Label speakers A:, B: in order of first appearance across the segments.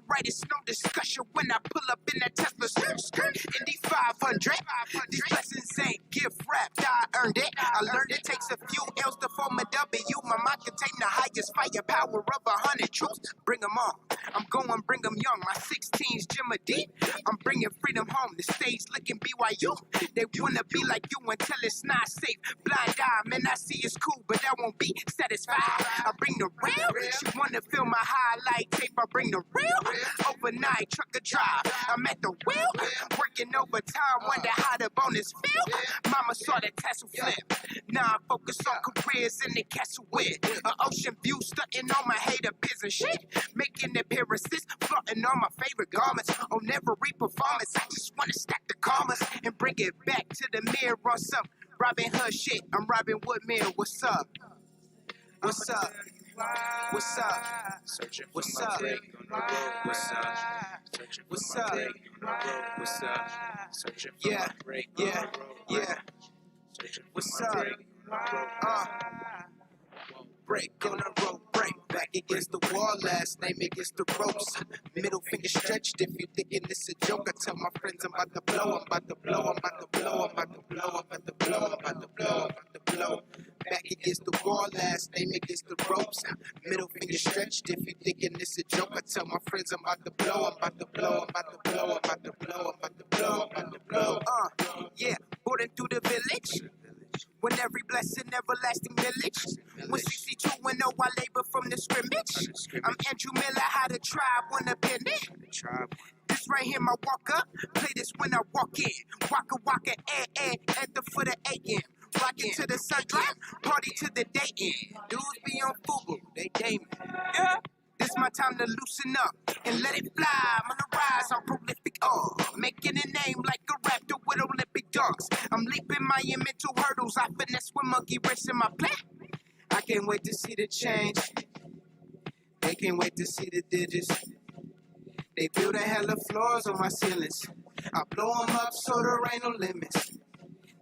A: right, it's no discussion when I pull up in that Tesla in the 500. These blessings ain't gift wrapped, I earned it. I learned it takes a few L's to form a W. My mind contain the highest firepower of 100 troops. Bring them on. I'm going bring them young. My 16's Jimmy D. I'm bringing freedom home. The stage looking BYU. They wanna be like you until it's not safe. Blind eye, man, I see it's cool, but that won't be satisfied. I bring the real. She wanna feel my highlight tape. I bring the real. Overnight trucker drive. I'm at the wheel. Working overtime. Wonder how the bonus feel. Mama saw the tassel flip. Now I focus on careers in the castle with an ocean view, stunting on my hater biz and shit. Making appearances, flaunting on my favorite garments. On every performance, I just wanna stack the commas and bring it back to the mirror on some Robin Hood shit. I'm Robin Woodmill. What's up? What's up? What's up?
B: Searching for
A: What's
B: my
A: up?
B: break on the road. What's up? Searching for
A: What's
B: my
A: up?
B: break on the road. What's up? Searching for
A: Yeah,
B: my break on
A: yeah,
B: the road.
A: yeah.
B: Searching for
A: What's
B: my
A: up?
B: break on the road.
A: Break on the road, break back against the wall. Last name against the ropes. Middle finger stretched. If you thinking this a joke, I tell my friends I'm about to blow. I'm about to blow. I'm about to blow. I'm about to blow. I'm about to blow. I'm about to blow. I'm about to blow. Back against the wall. Last name against the ropes. Middle finger stretched. If you thinking this a joke, I tell my friends I'm about to blow. I'm about to blow. I'm about to blow. I'm about to blow. I'm about to blow. I'm about to blow. Yeah, boarding through the village. When every blessing, everlasting village. When 62 and 0, I labor from the scrimmage. I'm Andrew Miller, how the tribe wanna pin it. This right here, my walk up. Play this when I walk in. Waka waka, at the foot of AM. Rockin' to the sun drop, party to the day end. Dudes be on FUBU, they gaming. Yeah. This my time to loosen up and let it fly. I'm on the rise, I'm prolific, making a name like a raptor with Olympic dunks. I'm leaping my mental hurdles, I finesse with monkey racing my plan. I can't wait to see the change. They can't wait to see the digits. They build a hella floors on my ceilings. I blow them up so there ain't no limits.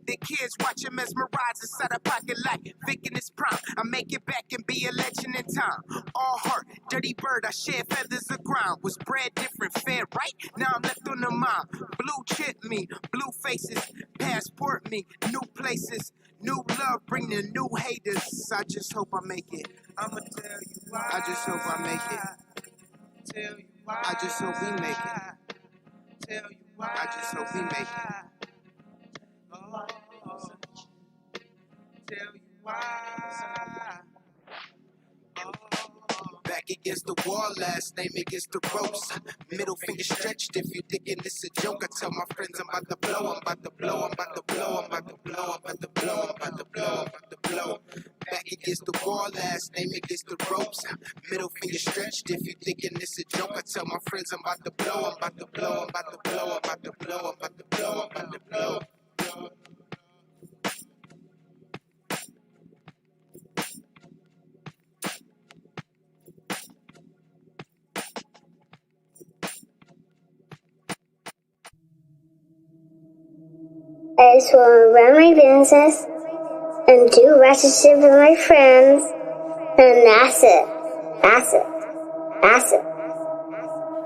A: The kids watching mesmerize inside a pocket like Vic in his prime. I make it back and be a legend in time. All heart, dirty bird, I shed feathers of ground. Was bred different, fed right? Now I'm left on the mind. Blue chip me, blue faces, passport me, new places, new love, bring the new haters. I just hope I make it. I'ma tell you why. I just hope I make it. Tell you why. I just hope we make it. Tell you why. I just hope we make it. Tell you why. Back against the wall, last name against the ropes. Middle finger stretched. If you thinking this a joke, I tell my friends I'm about to blow. I'm about to blow. I'm about to blow. I'm about to blow. I'm about to blow. I'm about to blow. I'm about to blow. Back against the wall, last name against the ropes. Middle finger stretched. If you thinking this a joke, I tell my friends I'm about to blow. I'm about to blow. I'm about to blow. I'm about to blow. I'm about to blow. I'm about to blow.
C: I just want to run my business and do ratchet shit with my friends, and that's it. That's it. That's it.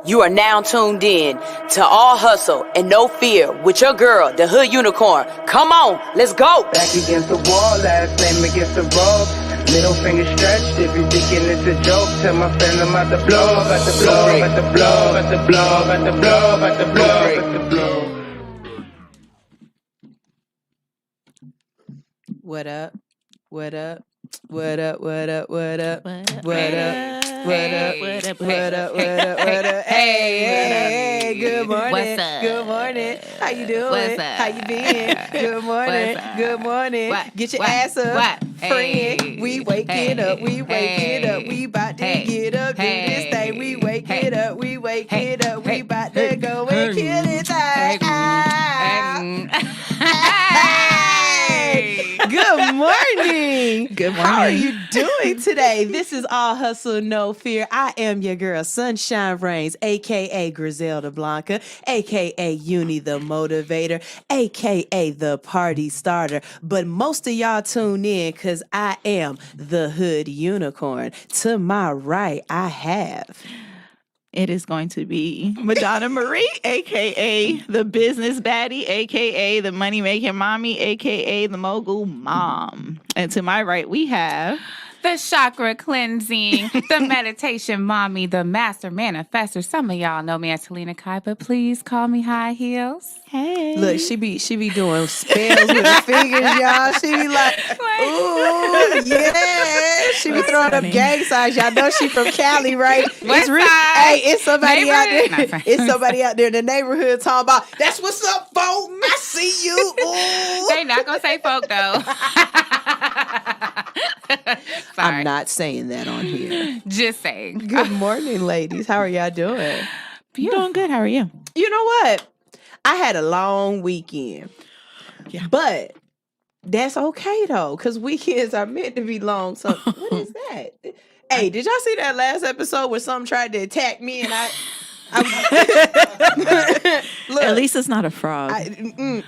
D: You are now tuned in to All Hustle and No Fear with your girl, the Hood Unicorn. Come on, let's go.
E: Back against the wall, last name against the rope. Middle finger stretched, if you thinking it's a joke, tell my friend I'm about to blow, about to blow, about to blow, about to blow, about to blow, about to blow, about to blow.
F: What up? What up? What up? What up? What up? What up? What up? What up? What up? What up? Hey, good morning.
G: What's up?
F: Good morning. How you doing?
G: What's up?
F: How you been? Good morning.
G: What's up?
F: Good morning.
G: What?
F: Get your
G: What?
F: ass up,
G: What?
F: friend.
G: Hey.
F: We waking
G: Hey.
F: up. We waking
G: Hey.
F: up. We about to
G: Hey.
F: get up, do this thing. We wake
G: Hey.
F: it up. We wake
G: Hey.
F: it up. We
G: Hey.
F: about to
G: Hey.
F: go and kill it. Hey. Good morning.
G: Good
F: How are
G: morning.
F: you doing today? This is All Hustle, No Fear. I am your girl, Sunshine Reigns, a.k.a. Griselda Blanca, a.k.a. Uni the Motivator, a.k.a. the Party Starter. But most of y'all tune in because I am the Hood Unicorn. To my right, I have...
G: It is going to be Madonna Marie, a.k.a. the business baddie, a.k.a. the money-making mommy, a.k.a. the mogul mom. And to my right, we have...
H: the chakra cleansing, the meditation mommy, the master manifester. Some of y'all know me as Helena Kai, but please call me High Heels.
G: Hey.
F: Look, she be doing spells with her fingers, y'all. She be like, ooh, yeah. She be throwing up gang signs. Y'all know she from Cali, right?
H: West side.
F: Hey, it's somebody out there.
H: Neighborhood.
F: It's somebody out there in the neighborhood talking about, that's what's up, folk. I see you. Ooh.
H: They not gonna say folk though.
F: I'm not saying that on here.
H: Just saying.
F: Good morning, ladies. How are y'all doing?
G: Doing good. How are you?
F: You know what? I had a long weekend.
G: Yeah.
F: But that's okay, though, because weekends are meant to be long. So, what is that? Hey, did y'all see that last episode where something tried to attack me and I look,
G: At least it's not a frog.
H: I
F: heard
H: know.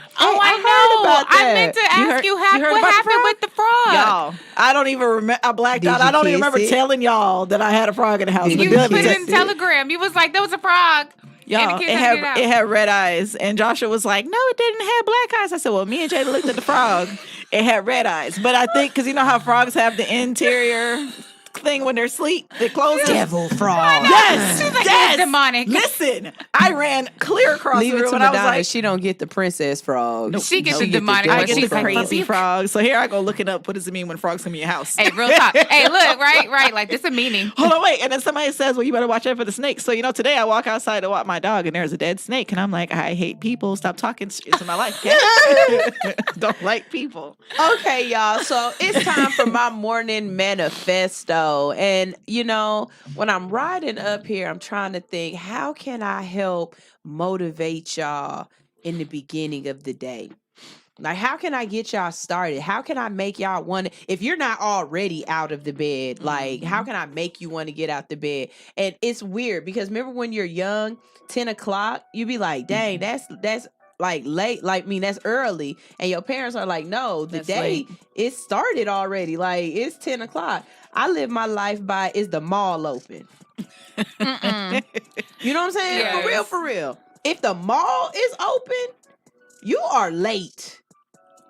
F: about that.
H: I meant to ask
G: heard-
H: you,
G: you heard
H: what
G: about the
H: happened
G: frog?
H: with the frog.
G: Y'all, I don't even remember. I blacked
F: Did
G: out.
F: you
G: I don't even
F: kiss
G: remember
F: it?
G: telling y'all that I had a frog in the house.
F: Did
G: but
H: You
F: you
G: Billy
H: put
F: kiss
H: it in
F: it?
H: Telegram. You was like, there was a frog.
G: Y'all,
H: And the kids
G: it
H: had to get out.
G: had red eyes, and Joshua was like, "No, it didn't have black eyes." I said, "Well, me and Jada looked at the frog. It had red eyes, but I think because you know how frogs have the interior thing when they're asleep, it closes.
F: Devil frog.
G: Yes,
H: She's like,
G: yes.
H: it's demonic.
G: Listen, I ran clear across
F: Leave
G: the
F: it
G: room,
F: to
G: and I was
F: Madonna.
G: like,
F: She don't get the princess frog.
H: She gets the
F: get the
H: demonic
F: devil
G: I
H: one.
G: get
H: She's
G: the
H: like,
G: crazy
H: "Puppy."
G: frogs. So here I go looking up what does it mean when frogs come in your house.
H: Hey, real talk. Hey, look, right. Like, this a meaning.
G: Hold on, wait. And then somebody says, well, you better watch out for the snakes. So, today I walk outside to walk my dog and there's a dead snake. And I'm like, I hate people. Stop talking into my life. Okay? Don't like people.
F: Okay, y'all. So it's time for my morning manifesto. And, when I'm riding up here, I'm trying to think, how can I help motivate y'all in the beginning of the day? Like, how can I get y'all started? How can I make y'all want to, if you're not already out of the bed, like, how can I make you want to get out the bed? And it's weird because remember when you're young, 10 o'clock, you be like, dang, that's like late, that's early. And your parents are like, no, the
G: That's
F: day,
G: late.
F: it started already. Like, it's 10 o'clock. I live my life by, is the mall open? You know what I'm saying?
H: Yes.
F: For real. If the mall is open, you are late.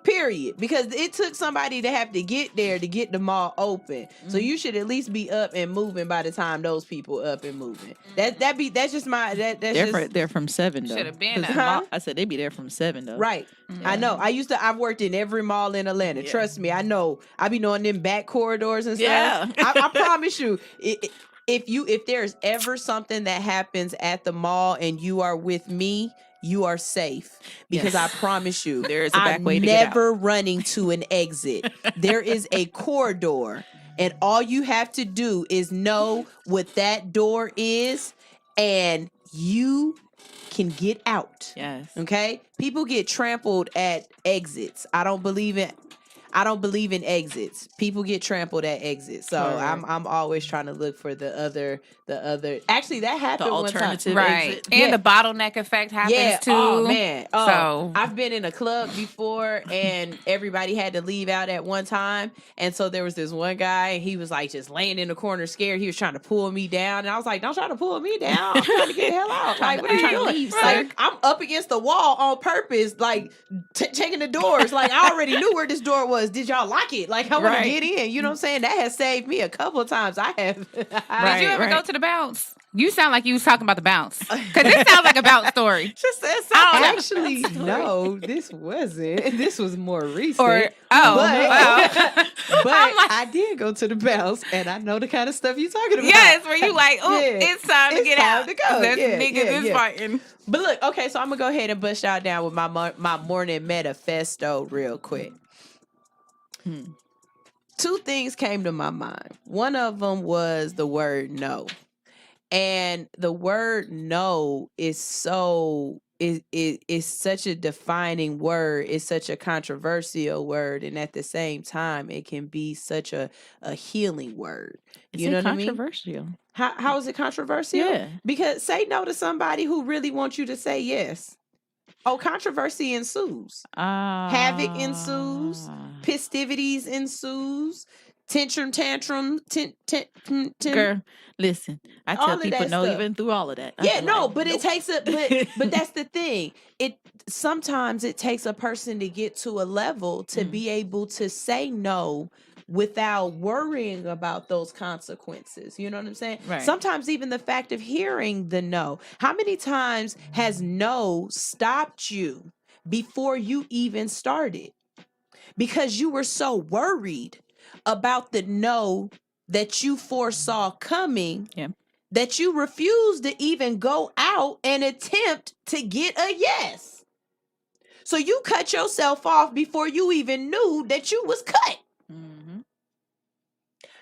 F: Period. Because it took somebody to have to get there to get the mall open. So you should at least be up and moving by the time those people up and moving. That's just my
G: They're from 7 though.
H: Should've been
G: 'Cause
H: up.
F: Huh?
G: I said they'd be there from 7 though.
F: right. I know. I've worked in every mall in Atlanta.
G: Yeah.
F: Trust me, I know. I be knowing them back corridors and stuff.
G: Yeah.
F: I promise you, if there's ever something that happens at the mall and you are with me, you are safe because
G: Yes.
F: I promise you,
G: There is a back
F: I'm
G: way to get out.
F: never running to an exit. There is a corridor, and all you have to do is know what that door is, and you can get out.
G: Yes.
F: Okay? People get trampled at exits. I don't believe in exits. People get trampled at exits. So
G: Right.
F: I'm always trying to look for the other. Actually, that happened
G: The
F: one time.
G: alternative
H: Right.
G: exit.
H: And
F: Yeah.
H: the bottleneck effect happens too.
F: Oh man.
H: So
F: I've been in a club before and everybody had to leave out at one time. And so there was this one guy and he was like just laying in the corner scared. He was trying to pull me down. And I was like, don't try to pull me down. I'm trying to get the hell out. Like, what are you
G: trying to
F: doing?
G: leave,
F: Like, I'm up against the wall on purpose, like checking the doors. Like, I already knew where this door was. Did y'all lock it? Like, I want
G: Right.
F: to get in. You know what I'm saying? That has saved me a couple of times. I have.
H: did you ever go
G: right.
H: to the bounce? You sound like you was talking about the bounce. Because this sounds like a bounce story.
G: She said
H: I don't know.
F: Actually, no, this wasn't. This was more recent.
H: Or,
F: but
H: I'm like-
F: I did go to the bounce, and I know the kind of stuff you're talking about.
H: Yes, where you like, oh,
F: Yeah.
H: it's time to
F: It's
H: get
F: time
H: out.
F: to go.
H: This
F: Yeah,
H: nigga
F: yeah,
H: is
F: yeah.
H: fighting.
F: But look, okay, so I'm gonna go ahead and bust y'all down with my morning manifesto real quick. 2 things came to my mind. One of them was the word no. And the word no is such a defining word. It's such a controversial word. And at the same time, it can be such a healing word. You know what I mean?
G: Controversial.
F: How is it controversial?
G: Yeah.
F: Because say no to somebody who really wants you to say yes. Oh, controversy ensues. Havoc ensues. Festivities ensues. tantrum,
G: Girl, listen. I
F: all
G: tell
F: of
G: people
F: that
G: no
F: stuff.
G: even through all of that. I
F: Yeah,
G: be
F: no,
G: like,
F: but it
G: nope.
F: takes but that's the thing. Sometimes it takes a person to get to a level to be able to say no without worrying about those consequences. You know what I'm saying?
G: Right.
F: Sometimes even the fact of hearing the no. How many times has no stopped you before you even started? Because you were so worried about the no that you foresaw coming
G: Yeah.
F: that you refused to even go out and attempt to get a yes. So you cut yourself off before you even knew that you was cut.
G: Mm-hmm.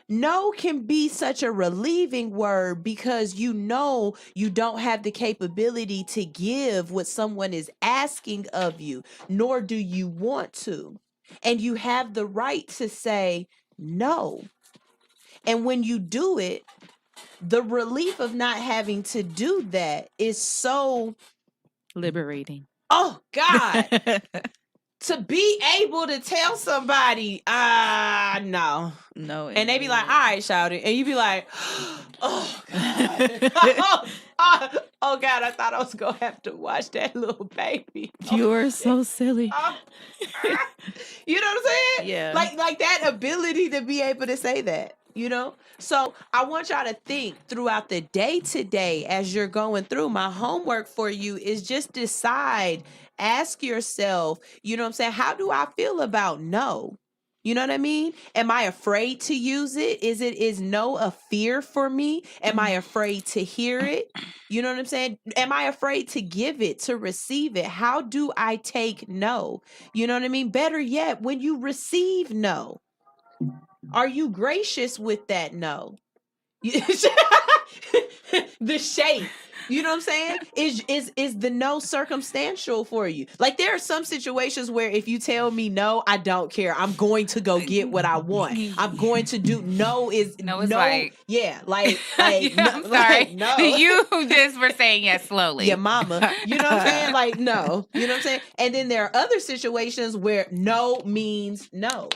F: No can be such a relieving word because you know you don't have the capability to give what someone is asking of you, nor do you want to. And you have the right to say no. And when you do it, the relief of not having to do that is so
G: Liberating.
F: oh God. To be able to tell somebody, no.
G: No.
F: And they be like, all right, shout it. And you be like, oh God. oh God, I thought I was gonna have to watch that little baby.
G: You are so silly.
F: You know what I'm saying?
G: Yeah.
F: Like that ability to be able to say that, you know? So I want y'all to think throughout the day today as you're going through. My homework for you is just decide, ask yourself, you know what I'm saying? How do I feel about no? You know what I mean? Am I afraid to use it? Is no a fear for me? Am I afraid to hear it? You know what I'm saying? Am I afraid to give it, to receive it? How do I take no? You know what I mean? Better yet, when you receive no, are you gracious with that no? The shape. You know what I'm saying? Is the no circumstantial for you? Like there are some situations where if you tell me no, I don't care. I'm going to go get what I want. I'm going to do no is
H: No is right.
F: Yeah, like
H: Yeah,
F: no,
H: I'm sorry.
F: like, no.
H: You just were saying yes slowly.
F: Your mama. You know what I'm saying? Like no. You know what I'm saying? And then there are other situations where no means no.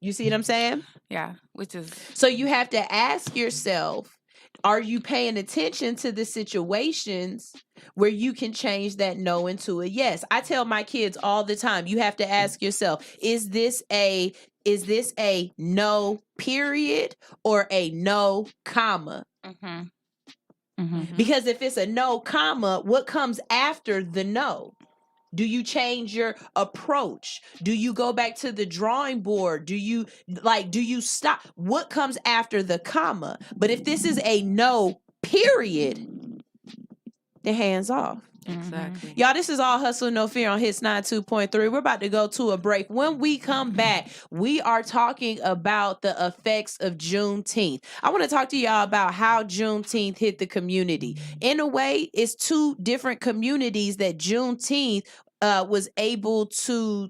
F: You see what I'm saying?
H: Yeah, which is
F: So you have to ask yourself, are you paying attention to the situations where you can change that no into a yes? I tell my kids all the time, you have to ask yourself, is this a no period or a no comma?
H: mm-hmm. Mm-hmm.
F: Because if it's a no comma, what comes after the no? Do you change your approach? Do you go back to the drawing board? Do you stop? What comes after the comma? But if this is a no period, then hands off.
G: Exactly.
F: Y'all, this is All Hustle, No Fear on Hits 92.3. We're about to go to a break. When we come back, we are talking about the effects of Juneteenth. I want to talk to y'all about how Juneteenth hit the community. In a way, it's two different communities that Juneteenth was able to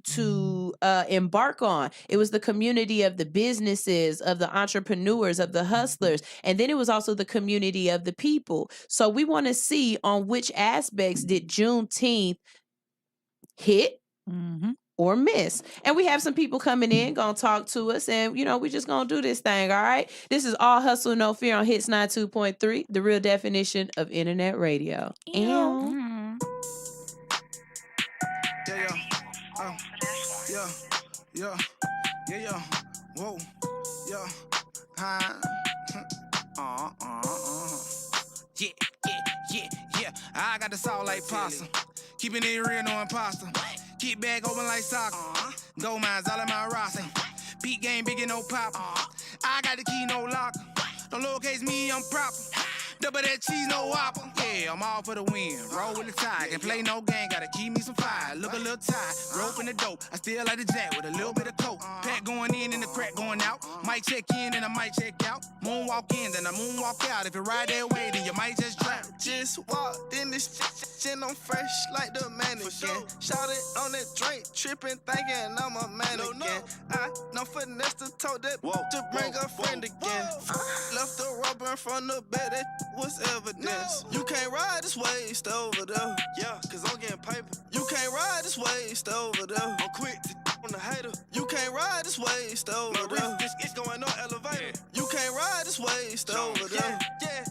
F: embark on. It was the community of the businesses, of the entrepreneurs, of the hustlers, and then it was also the community of the people. So we want to see on which aspects did Juneteenth hit or miss. And we have some people coming in, gonna talk to us, and we just gonna do this thing, all right? This is All Hustle, No Fear on Hits 92.3, the real definition of internet radio.
A: Whoa, yeah, yeah. I got the salt like pasta. Keeping it real, no imposter. Keep back open like soccer. Gold mines all in my roster. Peak game, big and no pop. I got the key, no locker. Don't lowercase me, I'm proper. Double that cheese, no whopper. Yeah, I'm all for the win. Roll with the tide. Can't play no game, gotta keep me some fire. Look a little tight. Rope in the dope. I still like the jack with a little bit of coke. Pack going in and the crack going out. Might check in and I might check out. Moonwalk in, then I moonwalk out. If you ride that way, then you might just drive.
I: Just walked in this shit, I'm fresh like the mannequin. Shout it on that drink, tripping, thinking I'm a mannequin. I know finesse to tote that to bring a friend again. Left the rubber in front of the bed, that was evidence. You can't ride this way, stay over there. Yeah, cause I'm getting paper. You can't ride this way, stay over there. I'm quick to on on the hater. You can't ride this waist over there. It's going on elevator. You can't ride this waist over there. Yeah.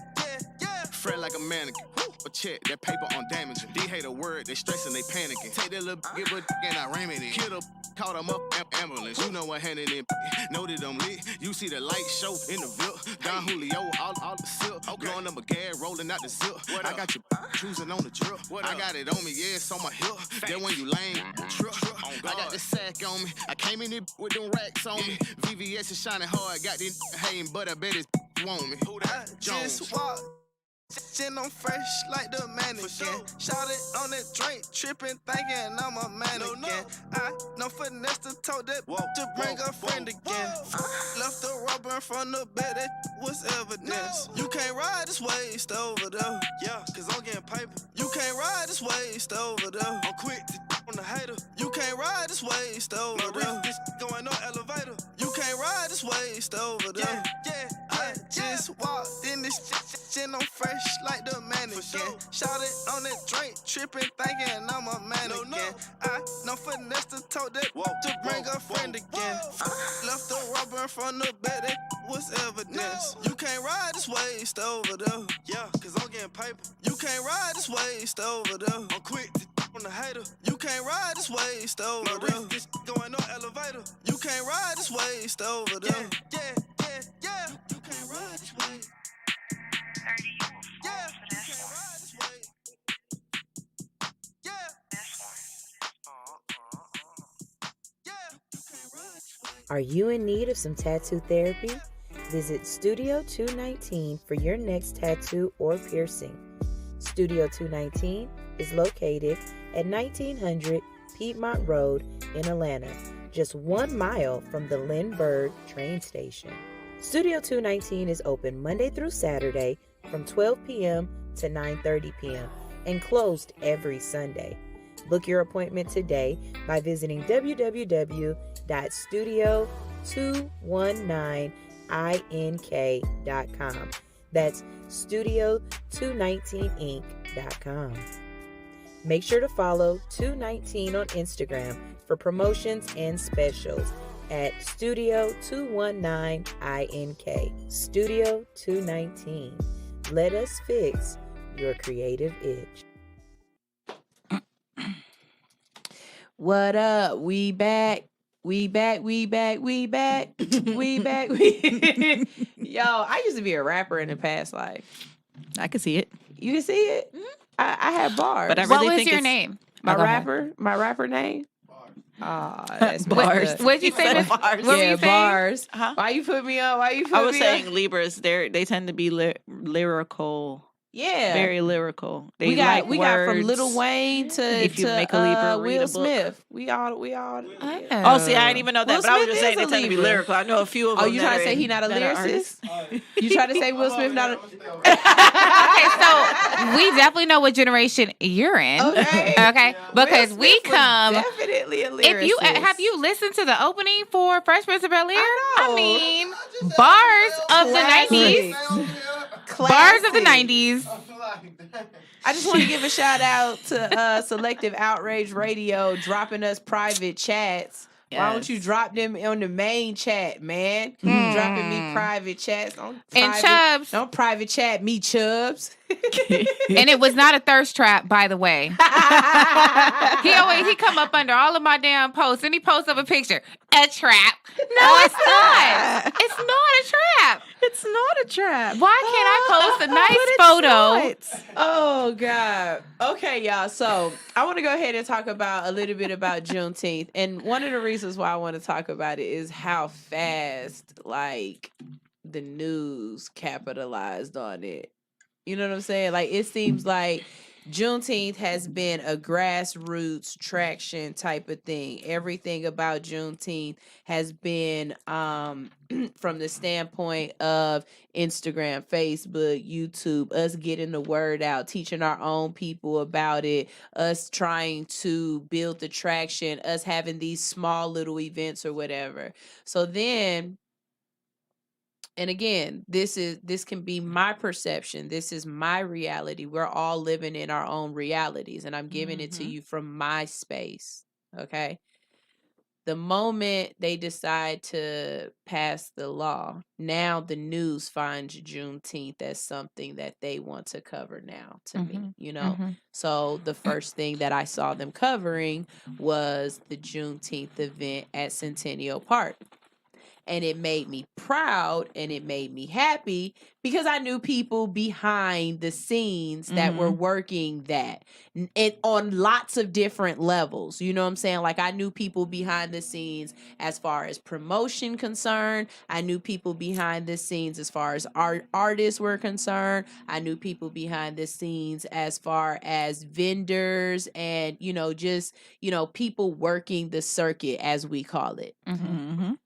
J: Fret like a mannequin. But check that paper on damaging. They hate a word, they stressing, they panicking. Take that little give a and I ram it in. Kill the caught them up ambulance. You know what handed in. Know that I'm lit. You see the light show in the VIP. Don Julio, all the silk. Blowing up a gas, rolling out the zip. I got you choosing on the drip. I got it on me, yeah, it's on my hip. Then when you lame, trip. I got the sack on me. I came in it with them racks on me. VVS is shining hard. Got this hating, but I bet it's want me. Who that? Jones.
I: Just walk. Chin on fresh like the mannequin. Shout it on that drink, tripping, thinking I'm a mannequin. I know finesse to tote that to bring a friend again. Left the rubber in front of the bed, that was evidence. You can't ride this waist over there. Yeah, cause I'm getting paper. You can't ride this waist over there. I'm quick to on the hater. You can't ride this waist over there. This going on elevator. You can't ride this waist over there. I just walked in this chin on fresh like the mannequin. Shout it on that drink, tripping, thinking I'm a mannequin. I know finesse to tote that to bring a friend again. Left the rubber in front of the bed, that was evidence. You can't ride this waist over there. Yeah, cause I'm getting paper. You can't ride this waist over there. I'm quick to on the hater. You can't ride this waist over there. This going on elevator. You can't ride this waist over there. Yeah. You can't ride this waist.
K: Are you in need of some tattoo therapy? Visit Studio 219 for your next tattoo or piercing. Studio 219 is located at 1900 Piedmont Road in Atlanta, just 1 mile from the Lindbergh train station. Studio 219 is open Monday through Saturday from 12 p.m. to 9:30 p.m. and closed every Sunday. Book your appointment today by visiting www.studio219ink.com. That's studio219inc.com. Make sure to follow 219 on Instagram for promotions and specials at Studio219ink. Studio 219. Let us fix your creative itch.
F: What up? We back. We back. Yo, I used to be a rapper in the past life.
G: I could see it.
F: You can see it? I had bars.
G: But I really
H: what was
G: think
H: your name?
F: My rapper name? Oh, that's
G: Bars.
H: What'd you say?
G: Bars.
H: What were you saying?
F: Bars.
G: Huh?
F: Why you put me on?
G: I was saying Libras, they tend to be lyrical.
F: Yeah.
G: Very lyrical.
F: We got from Lil Wayne to
G: if you make a Libra, read
F: Will
G: a book.
F: Smith. We all.
G: Oh, see, I didn't even know that,
F: Will
G: but I was
F: Smith
G: just saying they
F: is a
G: tend to be
F: Libra.
G: lyrical. I know a few of them.
F: Oh, you trying to say he not a lyricist? You trying to say Will Smith not a...
H: Okay, so we definitely know what generation you're in. Okay, because we come
F: definitely a lyricist.
H: Have you listened to the opening for Fresh Prince of Bel-Air? I mean, bars of the 90s. Bars of the 90s.
F: I just want to give a shout out to Selective Outrage Radio dropping us private chats. Yes. Why don't you drop them on the main chat, man? Dropping me private chats.
H: Chubbs.
F: Don't private chat me, Chubbs.
H: And it was not a thirst trap, by the way. he come up under all of my damn posts and he posts up a picture. A trap. No, it's not. It's not a trap.
G: It's not a trap.
H: Why can't I post a nice photo?
F: Oh, God. Okay, y'all. So I want to go ahead and talk about a little bit about Juneteenth. And one of the reasons why I want to talk about it is how fast, like, the news capitalized on it. You know what I'm saying? Like, it seems like Juneteenth has been a grassroots traction type of thing. Everything about Juneteenth has been from the standpoint of Instagram, Facebook, YouTube, us getting the word out, teaching our own people about it, us trying to build the traction, us having these small little events or whatever. So then, and again, this can be my perception. This is my reality. We're all living in our own realities, and I'm giving it to you from my space. Okay. the moment they decide to pass the law, now the news finds Juneteenth as something that they want to cover now to me, you know? So the first thing that I saw them covering was the Juneteenth event at Centennial Park. And it made me proud and it made me happy because I knew people behind the scenes that were working that on lots of different levels. You know what I'm saying? Like I knew people behind the scenes as far as promotion concerned. I knew people behind the scenes as far as artists were concerned. I knew people behind the scenes as far as vendors and, you know, just, you know, people working the circuit as we call it.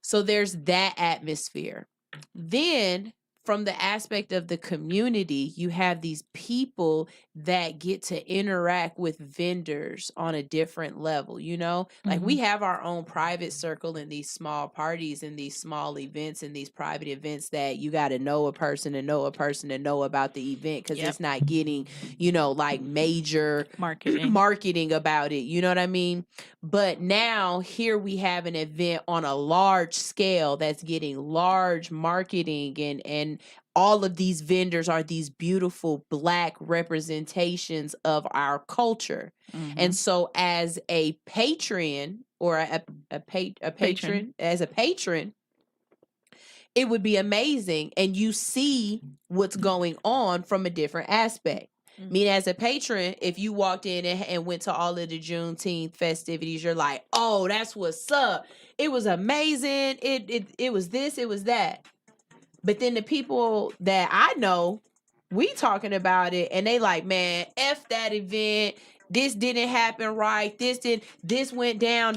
F: So there's that atmosphere. Then from the aspect of the community, you have these people that get to interact with vendors on a different level, you know? Like we have our own private circle in these small parties and these small events and these private events that you got to know a person and know a person to know about the event because it's not getting, you know, like major marketing about it. You know what I mean? But now here we have an event on a large scale that's getting large marketing and all of these vendors are these beautiful Black representations of our culture. And so as a patron or a patron, as a patron, it would be amazing. And you see what's going on from a different aspect. I mean, as a patron, if you walked in and went to all of the Juneteenth festivities, you're like, oh, that's what's up. It was amazing. It was this, it was that. But then the people that I know, we talking about it and they like, man, F that event. This didn't happen right. This went down.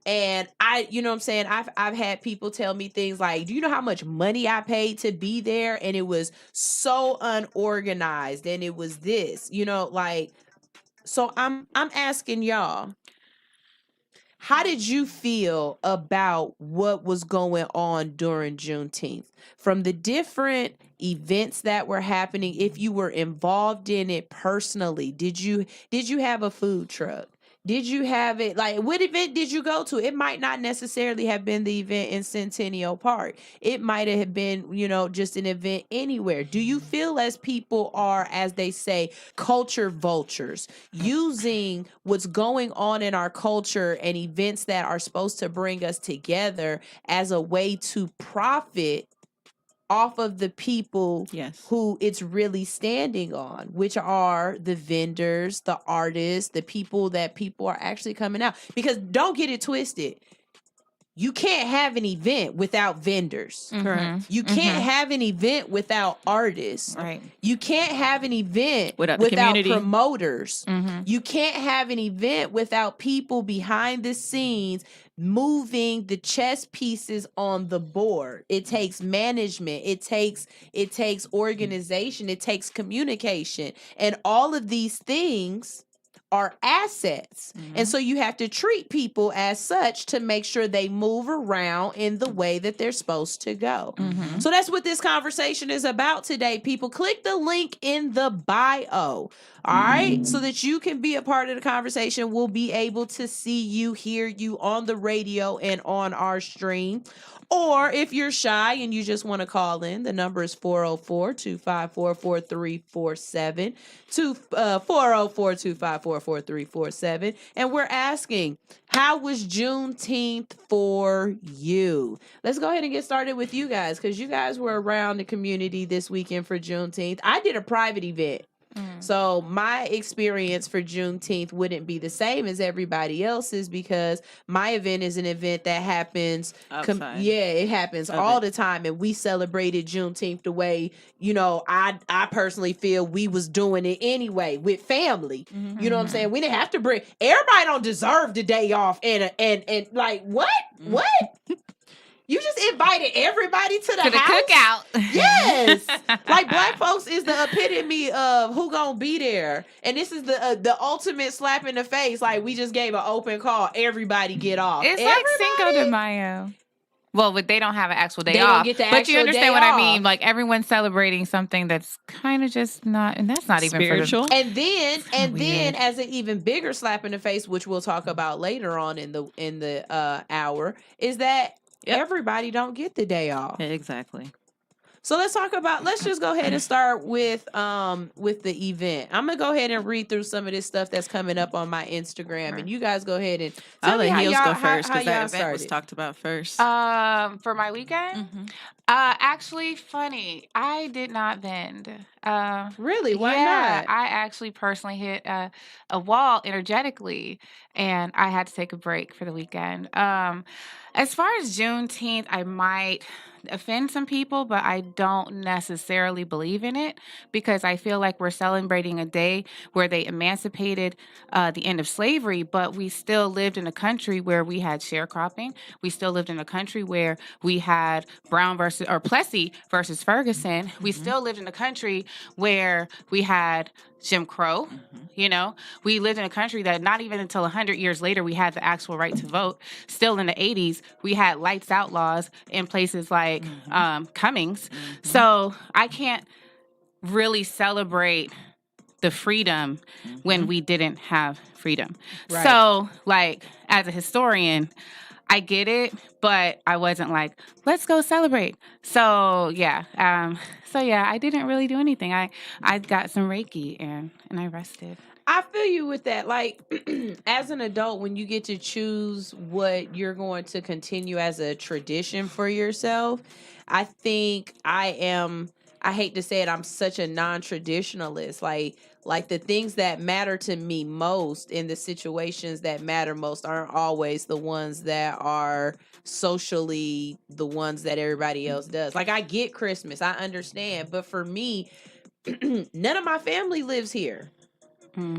F: And you know what I'm saying? I've had people tell me things like, do you know how much money I paid to be there? And it was so unorganized and it was this, you know, like, so I'm asking y'all, how did you feel about what was going on during Juneteenth? From the different events that were happening, if you were involved in it personally, did you have a food truck? Did you have it? Like, what event did you go to? It might not necessarily have been the event in Centennial Park. It might have been, you know, just an event anywhere. Do you feel as people are, as they say, culture vultures, using what's going on in our culture and events that are supposed to bring us together as a way to profit off of the people who it's really standing on, which are the vendors, the artists, the people that people are actually coming out. Because don't get it twisted. You can't have an event without vendors.
G: Correct.
F: You can't have an event without artists.
G: Right.
F: You can't have an event
G: without
F: promoters. You can't have an event without people behind the scenes moving the chess pieces on the board. It takes management. It takes organization. It takes communication. And all of these things are assets. And so you have to treat people as such to make sure they move around in the way that they're supposed to go. So that's what this conversation is about today, people. Click the link in the bio, all right? So that you can be a part of the conversation. We'll be able to see you, hear you on the radio and on our stream. Or if you're shy and you just want to call in, the number is 404-254-4347, 404-254-4347. And we're asking, how was Juneteenth for you? Let's go ahead and get started with you guys, because you guys were around the community this weekend for Juneteenth. I did a private event. So my experience for Juneteenth wouldn't be the same as everybody else's because my event is an event that happens. It happens all the time. And we celebrated Juneteenth the way, you know, I personally feel we was doing it anyway with family. You know what I'm saying? We didn't have to bring, everybody don't deserve the day off and like, what? You just invited everybody to the house?
H: cookout.
F: Yes. Like, Black folks is the epitome of who gonna be there. And this is the ultimate slap in the face. Like, we just gave an open call. Everybody get off.
H: It's like Cinco de Mayo. Well, but they don't have an actual day
F: They
H: off.
F: don't get the
H: but you
F: actual
H: understand
F: day
H: what I
F: off.
H: mean? Like everyone's celebrating something that's kind of just not, and that's not even
G: Spiritual.
H: For
F: And then
H: weird.
F: as an even bigger slap in the face, which we'll talk about later on in the hour, is that everybody don't get the day off.
G: Yeah, exactly.
F: So let's just go ahead and start with the event. I'm gonna go ahead and read through some of this stuff that's coming up on my Instagram, and you guys go ahead and tell
G: I'll
F: me
G: let
F: how
G: Heels
F: y'all
G: go first because that
F: y'all
G: event was
F: started.
G: talked about first.
H: For my weekend, actually, funny, I did not bend.
F: Really? Why
H: yeah,
F: not?
H: I actually personally hit a wall energetically, and I had to take a break for the weekend. As far as Juneteenth, I might offend some people, but I don't necessarily believe in it because I feel like we're celebrating a day where they emancipated the end of slavery, but we still lived in a country where we had sharecropping. We still lived in a country where we had Plessy versus Ferguson. We still lived in a country where we had Jim Crow. You know, we lived in a country that not even until 100 years later we had the actual right to vote. Still in the 80s, we had lights out laws in places like Cummings. So I can't really celebrate the freedom when we didn't have freedom.
F: Right.
H: So, like, as a historian, I get it, but I wasn't like, let's go celebrate. So yeah, I didn't really do anything. I got some Reiki and I rested.
F: I feel you with that. Like, as an adult, when you get to choose what you're going to continue as a tradition for yourself, I think I hate to say it, I'm such a non-traditionalist. Like the things that matter to me most in the situations that matter most aren't always the ones that are socially the ones that everybody else does. Like, I get Christmas, I understand, but for me, none of my family lives here.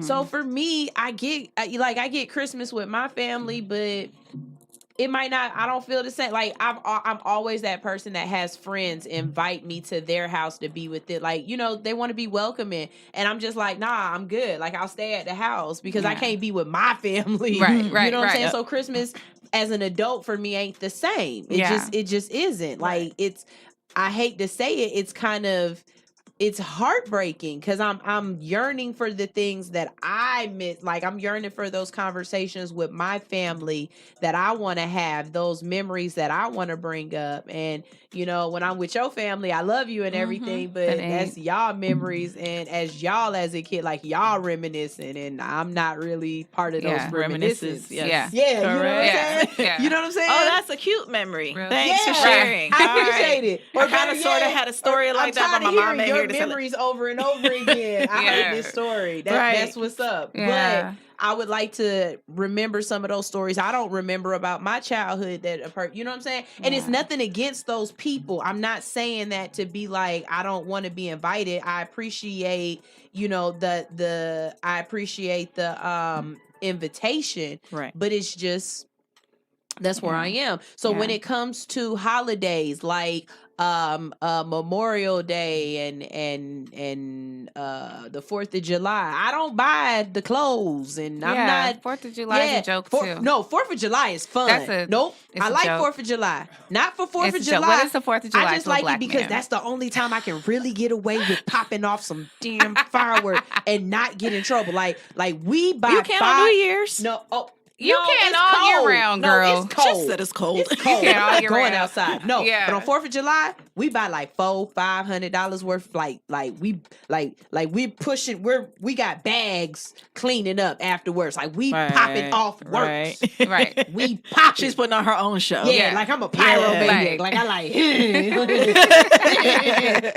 F: So for me, I get Christmas with my family, but it might not, I don't feel the same. Like, I'm always that person that has friends invite me to their house to be with it. Like, you know, they want to be welcoming. And I'm just like, nah, I'm good. Like, I'll stay at the house because I can't be with my family.
H: Right,
F: You know what I'm saying?
H: Yep.
F: So Christmas as an adult for me ain't the same. It just isn't. Like, I hate to say it, it's kind of, it's heartbreaking because I'm yearning for the things that I miss. Like, I'm yearning for those conversations with my family that I want to have, those memories that I want to bring up. And, you know, when I'm with your family, I love you and everything, but that's y'all memories. And as y'all as a kid, like, y'all reminiscing, and I'm not really part of those reminiscences.
G: Yes.
F: Yeah, you know what I'm saying?
H: Yeah.
F: You know what I'm saying?
G: Oh, that's a cute memory.
H: Really?
G: Thanks for
F: Yeah.
G: sharing.
F: I
G: All right.
F: appreciate it.
G: I kind of sort of had a story like that, but my mom ain't here to tell it.
F: Memories over and over again. I heard this story. That's what's up.
H: Yeah.
F: But I would like to remember some of those stories I don't remember about my childhood you know what I'm saying? And it's nothing against those people. I'm not saying that to be like, I don't want to be invited. I appreciate, you know, the invitation.
G: Right.
F: But it's just, that's where I am. So when it comes to holidays like Memorial Day and the 4th of July, I don't buy the clothes, and I'm not.
H: 4th of July is a joke too.
F: No, 4th of July is fun. I like 4th of July. Not for 4th of July.
H: What is the 4th of July?
F: I just like it because that's the only time I can really get away with popping off some damn fireworks and not get in trouble. Like we buy.
G: You can't on New Year's.
F: No.
H: You can't all year round, girl.
F: No, it's cold.
G: Just that it's cold.
F: It's cold.
H: can't all
F: I'm not
H: year
F: going
H: round.
F: outside. No, but on 4th of July, we buy like $400-$500 worth. We pushing. We got bags cleaning up afterwards. Like, we popping off works.
H: Right.
F: We popping.
G: She's putting on her own show.
F: Yeah, like I'm a pyromaniac. Like I like.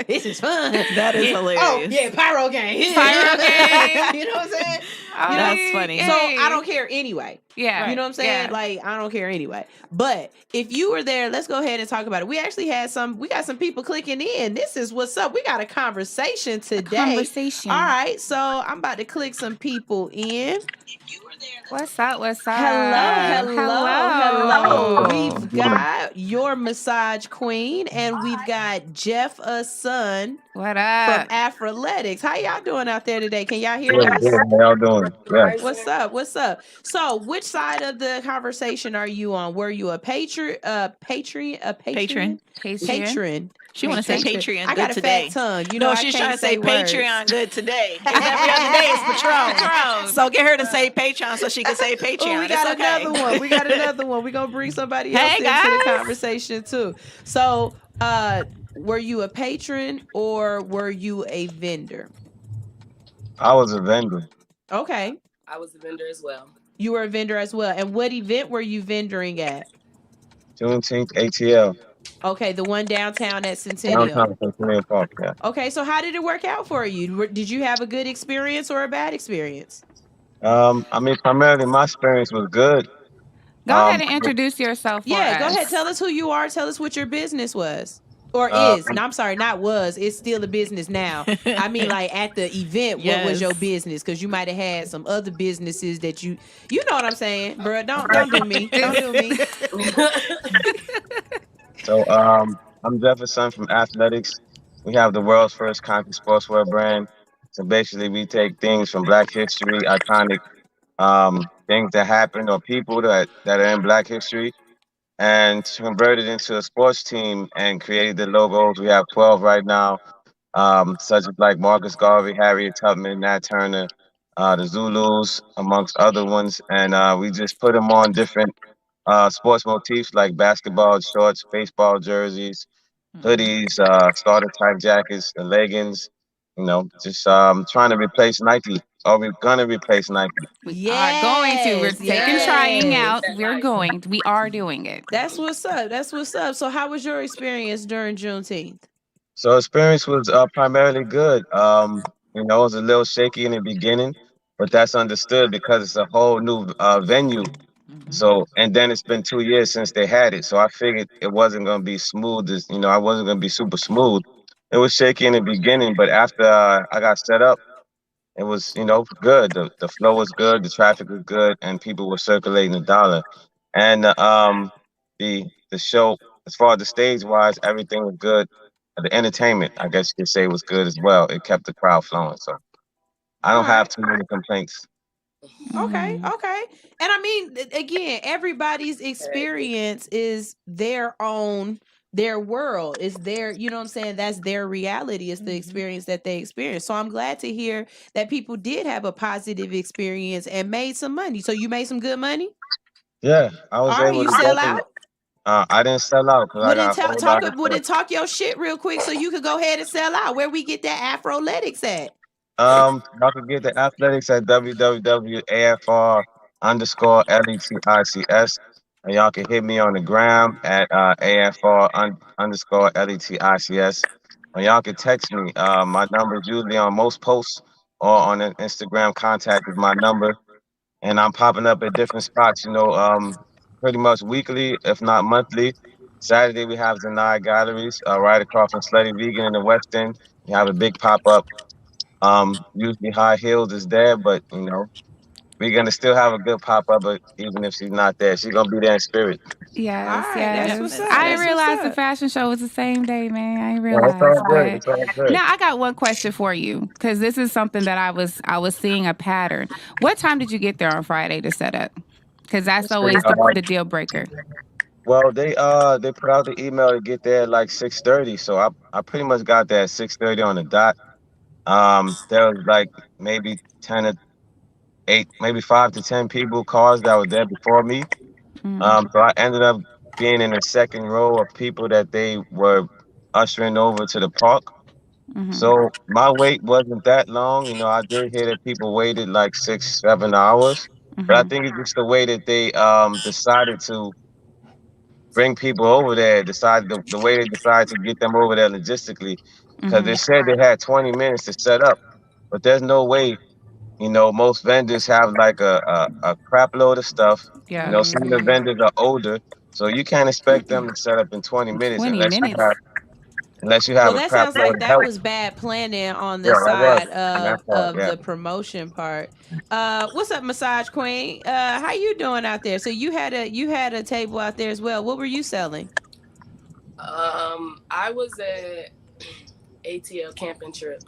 F: This is fun.
G: That is hilarious.
F: Oh yeah, pyro game.
H: Pyro game.
F: You know what I'm saying?
G: That's funny.
F: So I don't care anyway.
H: Yeah.
F: You know what I'm saying?
H: Yeah.
F: Like, I don't care anyway. But if you were there, let's go ahead and talk about it. We actually got some people clicking in. This is what's up. We got a conversation today.
H: Conversation.
F: All right. So I'm about to click some people in.
H: What's up? What's
F: Hello,
H: up?
F: hello, hello.
H: Hello.
F: We've got your massage queen, and we've got Jeff Son
H: What
F: from
H: up?
F: Afroletics. How y'all doing out there today? Can y'all hear
L: Good,
F: us?
L: good. How y'all doing? Yeah.
F: What's up? What's up? So, which side of the conversation are you on? Were you a patron,
G: Patron.
F: patron?
G: She want to say
H: Patron.
G: Patreon
F: I
G: good
F: got a
G: today.
F: fat tongue. You know,
G: No,
F: I
G: she's
F: can't
G: trying to say
F: words.
G: Patreon good today. 'Cause every other day is Patron. So get her to say Patreon so she can say Patreon.
F: Oh, we got another one. We got another one. We're gonna bring somebody else
H: Hey,
F: into the
H: guys.
F: conversation too. So, were you a patron or were you a vendor?
L: I was a vendor.
F: Okay.
M: I was a vendor as well.
F: You were a vendor as well. And what event were you vendoring at?
L: Juneteenth ATL.
F: Okay, the one downtown at Centennial.
L: Downtown Centennial Park, yeah.
F: Okay, so how did it work out for you? Did you have a good experience or a bad experience?
L: I mean, primarily my experience was good.
H: Go ahead and introduce yourself for
F: Yeah,
H: us.
F: go ahead. Tell us who you are. Tell us what your business was. Or
L: Uh,
F: is. No, I'm sorry, not was. It's still a business now. I mean, like at the event, what was
G: Yes.
F: your business? Because you might have had some other businesses that you know what I'm saying, bro. Don't do me. Don't do me.
L: So, I'm Jefferson from Athletics. We have the world's first conscious sportswear brand. So basically, we take things from Black history, iconic things that happened or people that are in Black history, and convert it into a sports team and created the logos. We have 12 right now, such as like Marcus Garvey, Harriet Tubman, Nat Turner, the Zulus, amongst other ones. And we just put them on different sports motifs like basketball shorts, baseball jerseys, hoodies, starter type jackets, the leggings. You know, just trying to replace Nike. Or we're gonna replace Nike.
H: We are going to. We're taking trying
F: yes.
H: out. We're going. We are doing it.
F: That's what's up. That's what's up. So, how was your experience during Juneteenth?
L: So experience was primarily good. You know, it was a little shaky in the beginning, but that's understood because it's a whole new venue. So, and then it's been 2 years since they had it. So I figured it wasn't going to be smooth. You know, I wasn't going to be super smooth. It was shaky in the beginning, but after I got set up, it was, you know, good. The flow was good, the traffic was good, and people were circulating the dollar. And the show, as far as the stage wise, everything was good. The entertainment, I guess you could say, was good as well. It kept the crowd flowing. So I don't have too many complaints.
F: Okay, okay. And I mean, again, everybody's experience is their own, their world is their, you know what I'm saying? That's their reality. It's the experience that they experience. So I'm glad to hear that people did have a positive experience and made some money. So you made some good money?
L: Yeah, I was
F: All right,
L: able
F: you
L: to
F: sell
L: definitely.
F: out?
L: I didn't sell out because I
F: Well, then
L: got a whole lot of stuff.
F: talk your shit real quick so you could go ahead and sell out. Where we get that Afroletics at?
L: Y'all can get the athletics at www.afr_LETICS. And y'all can hit me on the gram at AFR_LETICS. And y'all can text me. My number is usually on most posts or on an Instagram contact is my number. And I'm popping up at different spots, you know, pretty much weekly, if not monthly. Saturday we have Zanai Galleries, right across from Slutty Vegan in the West End. We have a big pop up. Usually High Heels is there, but you know, we're gonna still have a good pop up, but even if she's not there, she's gonna be there in spirit.
H: Yes,
F: All right,
H: yes.
F: that's what's up.
H: I
F: That's
H: didn't
F: what's
H: realize the
F: up.
H: fashion show was the same day, man. I didn't
L: Yeah, it's
H: realize.
L: all good.
H: But
L: It's all good.
H: now I got one question for you because this is something that I was seeing a pattern. What time did you get there on Friday to set up? Because that's always the deal breaker.
L: Well, they put out the email to get there at like 6:30, so I pretty much got there at 6:30 on the dot. There was like maybe 10 to 8, maybe 5 to 10 people, cars that were there before me. So I ended up being in the second row of people that they were ushering over to the park. So my wait wasn't that long. You know, I did hear that people waited like 6, 7 hours. But I think it's just the way that they decided to bring people over there, decided the way they decided to get them over there logistically. Because they said they had 20 minutes to set up. But there's no way, you know, most vendors have like a crap load of stuff. You know, some of the vendors are older. So you can't expect them to set up in 20 minutes
H: 20 minutes.
L: unless you have
F: Well,
L: a
F: that
L: crap
F: sounds
L: load
F: like
L: of
F: that
L: help.
F: was bad planning on
L: Yeah,
F: the
L: that was
F: side
L: on that part.
F: of
L: Yeah.
F: the promotion part. What's up, Massage Queen? How you doing out there? So you had a table out there as well. What were you selling?
M: I was at ATL camping trip.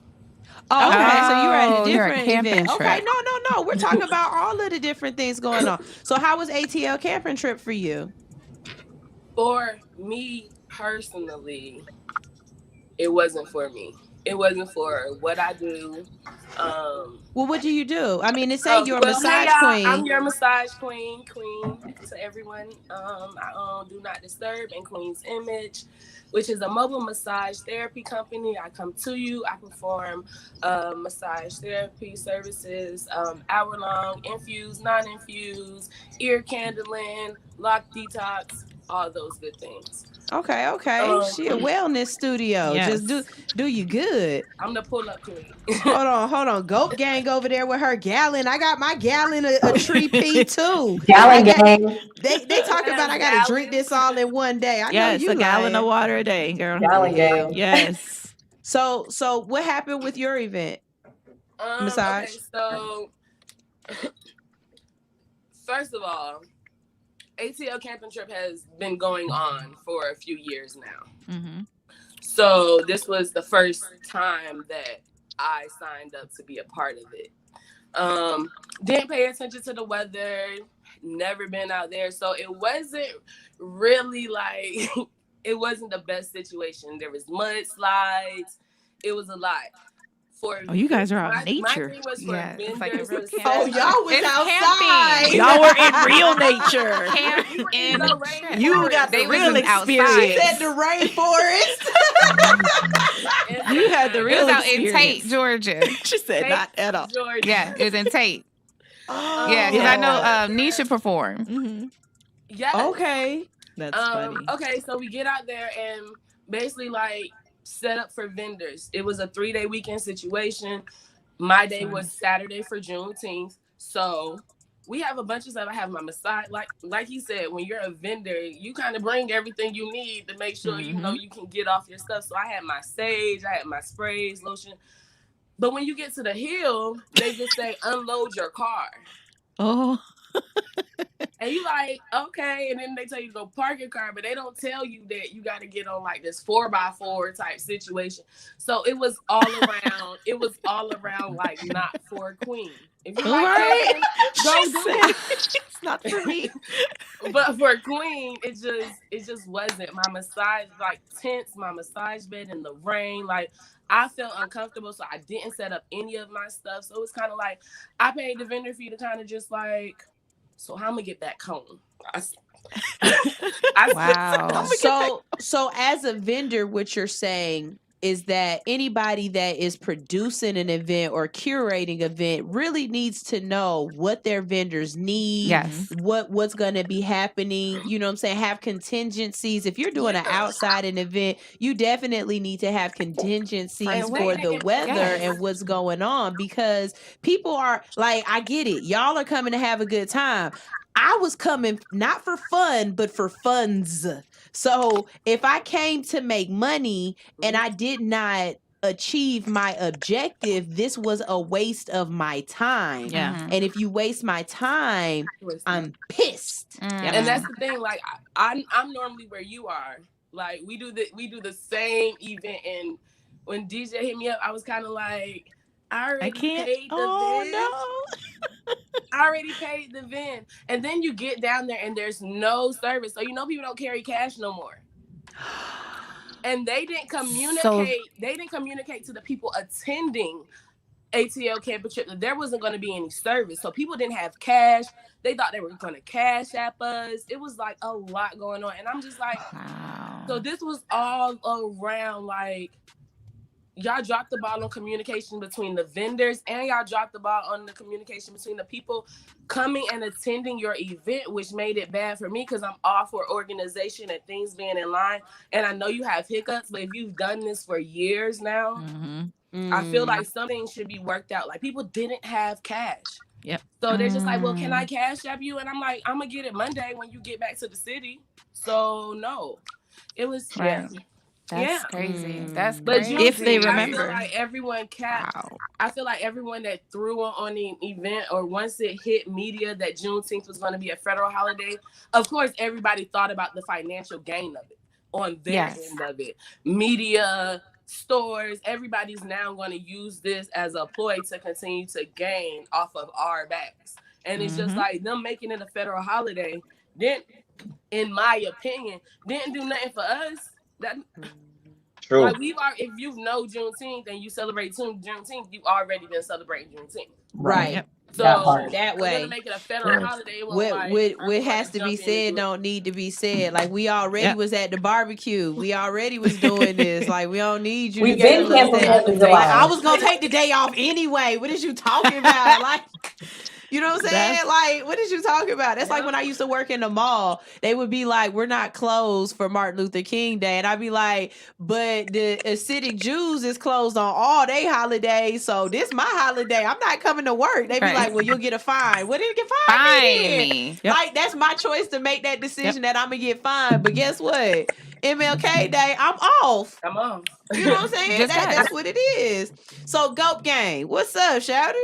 F: Oh, okay. So you were at a
H: Oh, you're a
F: different
H: camping
F: event. Okay,
H: trip.
F: no. We're talking about all of the different things going on. So how was ATL camping trip for you?
M: For me personally, it wasn't for me. It wasn't for what I do.
F: Well, what do you do? I mean, it say you're a
M: Well, hey
F: massage
M: y'all, I'm
F: queen.
M: your massage queen to everyone. I own Do Not Disturb and Queen's Image, which is a mobile massage therapy company. I come to you. I perform massage therapy services, hour long, infused, non-infused, ear candling, lock detox, all those good things.
F: Okay. She a wellness studio.
G: Yes.
F: Just do you good.
M: I'm the pull-up queen.
F: Hold on. Goat gang over there with her gallon. I got my gallon a tree pea too.
N: Gallon gang.
F: They talk about I gotta drink this all in one day. I know
G: Yes,
F: you
G: a gallon
F: lying.
G: of water a day, girl.
N: Gallon gang.
G: Yes.
F: So what happened with your event? Massage.
M: Okay, so first of all, ATL camping trip has been going on for a few years now.
G: Mm-hmm.
M: So this was the first time that I signed up to be a part of it. Didn't pay attention to the weather, never been out there. So it wasn't really like, it wasn't the best situation. There was mudslides. It was a lot.
G: Oh, you guys are out in
M: My
G: nature.
M: thing was for
H: Yeah, it's like a
M: vendors
H: real
M: to
H: camp.
F: Oh,
M: set
F: y'all was
H: It's
F: outside.
H: camping.
G: Y'all were in real nature.
H: Camp in
M: the
H: trip.
G: You got the
H: They was
G: real
H: outside.
G: experience.
F: Said the rainforest.
G: You had the
H: It
G: real
H: was out in
G: experience.
H: Tate, Georgia.
G: She said not at all.
M: Georgia.
H: Yeah, it was in Tate.
F: Oh,
H: Yeah, because I know
M: Yeah.
H: Nisha performed.
G: Mm-hmm.
M: Yes.
F: Okay.
G: That's funny.
M: Okay, so we get out there and basically like set up for vendors. It was a 3-day weekend situation. My day was Saturday for Juneteenth. So we have a bunch of stuff. I have my massage, like he said, when you're a vendor, you kind of bring everything you need to make sure you know you can get off your stuff. So I had my sage, I had my sprays, lotion. But when you get to the hill, they just say unload your car.
G: Oh.
M: And you like, okay, and then they tell you to go park your car, but they don't tell you that you got to get on like this 4x4 type situation. So it was all around. It was all around like not for a queen. If you like
G: Right.
M: camping, go do it.
G: It's not for me.
M: But for a queen, it just wasn't. My massage like tents, my massage bed in the rain, like I felt uncomfortable, so I didn't set up any of my stuff. So it was kind of like I paid the vendor fee to kind of just like. So how I'm gonna get back home?
H: Wow.
F: So as a vendor, what you're saying is that anybody that is producing an event or curating an event really needs to know what their vendors need,
H: Yes.
F: what's going to be happening, you know what I'm saying, have contingencies. If you're doing an outside an event, you definitely need to have contingencies for the weather and what's going on, because people are like, I get it. Y'all are coming to have a good time. I was coming not for fun, but for funds. So if I came to make money and I did not achieve my objective, this was a waste of my time.
G: Yeah.
F: And if you waste my time, I'm pissed.
M: And that's the thing. Like I'm normally where you are. Like we do the same event, and when DJ hit me up, I was kind of like, I already paid the VIN. I already paid the VIN. And then you get down there and there's no service. So you know people don't carry cash no more. And they didn't communicate to the people attending ATL camping trip that there wasn't going to be any service. So people didn't have cash. They thought they were going to cash app us. It was like a lot going on. And I'm just like, wow. So this was all around like, y'all dropped the ball on communication between the vendors, and y'all dropped the ball on the communication between the people coming and attending your event, which made it bad for me because I'm all for organization and things being in line. And I know you have hiccups, but if you've done this for years now, I feel like something should be worked out. Like people didn't have cash.
G: Yep.
M: So they're just like, well, can I cash app you? And I'm like, I'm going to get it Monday when you get back to the city. So no, it was,
H: Right. That's crazy. That's
M: But
H: crazy.
G: If they
M: Juneteenth, I feel
G: remember.
M: like everyone
H: Wow.
M: I feel like everyone that threw on the event, or once it hit media that Juneteenth was going to be a federal holiday, of course, everybody thought about the financial gain of it on their end of it. Media, stores, everybody's now going to use this as a ploy to continue to gain off of our backs. And it's just like them making it a federal holiday, didn't, in my opinion, didn't do nothing for us. That
L: True.
M: like if you know Juneteenth and you celebrate Juneteenth, you already been celebrating Juneteenth.
F: Right.
M: So
F: that way,
M: to make it a federal holiday,
F: what has to be said don't need to be said. Like we already was at the barbecue. We already was doing this. Like we don't need you.
N: We've
F: to
N: been
F: tell us
N: canceled
F: that.
N: 4th of July.
F: Like, I was gonna take the day off anyway. What is you talking about? Like. You know what I'm saying? Like, what is you talking about? That's like when I used to work in the mall. They would be like, we're not closed for Martin Luther King Day. And I'd be like, but the Hasidic Jews is closed on all day holidays. So this my holiday. I'm not coming to work. They'd be like, well, you'll get a fine. What did you get fined?
H: Me.
F: Like, that's my choice to make that decision that I'm going to get fined. But guess what? MLK Day, I'm off.
M: I'm off.
F: You know what I'm saying? That's what it is. So, Goat Gang, what's up, Shouty?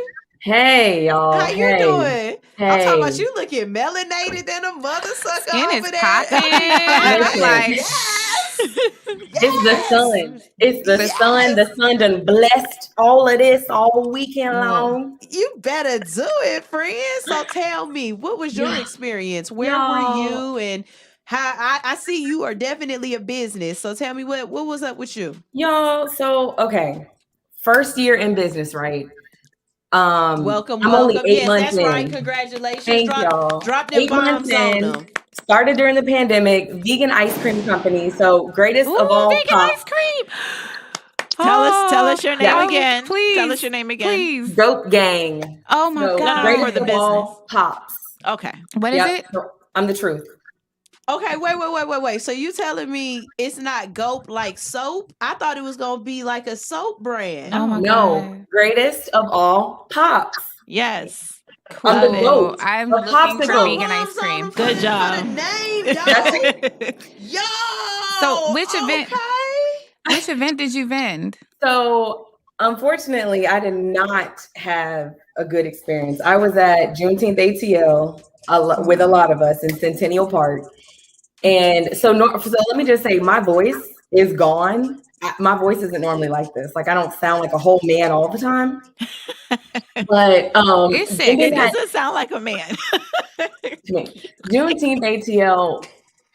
N: Hey, y'all.
F: How you doing?
N: Hey.
F: I'm talking about you looking melanated than a mother sucker
H: Skin
F: over
H: is
F: there.
H: popping. Like,
F: yes.
N: It's the sun. It's the sun. The sun done blessed all of this all weekend long.
F: You better do it, friend. So tell me, what was your experience? Where were you? And how I see you are definitely a business. So tell me what was up with you?
N: Y'all, so okay. First year in business, right?
F: Welcome.
N: I'm only 8 months
F: that's
N: in.
F: right. Congratulations.
N: Thank y'all.
F: Drop them
N: 8 months
F: bombs on
N: in.
F: them.
N: Started during the pandemic, vegan ice cream company. So greatest of all
H: vegan ice cream.
G: Tell us your name again.
H: Please.
G: Tell us your name again.
H: Please.
N: Goat Gang.
H: Oh my God.
N: Greatest
G: For the
N: of all pops.
G: Okay.
H: What is it?
N: So I'm the truth.
F: Okay, wait. So you telling me it's not Goat like soap? I thought it was gonna be like a soap brand.
H: Oh my
N: No,
H: God.
N: greatest of all pops.
G: Yes.
N: I'm the goat.
H: I'm
N: of
H: looking for
N: popsicle.
H: vegan ice cream.
G: Good job.
F: For the name, yo.
H: So which event?
F: Okay.
H: Which event did you vend?
N: So unfortunately, I did not have a good experience. I was at Juneteenth ATL with a lot of us in Centennial Park. And so let me just say, my voice is gone. My voice isn't normally like this. Like I don't sound like a whole man all the time. But
H: It's sick.
G: It doesn't sound like a man.
N: Juneteenth ATL,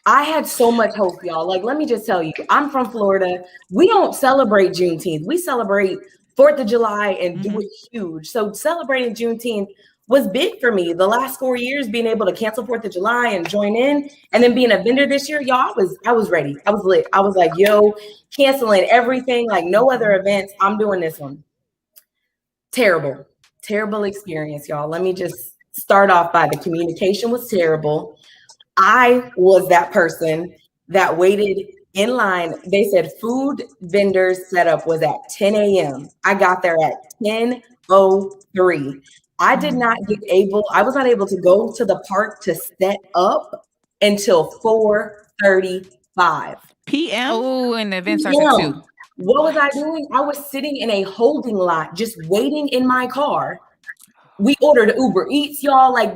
N: I had so much hope, y'all. Like, let me just tell you, I'm from Florida. We don't celebrate Juneteenth. We celebrate 4th of July and do it huge. So celebrating Juneteenth was big for me. The last 4 years, being able to cancel 4th of July and join in, and then being a vendor this year, y'all, I was ready. I was lit. I was like, yo, canceling everything, like no other events. I'm doing this one. Terrible experience, y'all. Let me just start off by the communication was terrible. I was that person that waited in line. They said food vendors setup was at 10 a.m. I got there at 10:03. I was not able to go to the park to set up until 4:35
G: p.m.
H: Oh, and the event starts at 2.
N: What was I doing? I was sitting in a holding lot, just waiting in my car. We ordered Uber Eats, y'all. Like,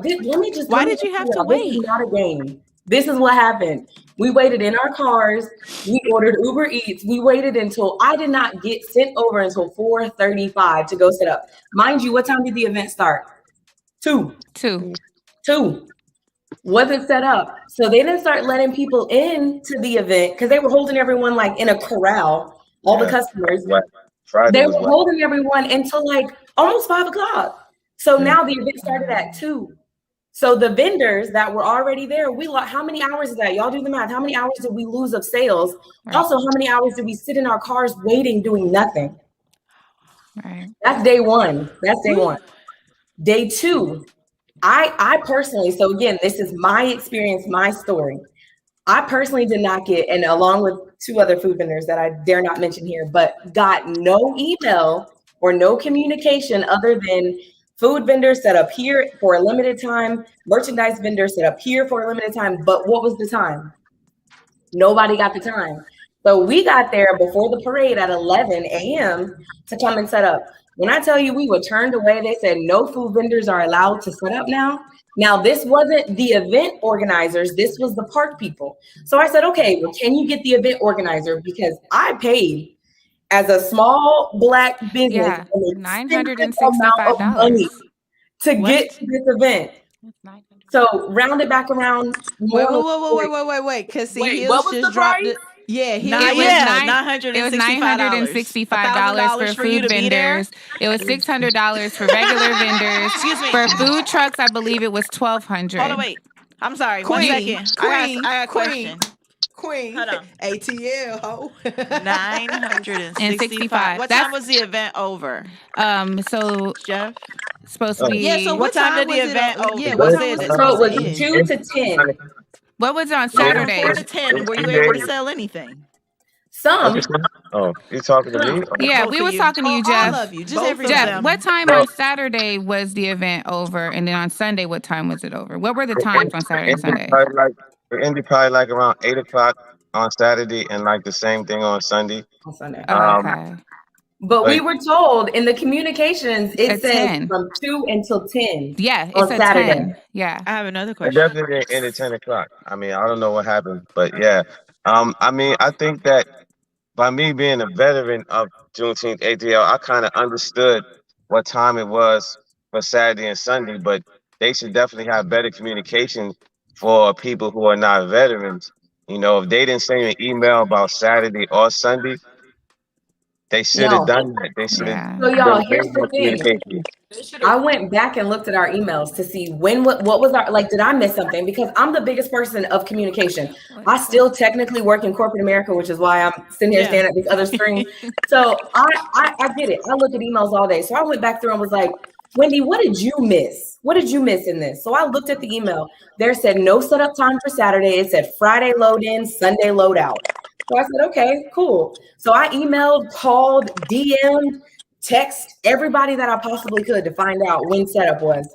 N: why
G: did you have to wait?
N: This is not a game. This is what happened. We waited in our cars. We ordered Uber Eats. We waited until I did not get sent over until 4:35 to go set up. Mind you, what time did the event start? 2.
H: 2.
N: Wasn't set up. So they didn't start letting people into the event because they were holding everyone like in a corral. All the customers. They were holding everyone until like almost 5 o'clock. So now the event started at 2. So the vendors that were already there, how many hours is that? Y'all do the math. How many hours did we lose of sales? Right. Also, how many hours did we sit in our cars waiting, doing nothing?
H: Right.
N: That's day one. Day 2, I personally, so again, this is my experience, my story. I personally did not get, and along with 2 other food vendors that I dare not mention here, but got no email or no communication other than food vendors set up here for a limited time, merchandise vendors set up here for a limited time. But what was the time? Nobody got the time. So we got there before the parade at 11 a.m. to come and set up. When I tell you we were turned away, they said no food vendors are allowed to set up now. Now, this wasn't the event organizers, this was the park people. So I said, okay, well, can you get the event organizer? Because I paid as a small Black business an extensive amount of money
H: $965.
N: to get to this event. So round it back around.
F: Wait. Because see,
M: Wait,
F: Hills
M: what was
F: just
M: the
F: dropped
M: price?
F: it. Yeah,
H: It
F: Hills
H: was
G: $965.
H: $965 for
G: you
H: food
G: to be there?
H: vendors. It was $600 for regular vendors.
G: Excuse me.
H: For food trucks, I believe it was $1,200.
G: Hold on, wait. I'm sorry.
F: Queen,
G: 1 second. I got a question.
F: Queen.
G: Hold on.
F: ATL, ho.
G: 965. What time was the event over?
H: So
G: Jeff?
H: Supposed to be.
F: Yeah, so what time did the event over?
N: Yeah, what time was it? So it was 2 to 10.
H: What was it on
G: So from
H: Saturday?
G: 4 to 10, were you able to sell anything?
N: Some.
L: Oh, you talking to me?
H: Yeah, we was talking to you, Jeff.
F: All of you, just
H: Jeff, what time on Saturday was the event over? And then on Sunday, what time was it over? What were the times on Saturday and Sunday?
L: It ended probably like around 8 o'clock on Saturday and like the same thing on Sunday.
N: On Sunday.
H: Okay.
N: But we were told in the communications, it said
H: 10.
N: from 2 until 10.
H: Yeah,
N: on
H: it's
N: Saturday.
H: 10. Yeah.
G: I have another
L: It
G: question.
L: definitely ended 10 o'clock. I mean, I don't know what happened, but yeah. I mean, I think that by me being a veteran of Juneteenth ATL, I kind of understood what time it was for Saturday and Sunday, but they should definitely have better communication for people who are not veterans. You know, if they didn't send an email about Saturday or Sunday, they should have done that. They should have.
N: So y'all, here's the thing. I went back and looked at our emails to see what was our, like, did I miss something? Because I'm the biggest person of communication. I still technically work in corporate America, which is why I'm sitting here standing at this other screen. So I get it. I look at emails all day. So I went back through and was like, Wendy, what did you miss? What did you miss in this? So I looked at the email. There said no setup time for Saturday. It said Friday load in, Sunday load out. So I said, okay, cool. So I emailed, called, DM'd, text everybody that I possibly could to find out when setup was.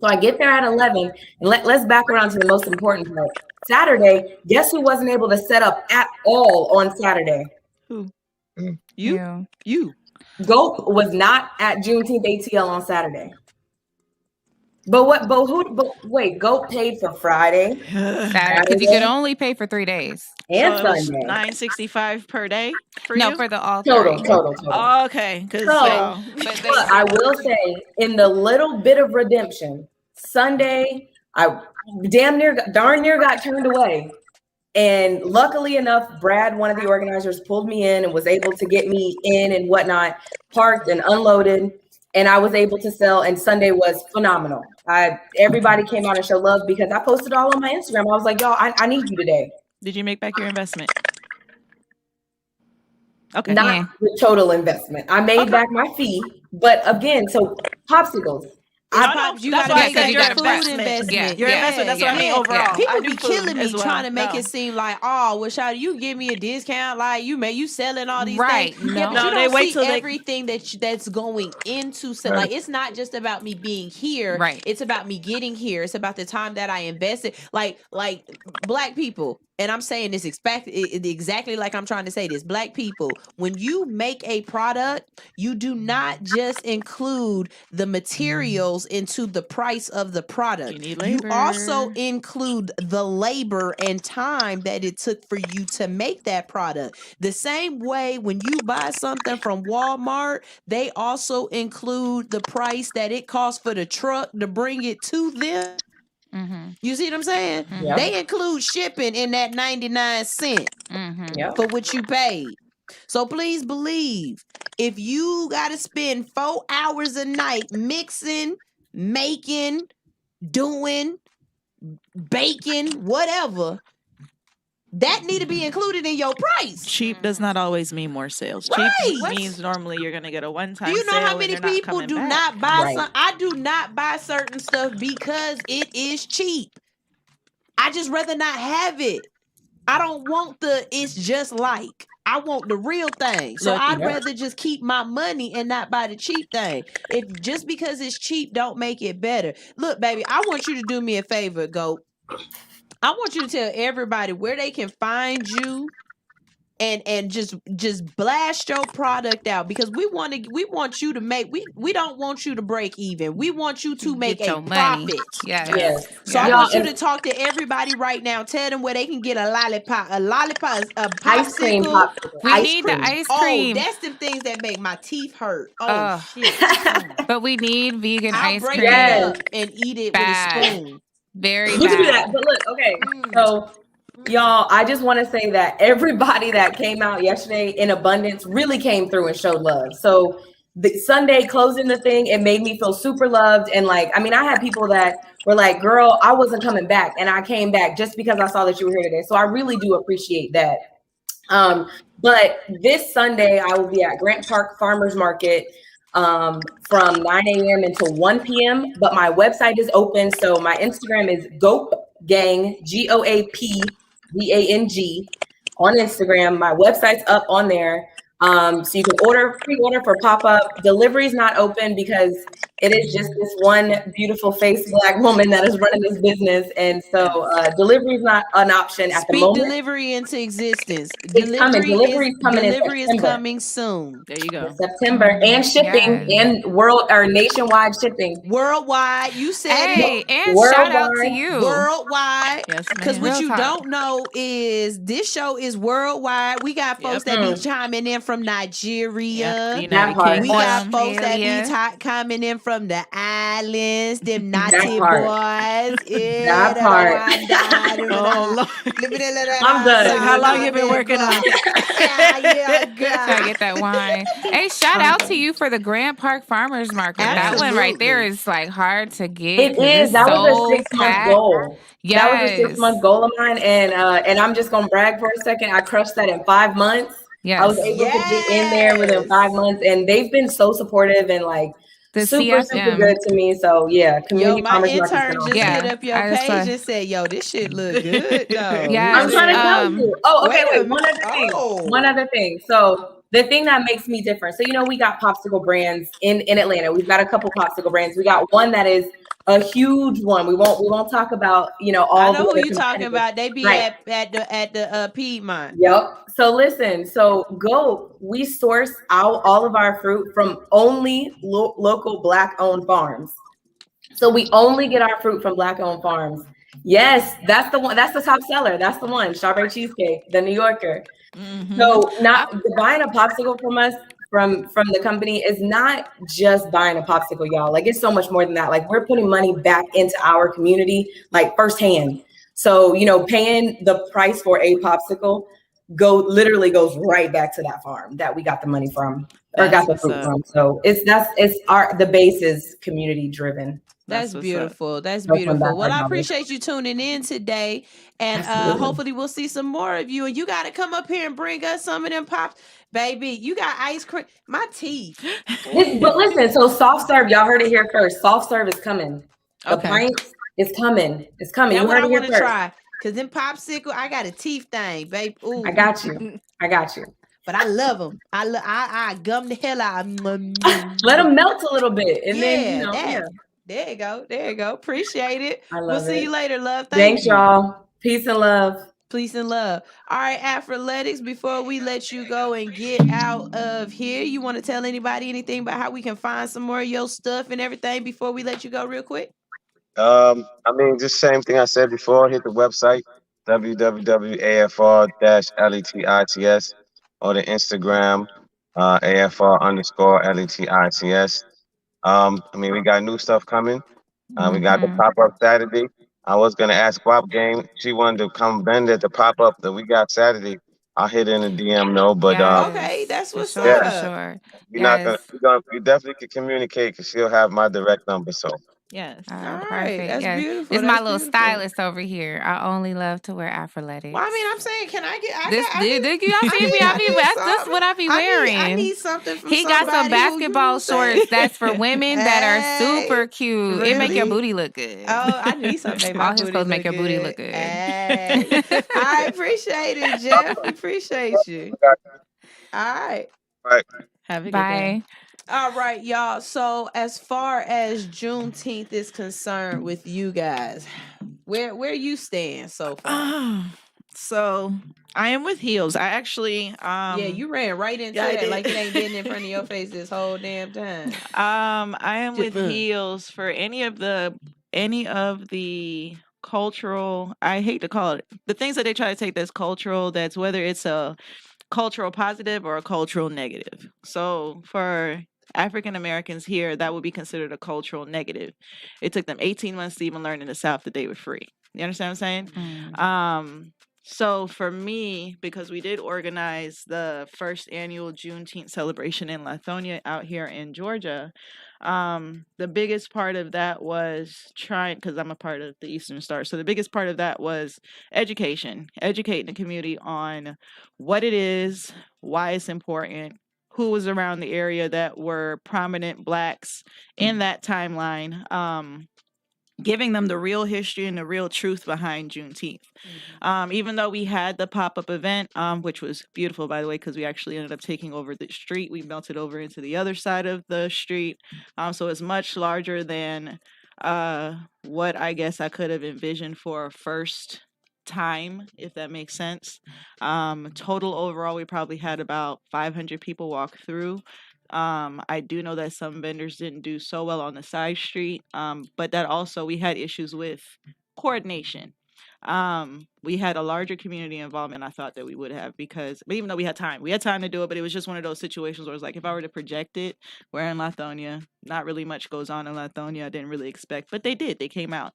N: So I get there at 11, and let's back around to the most important part. Saturday, guess who wasn't able to set up at all on Saturday?
G: Who?
N: You. Goat was not at Juneteenth ATL on Saturday. But wait, Goat paid for Friday.
H: Saturday, because you could only pay for 3 days.
N: And
G: So it was
N: Sunday.
G: $965 per day for
H: No,
G: you?
H: for the all
N: Total.
H: three.
G: Oh, okay.
N: So, but I will say, in the little bit of redemption, Sunday, I darn near got turned away. And luckily enough, Brad, one of the organizers, pulled me in and was able to get me in and whatnot, parked and unloaded. And I was able to sell, and Sunday was phenomenal. Everybody came out and showed love because I posted all on my Instagram. I was like, y'all, I need you today.
G: Did you make back your investment? Okay.
N: Not the total investment. I made back my fee, but again, so popsicles.
F: You gotta make your food investment.
G: Your investment, that's what I mean overall.
F: People be killing me trying to make it seem like, oh, well, Shawty, you give me a discount, like you selling all these things.
H: No.
F: Yeah, but
H: No,
F: you
H: they
F: don't
H: wait
F: see
H: till they-
F: everything that's going into like it's not just about me being here.
H: Right.
F: It's about me getting here. It's about the time that I invested. Like Black people. And I'm saying this exactly like I'm trying to say this. Black people, when you make a product, you do not just include the materials into the price of the product. You also include the labor and time that it took for you to make that product. The same way when you buy something from Walmart, they also include the price that it costs for the truck to bring it to them. You see what I'm saying?
N: Yep.
F: They include shipping in that 99 cents for what you paid. So please believe, if you got to spend 4 hours a night mixing, making, doing, baking, whatever, that need to be included in your price.
G: Cheap does not always mean more sales.
F: Right.
G: Cheap means normally you're going to get a one-time
F: Do you know
G: sale
F: how
G: and
F: many
G: they're not
F: people
G: coming
F: do
G: back.
F: not buy some? I do not buy certain stuff because it is cheap. I just rather not have it. I don't want it's just like. I want the real thing. So I'd rather just keep my money and not buy the cheap thing. If just because it's cheap don't make it better. Look, baby, I want you to do me a favor, Goat. I want you to tell everybody where they can find you and just blast your product out, because we want you to make, we don't want you to break even. We want you to make a profit.
H: Yes.
F: So I want you to talk to everybody right now. Tell them where they can get a lollipop, a popsicle.
N: Ice cream popsicle.
H: We need the ice cream.
F: Oh, that's the things that make my teeth hurt. Oh shit.
H: But we need vegan ice
F: break
H: cream.
F: it up and eat it with a spoon.
H: Very
N: You can do that.
H: bad.
N: But look, okay. So y'all, I just want to say that everybody that came out yesterday in abundance really came through and showed love. So the Sunday closing the thing, it made me feel super loved. And like, I mean, I had people that were like, girl, I wasn't coming back. And I came back just because I saw that you were here today. So I really do appreciate that. But this Sunday, I will be at Grant Park Farmers Market from 9 a.m. until 1 p.m. But my website is open. So my Instagram is GoapGang, GoapGang on Instagram. My website's up on there. So you can pre-order for pop-up. Delivery is not open because it is just this one beautiful face Black woman that is running this business. And so delivery is not an option at the moment.
F: Speak delivery into existence.
N: Delivery
F: is coming soon.
G: There you go.
N: In September, and shipping and nationwide shipping.
F: Worldwide. You said
H: hey,
F: it.
H: And shout out to you.
F: Worldwide.
G: Yes,
F: because what you don't know is this show is worldwide. We got folks that be chiming in from Nigeria.
G: We got
F: folks that be coming in from the islands, them naughty boys.
N: That part.
G: I'm done. How long you been working on it?
H: Gotta get that wine. Hey, shout out to you for the Grant Park Farmers Market. Absolutely. That one right there is like hard to get.
N: It is. That was a 6-month goal.
H: Yes.
N: That was a 6-month goal of mine. And I'm just gonna brag for a second. I crushed that in 5 months.
H: Yes.
N: I was able to get in there within 5 months, and they've been so supportive and like super good to me. So yeah, community farmers market.
F: My intern just hit up your page and said, "Yo, this shit look good."
H: Yeah,
N: I'm trying to tell you. Oh, okay. Wait. One other thing. So the thing that makes me different. So we got popsicle brands in Atlanta. We've got a couple popsicle brands. We got one that is a huge one. We won't talk about all.
F: I know who you talking about. They be at the Piedmont.
N: Yep. So listen. So we source out all of our fruit from only local Black-owned farms. So we only get our fruit from Black-owned farms. Yes, that's the one. That's the top seller. That's the one. Strawberry cheesecake, the New Yorker. Mm-hmm. So not buying a popsicle from us. From the company is not just buying a popsicle, y'all. Like, it's so much more than that. Like, we're putting money back into our community, like firsthand. So, paying the price for a popsicle literally goes right back to that farm that we got the money from or got the fruit from. So the base is community driven.
F: That's beautiful. That's beautiful. Well, I appreciate you tuning in today, and hopefully we'll see some more of you. And you got to come up here and bring us some of them pops. Baby, you got ice cream. My teeth.
N: But listen, so soft serve, y'all heard it here first. Soft serve is coming. The pints is coming. It's coming.
F: That's
N: you heard
F: what I want
N: to
F: try. Cause them popsicle, I got a teeth thing, babe. Ooh.
N: I got you.
F: But I love them. I gum the hell out.
N: Let them melt a little bit, and then
F: there you go. There you go. Appreciate it.
N: We'll
F: see you later, love.
N: Thanks, y'all. Peace and love.
F: Peace and love. All right, Athletics, before we let you go and get out of here, you want to tell anybody anything about how we can find some more of your stuff and everything before we let you go real quick?
L: Just same thing I said before. Hit the website, www.afr-letits, or the Instagram, AFR_LETITS. We got new stuff coming. We got the pop-up Saturday. I was gonna ask Bob Game. She wanted to come bend at the pop-up that we got Saturday. I'll hit in the DM but
F: okay, that's what's up.
H: Sure.
L: We definitely can communicate because she'll have my direct number. So
G: yes,
F: all right, that's beautiful.
H: It's my little stylist over here. I only love to wear Athletics.
F: Well, I'm saying, can I get
H: that's what I be wearing.
F: I need something from
H: he got some basketball shorts that's for women that are super cute. Really? It make your booty look good.
F: Oh, I need something.
H: All his clothes make your booty look good.
F: I appreciate it, Jeff. Appreciate you. All right.
G: Have a good day.
F: All right, y'all. So as far as Juneteenth is concerned with you guys, where you stand so far?
G: So I am with heels. I actually
F: Yeah, you ran right into
G: I
F: that
G: did.
F: like it ain't been in front of your face this whole damn time.
G: I am with heels for any of the cultural, I hate to call it, the things that they try to take that's cultural, that's whether it's a cultural positive or a cultural negative. So for African Americans here, that would be considered a cultural negative. It took them 18 months to even learn in the South that they were free. You understand what I'm saying? So for me, because we did organize the first annual Juneteenth celebration in Lithonia out here in Georgia, the biggest part of that was trying, because I'm a part of the Eastern Star, so the biggest part of that was educating the community on what it is, why it's important, who was around the area that were prominent Blacks in that timeline, giving them the real history and the real truth behind Juneteenth. Even though we had the pop-up event, which was beautiful, by the way, because we actually ended up taking over the street. We melted over into the other side of the street. So it's much larger than what I guess I could have envisioned for a first time, if that makes sense. Total overall, we probably had about 500 people walk through. I do know that some vendors didn't do so well on the side street, but that also we had issues with coordination. We had a larger community involvement I thought that we would have, because but even though we had time to do it, but it was just one of those situations where it's like, if I were to project it, we're in Lithonia, not really much goes on in Lithonia. I didn't really expect, but they came out.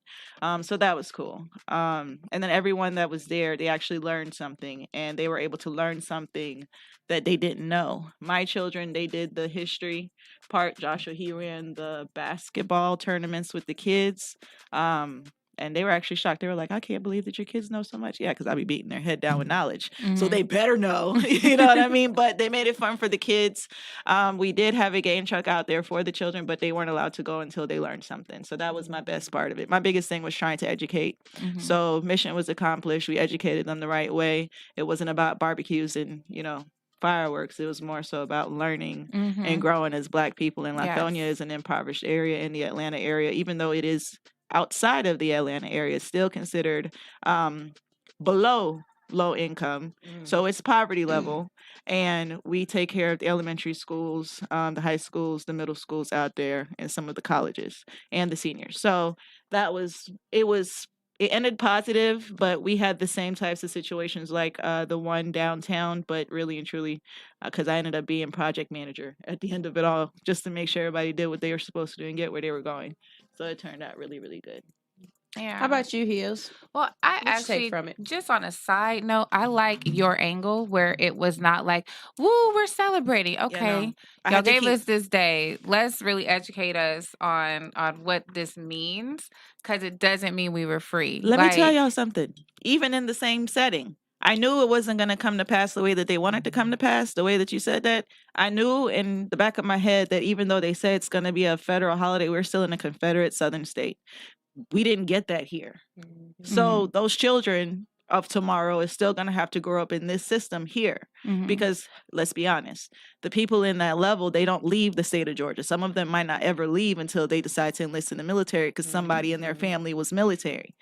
G: So that was cool. And then everyone that was there, they actually learned something, and they were able to learn something that they didn't know. My children, they did the history part. Joshua, he ran the basketball tournaments with the kids. And they were actually shocked. They were like, I can't believe that your kids know so much. Yeah, because I be beating their head down with knowledge. So they better know. You know what I mean? But they made it fun for the kids. We did have a game truck out there for the children, but they weren't allowed to go until they learned something. So that was my best part of it. My biggest thing was trying to educate. So mission was accomplished. We educated them the right way. It wasn't about barbecues and, fireworks. It was more so about learning and growing as Black people. And Lithonia is an impoverished area in the Atlanta area, even though it is outside of the Atlanta area, still considered below low income. So it's poverty level. And we take care of the elementary schools, the high schools, the middle schools out there, and some of the colleges and the seniors. So it ended positive, but we had the same types of situations like the one downtown, but really and truly, because I ended up being project manager at the end of it all, just to make sure everybody did what they were supposed to do and get where they were going. So it turned out really, really good.
H: Yeah.
F: How about you, Heels?
H: Well, I actually, from it? Just on a side note, I like your angle where it was not like, woo, we're celebrating. Okay. Y'all gave us this day. Let's really educate us on what this means, because it doesn't mean we were free.
G: Let me tell y'all something. Even in the same setting, I knew it wasn't going to come to pass the way that they wanted to come to pass, the way that you said that. I knew in the back of my head that even though they say it's going to be a federal holiday, we're still in a Confederate Southern state. We didn't get that here. So those children of tomorrow is still going to have to grow up in this system here, because let's be honest, the people in that level, they don't leave the state of Georgia. Some of them might not ever leave until they decide to enlist in the military because somebody in their family was military.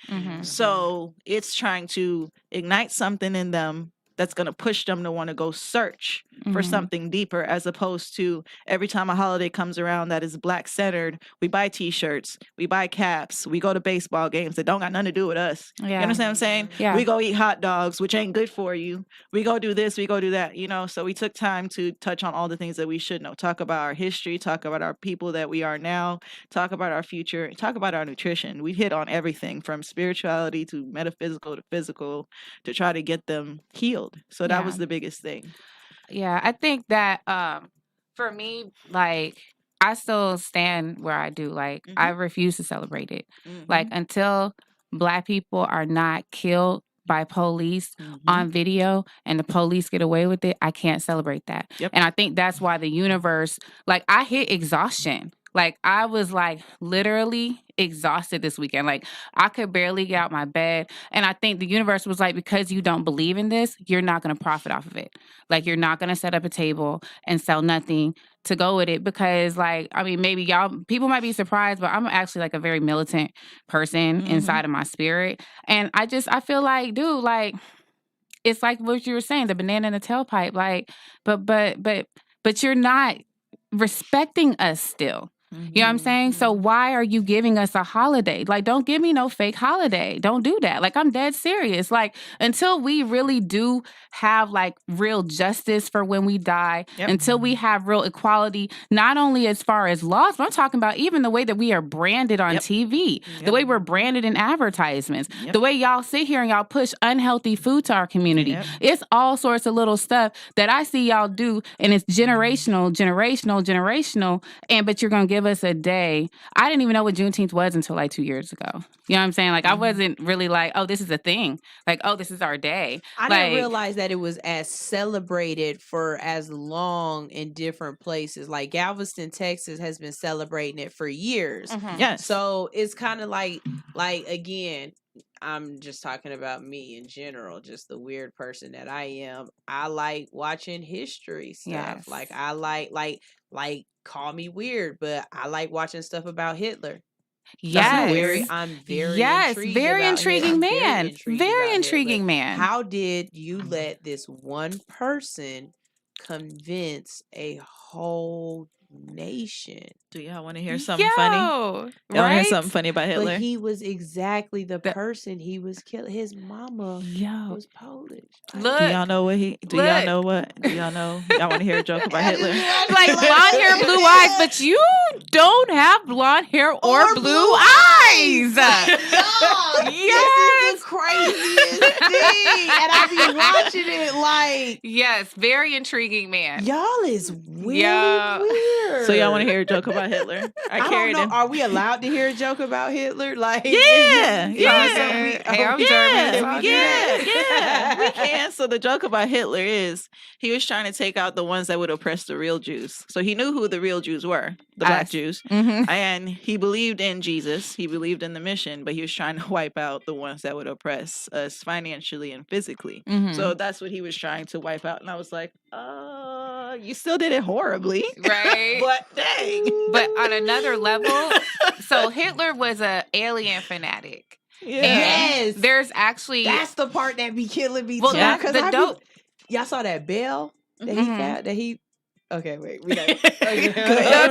G: So it's trying to ignite something in them that's going to push them to want to go search for something deeper, as opposed to every time a holiday comes around that is Black centered, we buy t-shirts, we buy caps, we go to baseball games that don't got nothing to do with us. You understand what I'm saying? We go eat hot dogs, which ain't good for you. We go do this, we go do that, so we took time to touch on all the things that we should know, talk about our history, talk about our people that we are now, talk about our future, talk about our nutrition. We hit on everything from spirituality to metaphysical to physical to try to get them healed. So that was the biggest thing.
H: Yeah, I think that for me, like, I still stand where I do. Like, I refuse to celebrate it. Like, until Black people are not killed by police on video and the police get away with it, I can't celebrate that. And I think that's why the universe, like, I hit exhaustion. Like, I was, like, literally exhausted this weekend. Like, I could barely get out my bed. And I think the universe was like, because you don't believe in this, you're not going to profit off of it. Like, you're not going to set up a table and sell nothing to go with it. Because, like, I mean, maybe people might be surprised, but I'm actually, like, a very militant person inside of my spirit. And I feel like, dude, like, it's like what you were saying, the banana in the tailpipe. Like, but you're not respecting us still. You know what I'm saying? So why are you giving us a holiday? Like, don't give me no fake holiday. Don't do that. Like, I'm dead serious. Like, until we really do have like real justice for when we die, until we have real equality, not only as far as laws, but I'm talking about even the way that we are branded on TV, the way we're branded in advertisements, the way y'all sit here and y'all push unhealthy food to our community. It's all sorts of little stuff that I see y'all do, and it's generational, and but you're gonna give us a day. I didn't even know what Juneteenth was until like 2 years ago. You know what I'm saying? Like, I wasn't really like, oh, this is a thing. Like, oh, this is our day.
F: I
H: like,
F: didn't realize that it was as celebrated for as long in different places. Like Galveston, Texas has been celebrating it for years.
G: Yes.
F: So it's kind of like again, I'm just talking about me in general, just the weird person that I am. I like watching history stuff.
H: Yes.
F: Like I like call me weird, but I like watching stuff about Hitler.
H: yes.
F: I'm very
H: yes,
F: intrigued
H: very
F: about
H: intriguing
F: him.
H: man. Very
F: about
H: intriguing
F: Hitler.
H: man.
F: How did you let this one person convince a whole nation?
G: Do y'all want to hear something funny? Y'all want to hear something funny about Hitler?
F: But he was exactly the person he was killing. His mama was Polish.
H: Look,
G: do y'all know what he? Do y'all know what? Do y'all know? Y'all want to hear a joke about Hitler?
H: Like blonde hair, blue eyes, but you don't have blonde hair or blue eyes.
F: Yes, the craziest thing, and I be watching it like,
H: yes, very intriguing man.
F: Y'all is weird.
G: So y'all want to hear a joke about Hitler?
F: I don't know. Are we allowed to hear a joke about Hitler? Like,
G: yeah.
H: Hey, I'm German.
G: Yeah, we can. So the joke about Hitler is he was trying to take out the ones that would oppress the real Jews. So he knew who the real Jews were, the black Jews, and he believed in Jesus. He believed in the mission, but he was trying to wipe out the ones that would oppress us financially and physically. So that's what he was trying to wipe out. And I was like, you still did it horribly,
H: right?
G: But dang.
H: But on another level, so Hitler was an alien fanatic.
F: Yes,
H: there's actually
F: that's the part that be killing me.
H: Well,
F: too, because y'all saw that bell that he found that he. Okay, wait. We got.
H: I was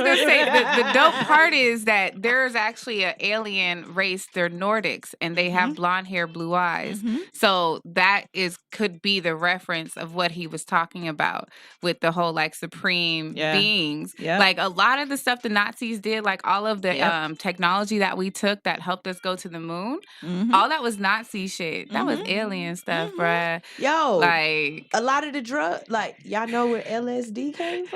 H: gonna say the dope part is that there's actually an alien race. They're Nordics, and they have blonde hair, blue eyes. So that could be the reference of what he was talking about with the whole like supreme beings. Like a lot of the stuff the Nazis did, like all of the technology that we took that helped us go to the moon. All that was Nazi shit. That was alien stuff, bruh.
F: Yo,
H: like
F: a lot of the drug, like y'all know where LSD came from.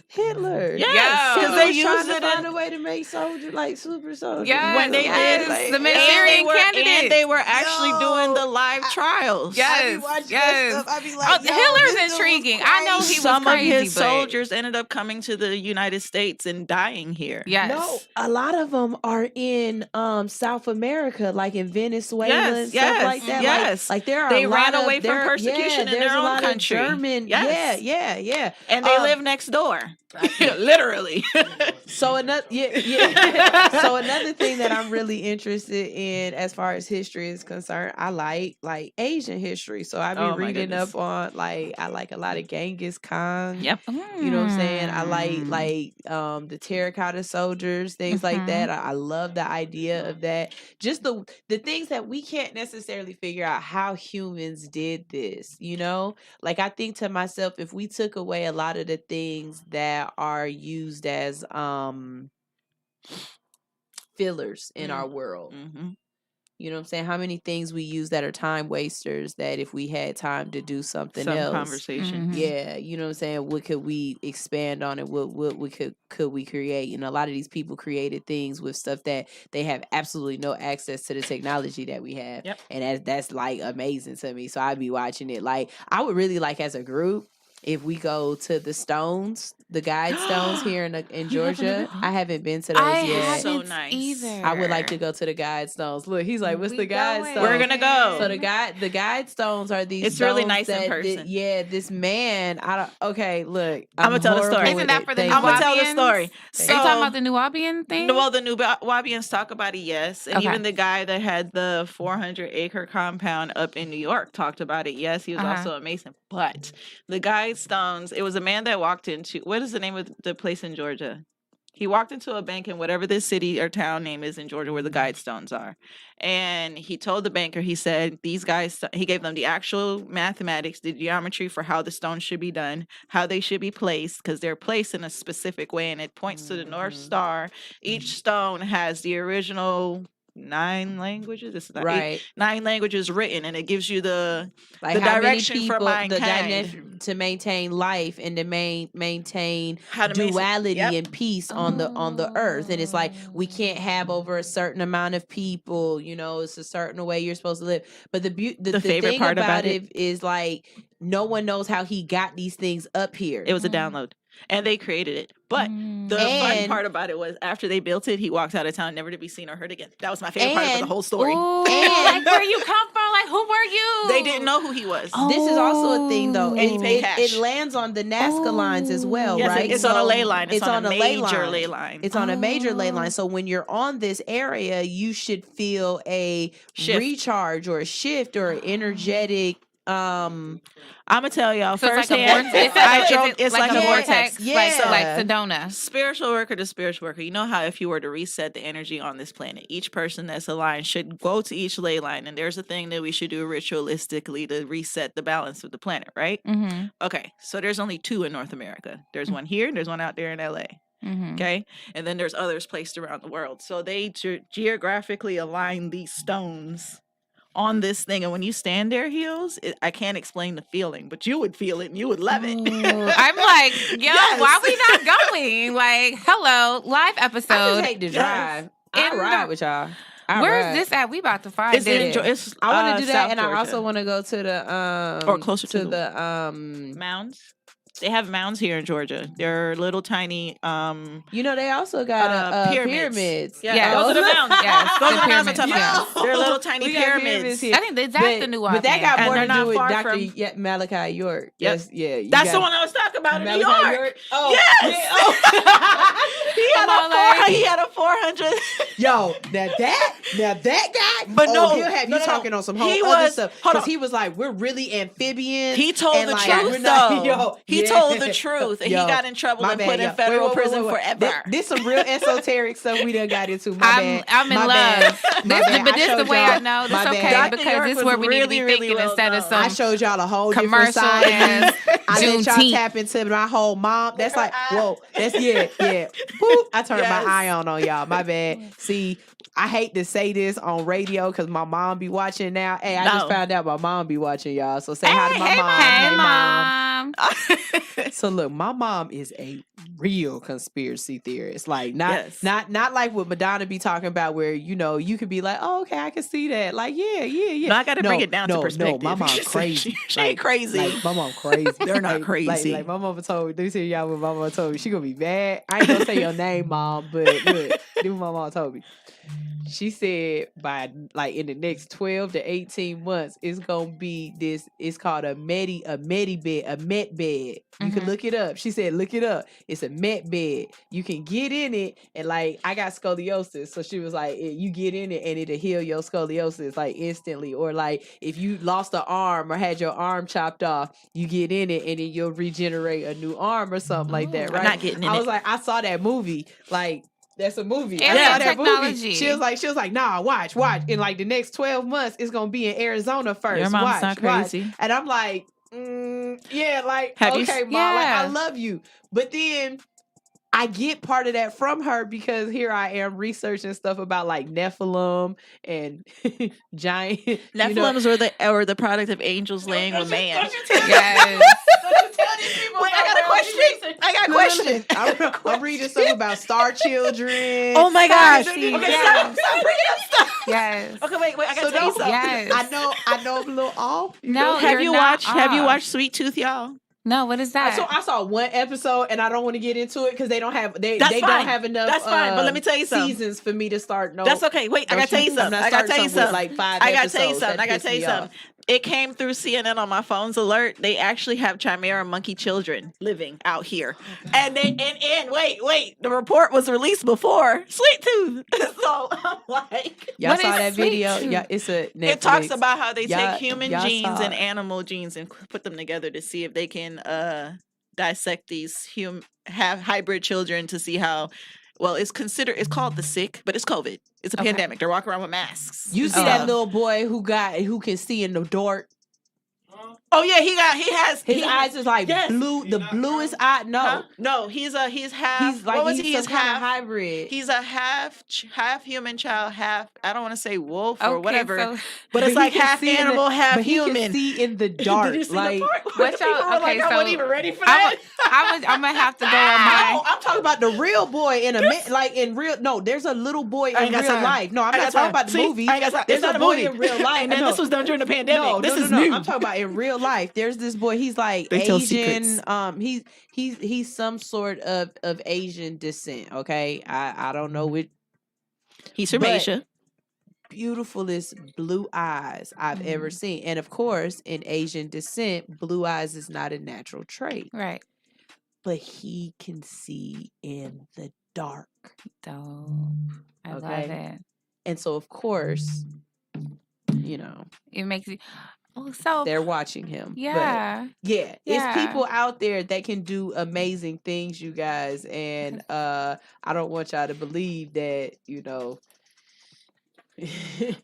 F: Hitler.
G: Yes, because they used
F: to
G: it
F: find a way to make soldiers like super soldiers.
H: Yes,
G: when they did
H: the Manchurian Candidate,
G: and they were actually doing the live trials.
H: Yes,
F: I be like,
H: Hitler's intriguing. I know he was
G: Some
H: crazy,
G: of his
H: but
G: soldiers ended up coming to the United States and dying here.
H: Yes,
F: no, a lot of them are in South America, like in Venezuela and stuff like that.
G: Yes,
F: like there are
G: they
F: a
G: ran
F: lot
G: away
F: of,
G: from persecution in their own country.
F: German, yeah,
G: and they live next door. Literally.
F: So another So another thing that I'm really interested in as far as history is concerned, I like Asian history. So I've been reading up on I like a lot of Genghis Khan.
G: Yep.
F: You know what I'm saying? I like the terracotta soldiers, things like that. I love the idea of that. Just the things that we can't necessarily figure out how humans did this, you know? Like I think to myself, if we took away a lot of the things that are used as fillers in our world. You know what I'm saying? How many things we use that are time wasters that if we had time to do something else.
G: Conversation.
F: Yeah, you know what I'm saying? What could we expand on it? What we could we create? You know, a lot of these people created things with stuff that they have absolutely no access to the technology that we have. And that's like amazing to me. So I'd be watching it. Like I would really like as a group, if we go to the Stones the guide stones here in Georgia. I haven't been to those
H: I
F: yet.
H: haven't
G: So nice.
H: either.
F: I would like to go to the guide stones. Look, he's like, "What's the guide stones?"
G: We're gonna go.
F: So the guide stones are these.
G: It's really
F: stones
G: nice in
F: that
G: person.
F: this man. I don't. Okay, look,
G: I'm gonna tell the story.
F: horrible
H: Isn't
F: with
H: that
F: it.
H: for the
F: Thank
G: I'm
F: you.
G: gonna tell the
H: Nubians?
G: story.
H: Are
G: So,
H: you talking about the Nubian thing?
G: well, the Nubians talk about it, yes, and
H: Okay.
G: even the guy that had the 400-acre compound up in New York talked about it. Yes, he was also a Mason. But the guide stones, it was a man that walked into, what is the name of the place in Georgia? He walked into a bank in whatever this city or town name is in Georgia where the guide stones are. And he told the banker, he said, these guys, he gave them the actual mathematics, the geometry for how the stones should be done, how they should be placed, because they're placed in a specific way and it points to the North Star. Each stone has the original 9 languages. This is not
F: Right.
G: 9 languages written, and it gives you the
F: Like how many
G: direction
F: people,
G: for mankind.
F: to maintain life and to maintain
G: How to maintain-
F: duality
G: Yep.
F: and peace on the earth. And it's like we can't have over a certain amount of people. You know, it's a certain way you're supposed to live. But the
G: favorite
F: thing
G: part
F: about
G: about
F: it is like no one knows how he got these things up here.
G: It was a download, and they created it. But the fun part about it was after they built it, he walked out of town, never to be seen or heard again. That was my favorite part of the whole story.
H: Ooh, like where you come from? Like who were you?
G: They didn't know who he was.
F: This is also a thing, though.
G: And he paid cash.
F: It lands on the Nazca lines as well,
G: Yes,
F: right?
G: it's on a ley line. It's on a
F: ley
G: major
F: line.
G: ley line.
F: It's on a major ley line. So when you're on this area, you should feel a recharge or a shift or an energetic.
G: I'm gonna tell y'all
H: So
G: first.
H: it's like a vortex.
G: It's like a vortex.
F: Yeah.
H: Like Sedona.
G: Spiritual worker to spiritual worker. You know how if you were to reset the energy on this planet, each person that's aligned should go to each ley line, and there's a thing that we should do ritualistically to reset the balance of the planet, right?
H: Mm-hmm.
G: Okay, so there's only 2 in North America. There's one here, and there's one out there in LA.
H: Mm-hmm.
G: Okay, and then there's others placed around the world. So they geographically align these stones on this thing, and when you stand there, Heels, I can't explain the feeling, but you would feel it and you would love it.
H: I'm like, yo, why we not going? Like, hello, live episode.
F: I just hate to drive. I ride with y'all.
H: Where's this at? We about to find it.
F: I want to do that,
G: South
F: and
G: Georgia.
F: I also want to go to the
G: or closer to
F: the
G: mounds. They have mounds here in Georgia. They're little tiny.
F: You know, they also got pyramids.
G: Yeah, those are the mounds.
H: Yes,
G: those
H: the
G: are the mounds I'm talking
H: pyramids,
G: about. They're little tiny
F: We got
G: pyramids.
F: here.
H: I think that's the new one.
F: But that got more to do with
G: far
F: Dr.
G: from-
F: Malachi York.
G: Yep.
F: Yeah.
G: That's the one I was talking about in New
F: Malachi
G: York.
F: Oh,
G: Yes.
F: yeah, oh.
G: He had a 400.
F: Yo, now that guy.
G: But no,
F: he'll have you talking on some whole
G: he
F: other
G: was-
F: stuff.
G: hold on.
F: Because he was like, we're really amphibians.
G: He told
F: and
G: the
F: like,
G: truth,
F: we're not-
G: though.
F: Yo,
G: He
F: yeah.
G: told the truth, and
F: Yo,
G: he got in trouble
F: my
G: and
F: bad,
G: put in
F: yo.
G: federal
F: Wait,
G: prison
F: wait.
G: forever.
F: This some real esoteric stuff we done got into. My bad.
H: I'm in
F: My
H: love.
F: bad. My
H: This,
F: bad.
H: but this
F: I
H: the
F: showed
H: way
F: y'all-
H: I know. This
F: my
H: okay
F: bad.
H: because
G: York
H: this is
G: was
H: where we need to
G: really,
H: be
G: really
H: thinking
G: well
H: instead of
G: known.
F: I
H: some
F: showed y'all a whole different
H: commercial
F: side.
H: ass
F: I let y'all
H: Juneteenth.
F: tap into my whole mom. That's like, whoa, that's yeah. Boop. I turned
G: Yes.
F: my eye on y'all. My bad. See, I hate to say this on radio because my mom be watching now. Hey, I just
G: No.
F: found out my mom be watching y'all. So say hi to my mom.
H: Hey, mom.
F: So look, my mom is a real conspiracy theorist. Like
G: Yes.
F: not like what Madonna be talking about, where you could be like, oh, okay, I can see that. Like, yeah.
G: No, I gotta bring it down to perspective.
F: No, my mom
G: She
F: crazy.
G: ain't crazy.
F: Like, my mom crazy.
G: They're not
F: Like,
G: crazy.
F: Like my mama told me. Let me tell y'all what my mama told me. She gonna be mad. I ain't gonna say your name, mom, but look, this what my mom told me. She said by like in the next 12 to 18 months, it's gonna be this. It's called a met bed. You can look it up. She said, look it up. It's a met bed. You can get in it, and like I got scoliosis, so she was like, you get in it and it'll heal your scoliosis like instantly. Or like if you lost an arm or had your arm chopped off, you get in it and then you'll regenerate a new arm or something like that. Right?
G: I'm not getting in
F: I
G: it.
F: was like, I saw that movie. Like that's a movie.
H: Yeah,
F: I saw that
H: technology.
F: movie. She was like, nah, watch. In like the next 12 months, it's gonna be in Arizona first.
G: Your mom's
F: watch,
G: not crazy.
F: Watch. And I'm like, yeah, like
G: Have you
F: okay,
G: s-
F: mom, like
H: Yeah.
F: I love you. But then I get part of that from her because here I am researching stuff about like Nephilim and giant
G: Nephilims were the product of angels laying with man.
H: Yes.
G: Wait, I got a question.
F: I'm reading stuff about star children.
G: Oh my gosh.
H: Okay,
G: Okay,
H: yes.
G: stop bringing up stuff.
H: Yes.
G: Okay, wait, I gotta
F: So
G: tell you
F: don't-
G: something.
H: Yes.
F: I know I'm a little off.
H: No,
G: Have
H: you're
G: you
H: not
G: watched
H: off.
G: Sweet Tooth, y'all?
H: No, what is that?
F: So I saw one episode, and I don't want to get into it because they don't have don't have enough.
G: That's fine. But let me tell you something.
F: Seasons for me to start. No,
G: that's okay. Wait, I gotta tell you something.
F: I gotta tell you something. Like 5
G: I gotta
F: episodes.
G: tell you something.
F: I gotta
G: tell you something. It came through CNN on my phone's alert. They actually have chimera monkey children living out here, and wait. The report was released before Sweet Tooth. So I'm like,
F: y'all saw that video? Yeah, it's a Netflix.
G: It talks about how they take human genes and animal genes and put them together to see if they can dissect these hybrid children to see how. Well, it's called the sick, but it's COVID. It's a pandemic. They're walking around with masks.
F: You see that little boy who can see in the dark?
G: Oh yeah, his
F: eyes is like blue, the bluest eye. No,
G: he's half. He's like
F: he's some kind of hybrid.
G: He's a half human child, half. I don't want to say wolf or whatever, but it's like half animal, half human.
F: He can see in the dark.
G: Did you see
F: like,
G: the part?
H: What y'all? Okay,
G: I wasn't even ready for that.
H: I'm gonna have to go on my.
F: No, I'm talking about the real boy in real. No, there's a little boy in real life. No, I'm not talking about the movie.
G: There's
F: a boy in real life.
G: And then this was done during the pandemic.
F: No,
G: this is new.
F: I'm talking about in real life. There's this boy. He's like Asian. He's some sort of Asian descent. Okay, I don't know which.
G: He's from Asia.
F: Beautifulest blue eyes I've ever seen, and of course, in Asian descent, blue eyes is not a natural trait.
H: Right.
F: But he can see in the dark.
H: Dope. I love it.
F: And so, of course,
H: it makes you. Oh, so
F: they're watching him.
H: Yeah.
F: But it's people out there that can do amazing things, you guys. And I don't want y'all to believe that,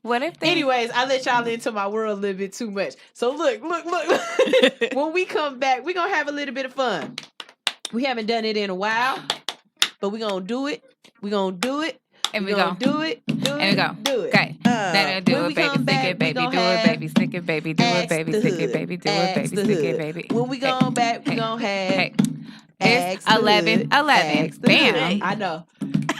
H: What if they...
F: Anyways, I let y'all into my world a little bit too much. So look. When we come back, we're going to have a little bit of fun. We haven't done it in a while, but we're going to do it. We're going to do it.
H: And we're going to
F: do it.
H: And we go.
F: Do it.
H: Okay. Then do it, baby. Stick it, baby. Do it, baby. Stick it, baby. Do it, baby. Stick it, baby. Do it, baby. Stick it, baby.
F: When we go back, we're going to have...
H: It's 11. Bam.
F: I know.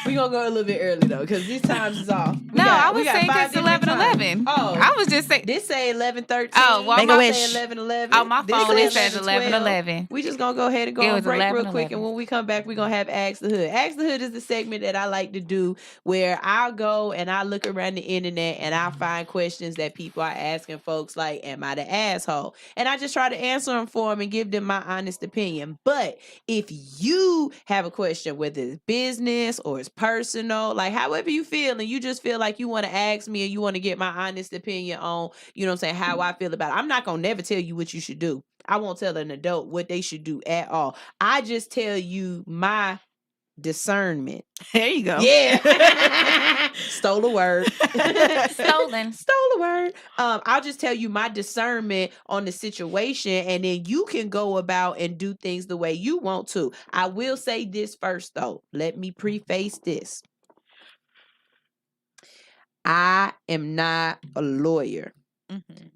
F: We're going to go a little bit early, though, because these times is off.
H: I was saying it's 11:11.
F: Oh.
H: I was just saying.
F: This say 11:13.
H: Oh, well,
F: Make a wish. 11:11.
H: Oh, my phone, it says 11:11.
F: We just going to go ahead and go on break real quick, and when we come back, we're going to have Ask the Hood. Ask the Hood is the segment that I like to do where I'll go and I look around the internet and I'll find questions that people are asking folks like, am I the asshole? And I just try to answer them for them and give them my honest opinion. But if you have a question, whether it's business or it's personal, like however you feel, and you just feel like you want to ask me or you want to get my honest opinion on, how I feel about it. I'm not going to never tell you what you should do. I won't tell an adult what they should do at all. I just tell you my discernment.
G: There you go.
F: Yeah. Stole a word.
H: Stolen.
F: Stole a word. I'll just tell you my discernment on the situation, and then you can go about and do things the way you want to. I will say this first, though. Let me preface this. I am not a lawyer. Mm-hmm.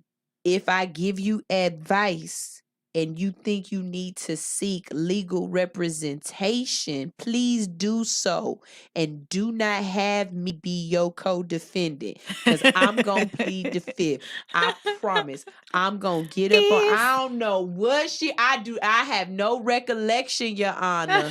F: If I give you advice and you think you need to seek legal representation, please do so. And do not have me be your co-defendant, because I'm going to plead the fifth. I promise. I'm going to get up on, I don't know what I do. I have no recollection, Your Honor.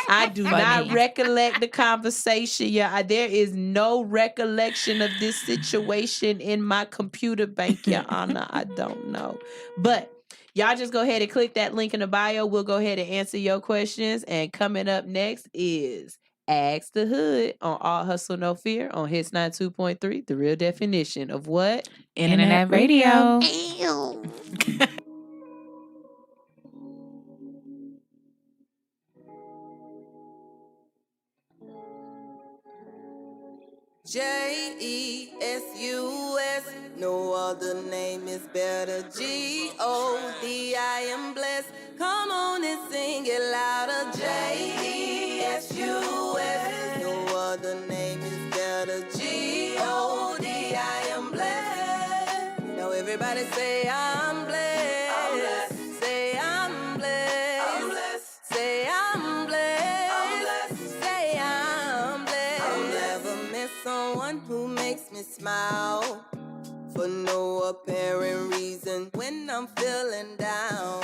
F: I do not recollect the conversation. There is no recollection of this situation in my computer bank, Your Honor. I don't know. But y'all just go ahead and click that link in the bio. We'll go ahead and answer your questions. And coming up next is Ask the Hood on All Hustle No Fear on Hits 92.3, the real definition of what?
H: Internet radio.
O: JESUS, no other name is better. GOD, I am blessed. Come on and sing it louder. JESUS, no other name is better. GOD, I am blessed. Now everybody say I'm blessed. I'm blessed. Say I'm blessed. I'm blessed. Say I'm blessed. I'm blessed. Say I'm blessed. I'll never miss someone who makes me smile for no apparent reason when I'm feeling down.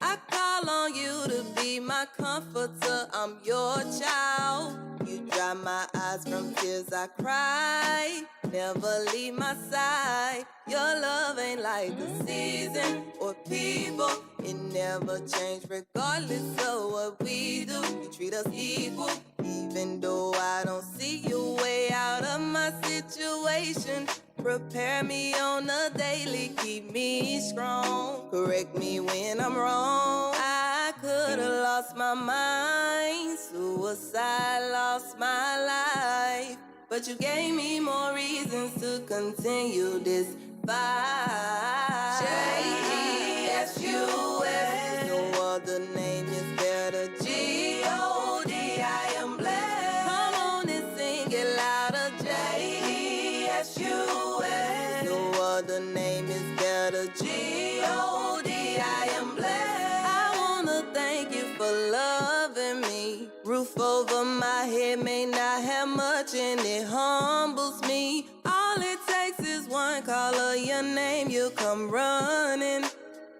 O: I I call on you to be my comforter. I'm your child. You dry my eyes from tears I cry. Never leave my side. Your love ain't like the season or people. It never change regardless of what we do. You treat us equal. Even though I don't see your way out of my situation. Prepare me on a daily, keep me strong. Correct me when I'm wrong. I could've lost my mind. Suicide lost my life. But you gave me more reasons to continue this fight. J-E-S-U-S. No other name is better. G-O-D, I am blessed. Come on and sing it louder. J-E-S-U-S. No other name is better. G-O-D, I am blessed. I wanna thank you for loving me. Roof over my head may not have much and it humbles me. All it takes is one call of your name, you come running.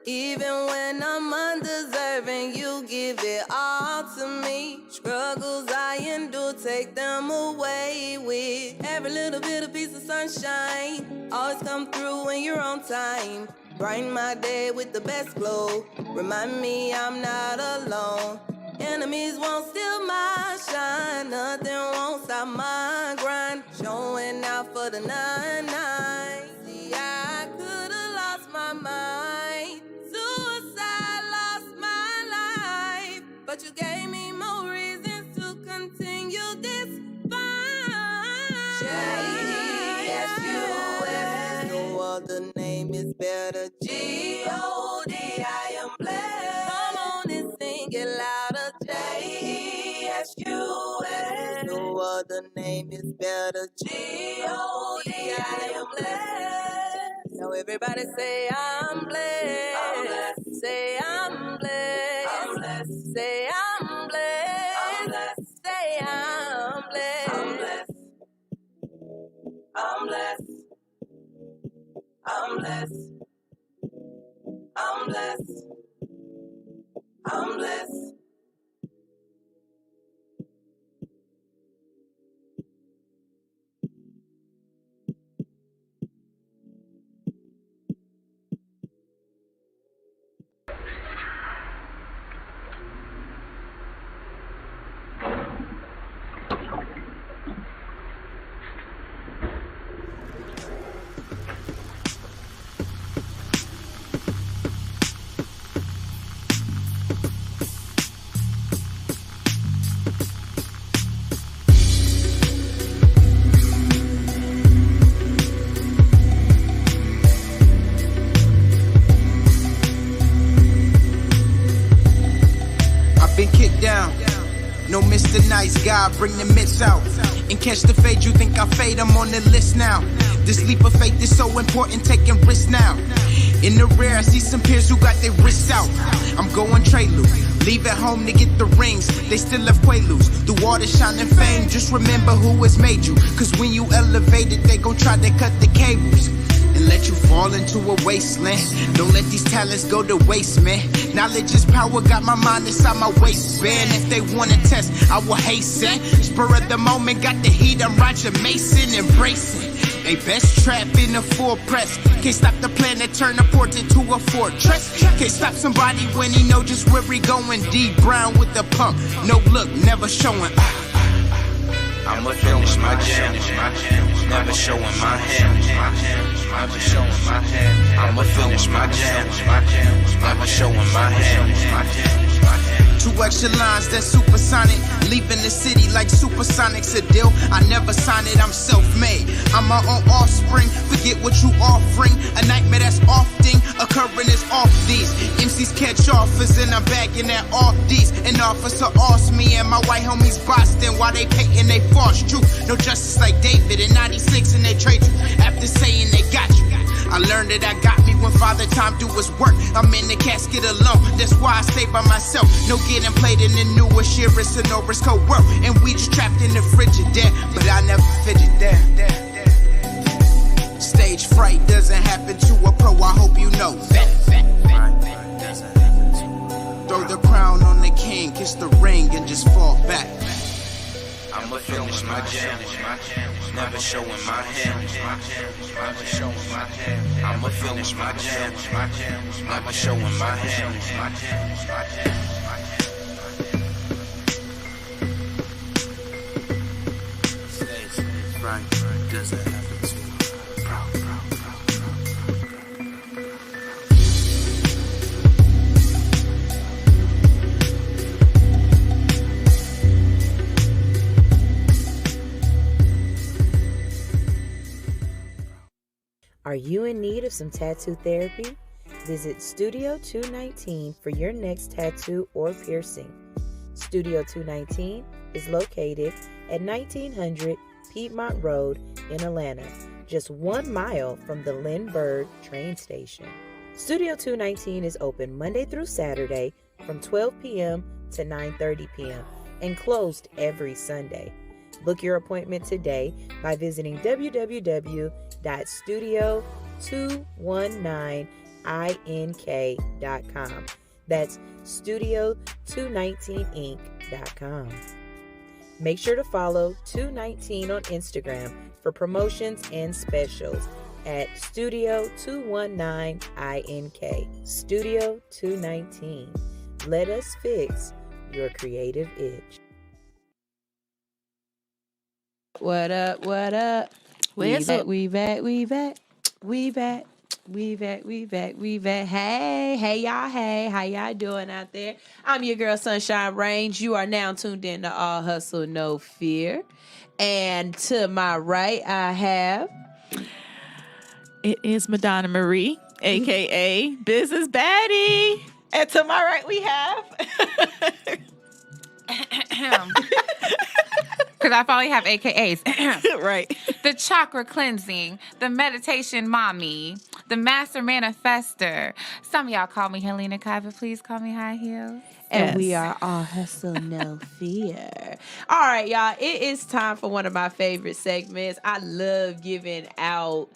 O: Even when I'm undeserving, you give it all to me. Struggles I endure, take them away with every little bit of piece of sunshine. Always come through when you're on time. Brighten my day with the best glow. Remind me I'm not alone. Enemies won't steal my shine. Nothing won't stop my grind. Showing out for the 9-9. See, I could've lost my mind. Suicide lost my life. But you gave me more reasons to continue this fight. J-E-S-U-S. No other name is better. G-O-D, I am blessed. Come on and sing it louder. J-E-S-U-S. No other name is better. G-O-D, I am blessed. Now everybody say I'm blessed. I'm blessed. Say I'm blessed. I'm blessed. Say I'm blessed. I'm blessed. Say I'm blessed. I'm blessed. I'm blessed. I'm blessed. I'm blessed. I'm blessed.
A: No Mr. Nice Guy, bring the mitts out. And catch the fade, you think I fade, I'm on the list now. This leap of faith is so important, taking risks now. In the rear, I see some peers who got their wrists out. I'm going Prelude, leave at home to get the rings. They still have Quaaludes, through all the shining fame. Just remember who has made you, cause when you elevate it, they gon' try to cut the cables and let you fall into a wasteland. Don't let these talents go to waste, man. Knowledge is power, got my mind inside my waistband. If they wanna test, I will hasten. Spur of the moment, got the heat, I'm Roger Mason, embracing. They best trap in a full press. Can't stop the plan to turn a port into a fortress. Can't stop somebody when he know just where he going. D Brown with the pump, no look, never showing.
B: I'ma finish my jam, never showing my hand. Never showing my hand. I'ma finish my jam, never showing my hand.
A: 2 extra lines, that's supersonic. Leaving the city like supersonic's a deal. I never sign it, I'm self-made. I'm my own offspring, forget what you offering. A nightmare that's often occurring is off these. MCs catch offers and I'm bagging at off these. An officer asked me and my white homies Boston while they painting they false truth. No justice like David in 96 and they trade you after saying they got you. I learned that I got me when Father Time do his work. I'm in the casket alone, that's why I stay by myself. No getting played in the newest year, it's a no risk world. And we just trapped in the Frigidaire, but I never fidget there. Stage fright doesn't happen to a pro, I hope you know that. just fall back.
B: I'ma finish my jam, never showing my hand. Never showing my hand. I'ma finish my jam, never showing my hand.
A: Right, does that happen to you?
K: Are you in need of some tattoo therapy? Visit Studio 219 for your next tattoo or piercing. Studio 219 is located at 1900 Piedmont Road in Atlanta, just 1 mile from the Lindbergh train station. Studio 219 is open Monday through Saturday from 12 p.m. to 9:30 p.m. and closed every Sunday. Book your appointment today by visiting www.studio219ink.com. That's studio219inc.com. Make sure to follow 219 on Instagram for promotions and specials at Studio219ink. Studio 219. Let us fix your creative itch.
F: What up? What up?
G: Where's up?
F: We back. Hey, y'all. Hey, how y'all doing out there? I'm your girl, Sunshine Range. You are now tuned in to All Hustle, No Fear. And to my right, I have...
G: It is Madonna Marie, a.k.a. Business Baddie. And to my right, we have...
H: Because I probably have AKAs.
G: Right.
H: The chakra cleansing, the meditation mommy, the master manifester. Some of y'all call me Helena Kai, but please call me High Heels.
F: And we are All Hustle, No Fear. All right, y'all. It is time for one of my favorite segments. I love giving out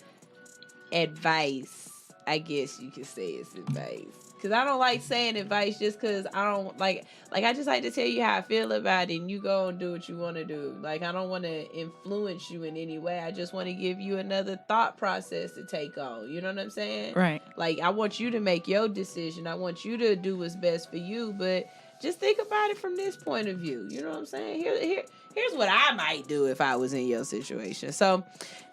F: advice. I guess you could say it's advice. Because I don't like saying advice just because I don't like I just like to tell you how I feel about it and you go and do what you want to do. Like, I don't want to influence you in any way. I just want to give you another thought process to take on. You know what I'm saying?
G: Right.
F: Like, I want you to make your decision. I want you to do what's best for you, but just think about it from this point of view. You know what I'm saying? Here's what I might do if I was in your situation. So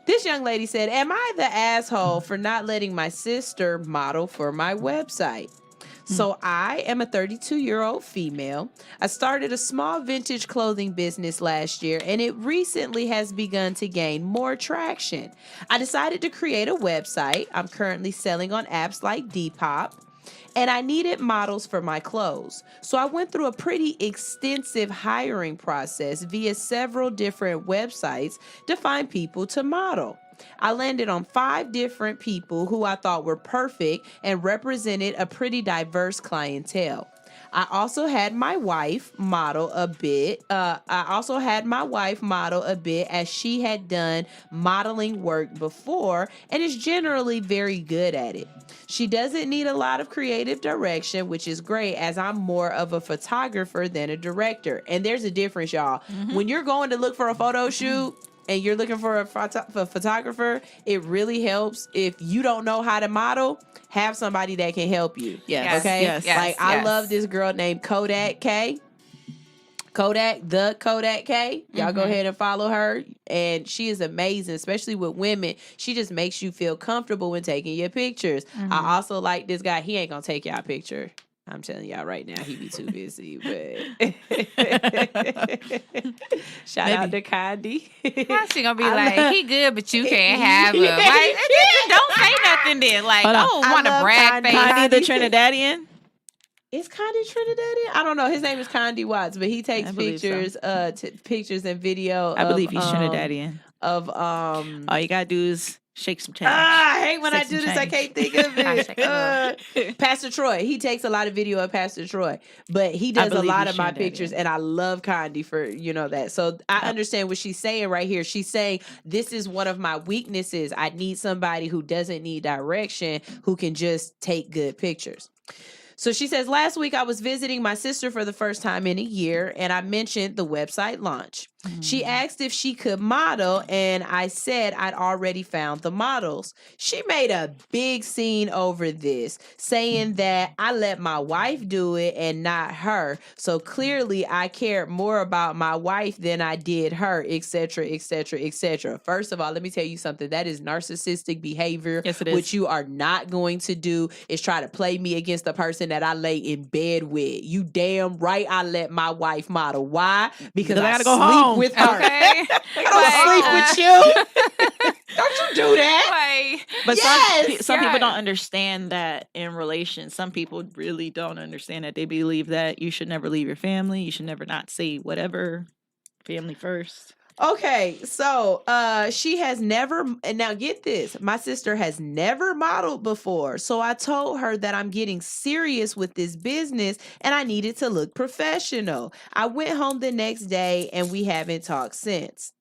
F: this young lady said, am I the asshole for not letting my sister model for my website? So I am a 32-year-old female. I started a small vintage clothing business last year, and it recently has begun to gain more traction. I decided to create a website. I'm currently selling on apps like Depop, and I needed models for my clothes. So I went through a pretty extensive hiring process via several different websites to find people to model. I landed on 5 different people who I thought were perfect and represented a pretty diverse clientele. I also had my wife model a bit. As she had done modeling work before and is generally very good at it. She doesn't need a lot of creative direction, which is great as I'm more of a photographer than a director. And there's a difference, y'all. Mm-hmm. When you're going to look for a photo shoot, and you're looking for a photographer, it really helps if you don't know how to model, have somebody that can help you.
G: Yes.
F: Okay?
G: Yes.
F: Like, I love this girl named Kodak K. Kodak K. Y'all go ahead and follow her. And she is amazing, especially with women. She just makes you feel comfortable when taking your pictures. Mm-hmm. I also like this guy. He ain't gonna take y'all picture. I'm telling y'all right now, he be too busy, but shout out to Condi.
H: How's she gonna be he good, but you can't have him? Like, don't say nothing then. Like, I don't want to brag face.
G: Condi the Trinidadian?
F: Is Condi Trinidadian? I don't know. His name is Condi Watts, but he takes pictures, pictures and video.
G: I believe he's Trinidadian. All you gotta do is shake some change.
F: I hate when I do this. I can't think of it. Pastor Troy. He takes a lot of video of Pastor Troy, but he does a lot of my pictures, and I love Condi for that. So I understand what she's saying right here. She's saying this is one of my weaknesses. I need somebody who doesn't need direction, who can just take good pictures. So she says, last week I was visiting my sister for the first time in a year, and I mentioned the website launch. She asked if she could model, and I said I'd already found the models. She made a big scene over this, saying that I let my wife do it and not her. So clearly I cared more about my wife than I did her, etc., etc., etc. First of all, let me tell you something. That is narcissistic behavior.
G: Yes, it is.
F: What you are not going to do is try to play me against the person that I lay in bed with. You damn right I let my wife model. Why? Because I
G: gotta go
F: sleep
G: home
F: with her.
H: Okay.
F: I don't sleep with you. Don't you do that?
G: But
F: Yes,
G: some people
H: yes.
G: don't understand that in relations. Some people really don't understand that. They believe that you should never leave your family. You should never not say whatever. Family first.
F: Okay, so she has never, and now get this, my sister has never modeled before. So I told her that I'm getting serious with this business and I needed to look professional. I went home the next day and we haven't talked since.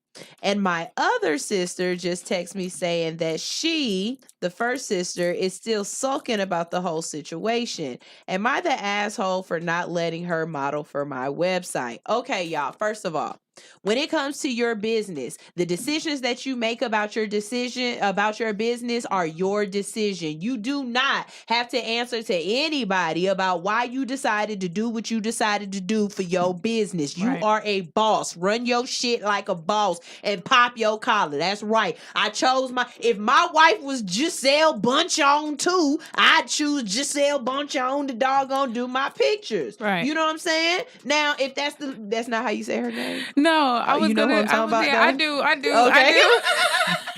F: And my other sister just texted me saying that she, the first sister, is still sulking about the whole situation. Am I the asshole for not letting her model for my website? Okay, y'all, first of all, when it comes to your business, the decisions that you make about your business are your decision. You do not have to answer to anybody about why you decided to do what you decided to do for your business. You are a boss. Run your shit like a boss and pop your collar. That's right. I chose if my wife was Giselle Bunchon too, I'd choose Giselle Bunchon to doggone do my pictures.
G: Right.
F: You know what I'm saying? Now, if that's not how you say her name.
H: No, I was
F: you know
H: gonna.
F: who I'm talking about,
H: I
F: though?
H: do. I do.
F: Okay.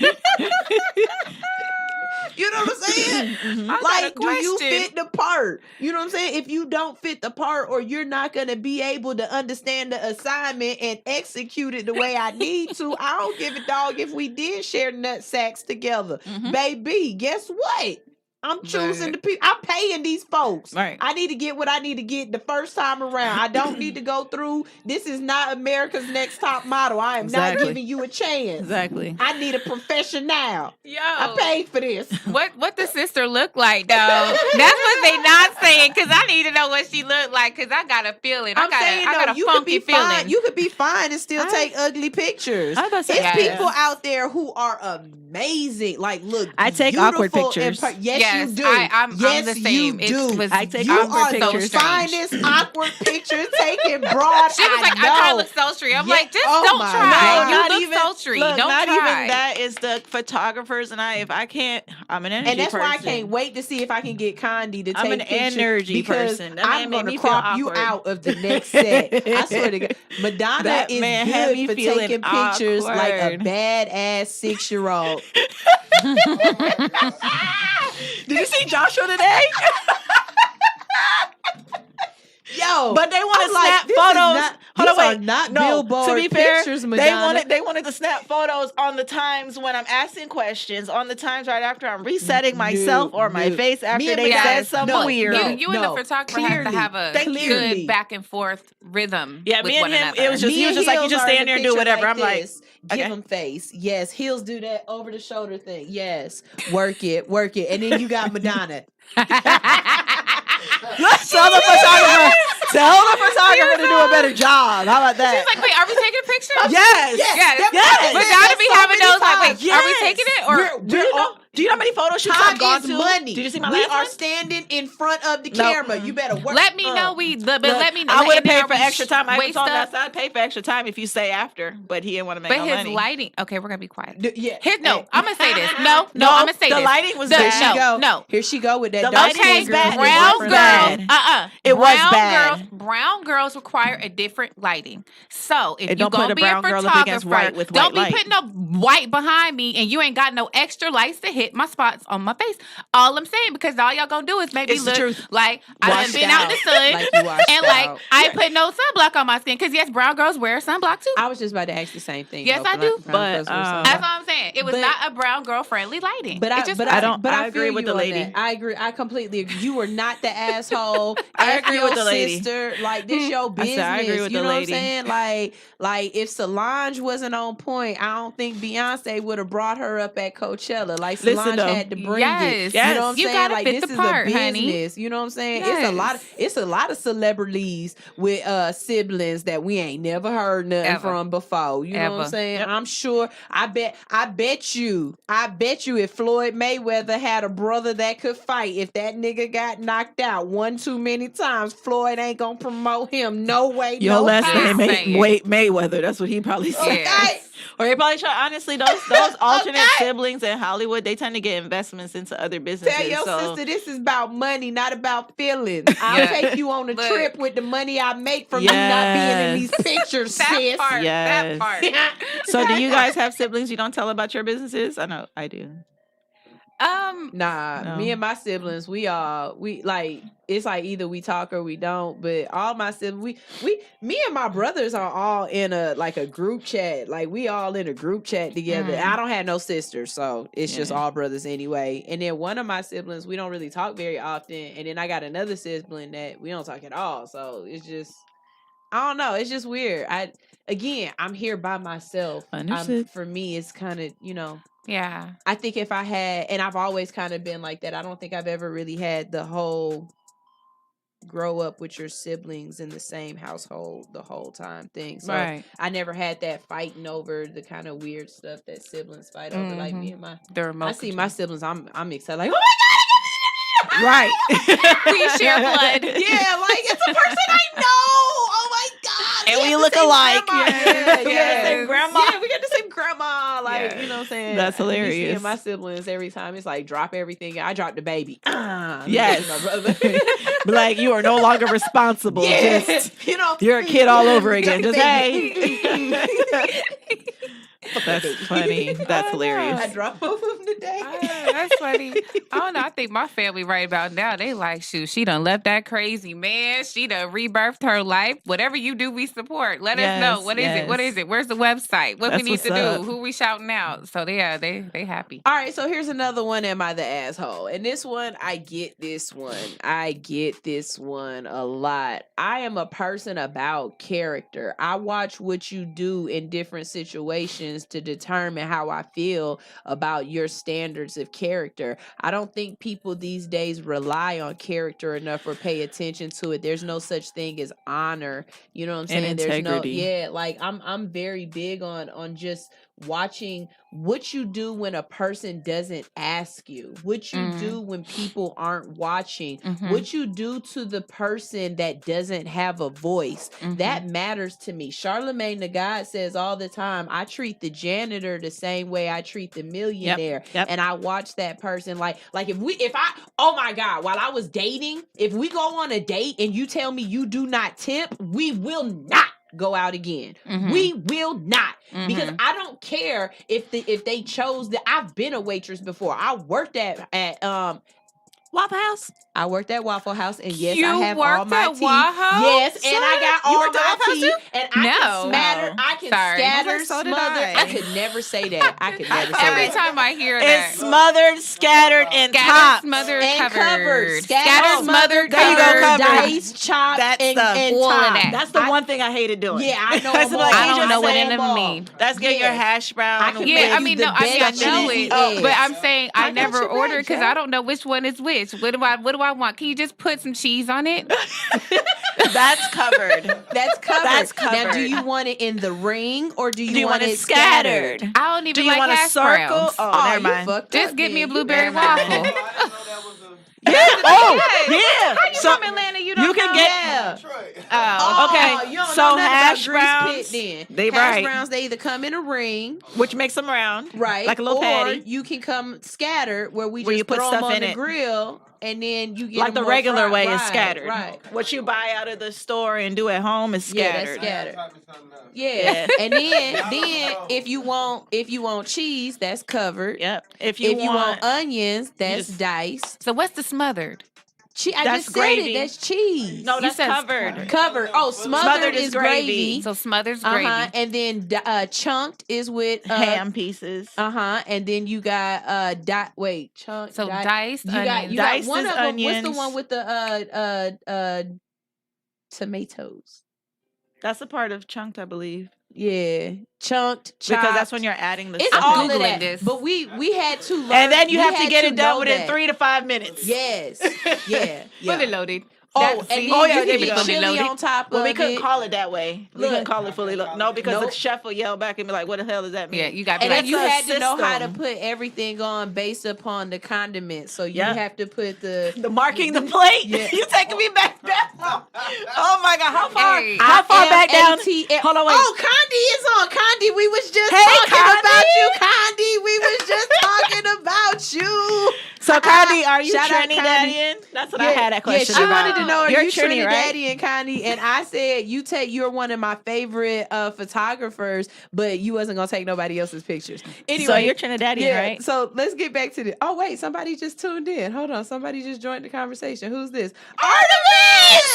H: I do.
F: You know what I'm saying?
H: I got a
F: Like, do you
H: question.
F: fit the part? You know what I'm saying? If you don't fit the part, or you're not going to be able to understand the assignment and execute it the way I need to, I don't give a dog if we did share nut sacks together. Baby, guess what? I'm choosing the people. I'm paying these folks.
G: Right.
F: I need to get what I need to get the first time around. I don't need to go through. This is not America's Next Top Model. I am not giving you a chance.
G: Exactly.
F: I need a professional.
H: Yo,
F: I paid for this.
H: What the sister look like though? That's what they not saying, because I need to know what she looked like, because I got a feeling. I got a
F: you could
H: funky
F: be fine.
H: feeling.
F: You could be fine and still take ugly pictures.
G: I was about to say,
F: It's
G: yeah.
F: people out there who are amazing. Like, look,
G: I take awkward
F: beautiful and
G: pictures.
F: yes, you do.
H: I'm
F: yes,
H: the same.
F: you do.
G: I take
F: You
G: awkward
F: are
G: pictures.
F: the finest awkward picture taking broad.
H: She was like, I try to look sultry. I'm like, just
F: Oh
H: don't
F: my
H: try.
F: God.
H: You
G: Not
H: look
G: even-
H: sultry.
G: Look,
H: Don't
G: not
H: try.
G: even that is the photographers, and if I can't, I'm an energy
F: And that's
G: person.
F: why I can't wait to see if I can get Condi to
G: I'm
F: take
G: an
F: pictures,
G: energy
F: because
G: person. That
F: I'm
G: man made
F: going to
G: me feel
F: crop you
G: awkward.
F: out of the next set. I swear to God. Madonna
G: That
F: is
G: man had me
F: good for
G: feeling
F: taking pictures like a
G: awkward.
F: badass 6-year-old.
G: Did you see Joshua today?
F: Yo,
G: But they want to
F: I'm like,
G: snap
F: this is
G: photos.
F: not-
G: Hold on,
F: these
G: wait.
F: are not
G: no,
F: billboard
G: to be fair,
F: pictures, Madonna.
G: they wanted to snap photos on the times when I'm asking questions, on the times right after I'm resetting myself or my face
F: Me
G: after
F: and
G: they
F: Madonna-
G: said something
F: no,
G: weird.
F: no,
H: You and the photographer have to have a
F: clearly.
H: good back and forth rhythm.
G: Yeah,
H: with
G: me and
H: one
G: him,
H: another.
G: it was just- he was just like, you just stand there and do whatever. I'm like,
F: give
G: okay.
F: him face. Yes, heels do that over the shoulder thing. Yes, work it. And then you got Madonna.
G: Tell the photographer to do a better job. How about that?
H: She's like, wait, are we taking a picture?
G: Yes.
H: Yes. Madonna be having those like, wait, are we
G: Yes.
H: taking it? Or
G: Do you know how many photo shoots
F: Time
G: I've gone
F: is
G: to?
F: money.
G: Did you see my
F: We
G: last
F: are
G: one?
F: standing in front of the camera. You better work.
H: let me know but
G: Look,
H: let me know.
G: I would have
H: and then
G: paid
H: are
G: for
H: we
G: extra time. I even
H: waste
G: told him
H: stuff?
G: I'd pay for extra time if you say after, but he didn't want to make
H: But
G: no
H: his
G: money.
H: lighting. Okay, we're gonna be quiet.
F: Yeah.
H: No, I'm gonna say this. No,
G: No,
H: I'm gonna say
G: the
H: this.
G: lighting was
H: The-
G: bad.
H: No.
F: Here she go with that
G: The
F: dark
G: lighting
F: skin
G: was
F: girl.
G: bad.
H: Brown
G: It was
H: girls.
G: bad. It was bad.
H: Brown girls require a different lighting. So if
G: And
H: you
G: don't put
H: gonna
G: a
H: be
G: brown
H: a
G: girl up
H: photographer,
G: against white with
H: don't
G: white
H: be
G: light.
H: putting no white behind me, and you ain't got no extra lights to hit my spots on my face. All I'm saying, because all y'all gonna do is make me
G: It's the
H: look
G: truth.
H: like I done
F: Washed
H: been out in the
F: out.
H: sun,
F: Like you washed
H: and like
F: out.
H: I ain't put no sunblock on my skin. Because yes, brown girls wear sunblock too.
F: I was just about to ask the same thing.
H: Yes,
F: though.
H: I do.
G: But,
H: That's all I'm saying. It was
F: But-
H: not a brown girl friendly lighting.
F: But
H: It just
F: I
H: wasn't.
G: I agree
F: feel
G: with
F: you
G: the
F: on
G: lady.
F: that. I agree. I completely agree. You were not the asshole.
G: I
F: F
G: agree
F: your
G: with the lady.
F: sister. Like, this your
G: I
F: business.
G: said I agree with
F: you
G: the
F: know
G: lady.
F: what I'm saying? Like if Solange wasn't on point, I don't think Beyonce would have brought her up at Coachella. Like,
G: Listen, listen
F: Solange
G: though.
F: had to bring
H: Yes.
F: it. You know what I'm
H: You
F: saying?
H: gotta
F: Like
H: fit
F: this
H: the
F: is
H: part,
F: a
H: honey.
F: business. You know what I'm saying?
H: Yes.
F: It's a lot of celebrities with siblings that we ain't never heard nothing
H: Ever.
F: from before. You know what I'm
H: Ever.
F: saying?
G: Yep.
F: I'm sure. I bet you if Floyd Mayweather had a brother that could fight, if that nigga got knocked out one too many times, Floyd ain't gonna promote him. No way.
G: Your
F: no
G: last
F: how.
G: name ain't Mayweather. That's what he probably said.
H: Yes.
G: Or he probably try. Honestly, those alternate siblings in Hollywood, they tend to get investments into other businesses.
F: Tell your
G: so
F: sister this is about money, not about feelings. I'll
H: Yeah.
F: take you on a
H: Look.
F: trip with the money I make from you not being in these pictures,
H: That
F: sis.
H: part.
G: Yes.
H: That part.
G: So do you guys have siblings you don't tell about your businesses? I know I do.
F: Nah,
G: No.
F: me and my siblings, we like it's like either we talk or we don't. But all my siblings, me and my brothers are all in a group chat. Like we all in a group chat together. I don't have no sisters, so it's just all brothers anyway. And then one of my siblings, we don't really talk very often. And then I got another sibling that we don't talk at all. So it's just, I don't know. It's just weird. I'm here by myself.
G: Understood.
F: For me, it's kind of,
H: Yeah.
F: I think if I had, and I've always kind of been like that, I don't think I've ever really had the whole grow up with your siblings in the same household the whole time thing. So
H: Right.
F: I never had that fighting over the kind of weird stuff that siblings fight over. Like me and I see my siblings, I'm excited, like, oh my God,
G: Right.
H: We share blood.
F: yeah, like it's a person I know. Oh my God.
G: And we
F: have the
G: look
F: same
G: alike.
F: grandma.
G: Yeah.
F: We got the same grandma. Yeah, we got the same grandma. Like,
H: Yes.
F: you know what I'm saying?
G: That's
F: I be
G: hilarious.
F: seeing my siblings every time. It's like drop everything. I dropped the baby.
G: Yes.
F: My brother.
G: Be like, you are no longer responsible.
F: Yeah.
G: Just
F: You
G: you're a kid all over again.
F: Drop
G: Just
F: the
G: hey. That's funny. That's hilarious.
F: I dropped both of them today.
H: That's funny. I don't know. I think my family right about now, they like, shoot, she done left that crazy man. She done rebirthed her life. Whatever you do, we support. Let us know. What is it? What is it? Where's the website? What
G: That's
H: we need to
G: what's up.
H: do? Who we shouting out? So they happy.
F: All right, so here's another one. Am I the asshole? And this one, I get this one. I get this one a lot. I am a person about character. I watch what you do in different situations to determine how I feel about your standards of character. I don't think people these days rely on character enough or pay attention to it. There's no such thing as honor. You know what I'm saying?
G: And
F: There's no,
G: integrity.
F: like I'm very big on just watching what you do when a person doesn't ask you, what you do when people aren't watching, what you do to the person that doesn't have a voice. That matters to me. Charlemagne the God says all the time, I treat the janitor the same way I treat the millionaire.
G: Yep.
F: And I watch that person like oh my God, while I was dating, if we go on a date and you tell me you do not tip, we will not go out again. We will not, because I don't care if they chose that. I've been a waitress before. I worked at
G: Waffle House.
F: I worked at Waffle House, and yes,
H: You
F: I have
H: worked
F: all my
H: at
F: tea.
H: Waffle?
F: Yes, and I got
G: You
F: all
G: worked at
F: my
G: Waffle House
F: tea,
G: too?
F: and I
H: No.
F: can smatter,
H: Oh,
F: I can
H: sorry.
F: scatter,
G: So did
F: smother.
G: I.
F: I could never say that. I could never say
H: Every
F: that.
H: time I hear that.
G: It's smothered, scattered, and
H: Scattered,
G: topped.
H: smothered,
F: And
H: covered.
F: Scattered, smothered,
G: there you go,
F: covered,
G: covered.
F: diced, chopped,
G: That's
F: and
G: the-
H: all of
F: topped.
H: that.
G: That's the one thing I hated doing.
F: Yeah, I know
G: That's
F: them
G: like,
F: all.
H: I don't
G: just
H: know what
G: say-
H: any of them mean.
G: That's getting your hash brown.
F: I can
H: Yeah,
F: make
H: I
F: you
H: mean,
F: the
H: no, I
F: best
H: know
F: cheesy
H: it,
F: eggs.
H: but I'm saying I
F: got
H: never
F: your back,
H: order because
F: Jack.
H: I don't know which one is which. What do I want? Can you just put some cheese on it?
G: That's covered.
F: That's covered.
G: That's
F: Now, do
G: covered.
F: you want it in the ring or do you,
G: want it scattered?
H: I don't even
G: Do you
H: like
G: want a
H: hash
G: circle?
H: browns.
G: Oh, never
F: you
G: mind.
F: fucked
H: Just
F: up
H: get me a
F: then.
H: blueberry
F: Never mind.
H: waffle.
G: Yeah. Oh, yeah.
H: How you
G: So
H: from Atlanta? You don't
G: you can
H: know?
G: get.
F: Yeah.
H: Oh,
G: Okay,
F: You don't
G: so
F: know nothing
G: hash
F: about Grease
G: browns,
F: Pit, then.
G: they
F: hash
G: right.
F: browns, they either come in a ring,
G: Which makes them round,
F: right?
G: like a little
F: or
G: patty,
F: you can come scattered, where we
G: Where
F: just
G: you put
F: throw them
G: stuff
F: on
G: in
F: the
G: it.
F: grill, and then you get
G: like
F: them
G: the
F: more
G: regular
F: fried.
G: way
F: right,
G: is scattered.
F: Right.
G: What you buy out of the store and do at home is
F: Yeah, that's
G: scattered.
F: scattered. Yeah. And then if you want cheese, that's covered.
G: Yep. If
F: If
G: you
F: you want
G: want,
F: onions, that's
G: just-
F: diced.
H: So what's the smothered?
F: I
G: That's
F: just
G: gravy.
F: said it. That's cheese.
G: no,
H: You
G: that's
H: said
G: covered.
F: Covered. Oh, smothered is gravy.
H: So smothered's gravy.
F: And then chunked is with
G: Ham pieces.
F: and then you got chunked.
H: So diced
F: You got
H: onions.
F: diced one
G: Diced
F: of them. What's the
G: onions.
F: one with the tomatoes?
G: That's a part of chunked, I believe.
F: Yeah, chunked, chopped.
G: Because that's when you're adding the
F: It's
G: stuff.
F: all of
H: Googling
F: that.
H: this.
F: But we had to learn.
G: And then you
F: we
G: have to
F: had
G: get it done
F: know
G: within
F: that.
G: 3 to 5 minutes.
F: Yes. Yeah.
H: Fully loaded.
F: Oh,
H: That-
F: and
H: see?
F: then
G: yeah,
F: you
G: there
F: can
G: we
F: get
G: go.
F: chili on top
G: Well,
F: of
G: we couldn't
F: it.
G: call it that way. We couldn't call it fully loaded. No, because the
F: Nope.
G: chef will yell back and be like, what the hell does that mean?
H: Yeah, you got
F: And then
G: That's
F: you
G: a
F: had to know how to
G: system.
F: put everything on based upon the condiments. So you
G: Yep.
F: have to put the
G: marking the plate.
F: Yeah.
G: You taking me back down. Oh my God. How far?
H: Hey.
G: How far back down?
F: IMATL.
G: Hold on, wait.
F: Oh, Condi is on. Condi, we was just
G: Hey,
F: talking
G: Condi.
F: about you, Condi. We was just talking about you.
G: So, Condi, are you
F: Shout out,
G: Trinidadian? That's what I had that question
F: Yeah, she
G: about.
F: wanted to know, are
G: You're
F: you
G: Trini, right?
F: Trinidadian, Condi? And I said, you're one of my favorite photographers, but you wasn't going to take nobody else's pictures. Anyway,
G: So you're Trinidadian, right?
F: So let's get back to the... Oh, wait, somebody just tuned in. Hold on. Somebody just joined the conversation. Who's this? Artemis!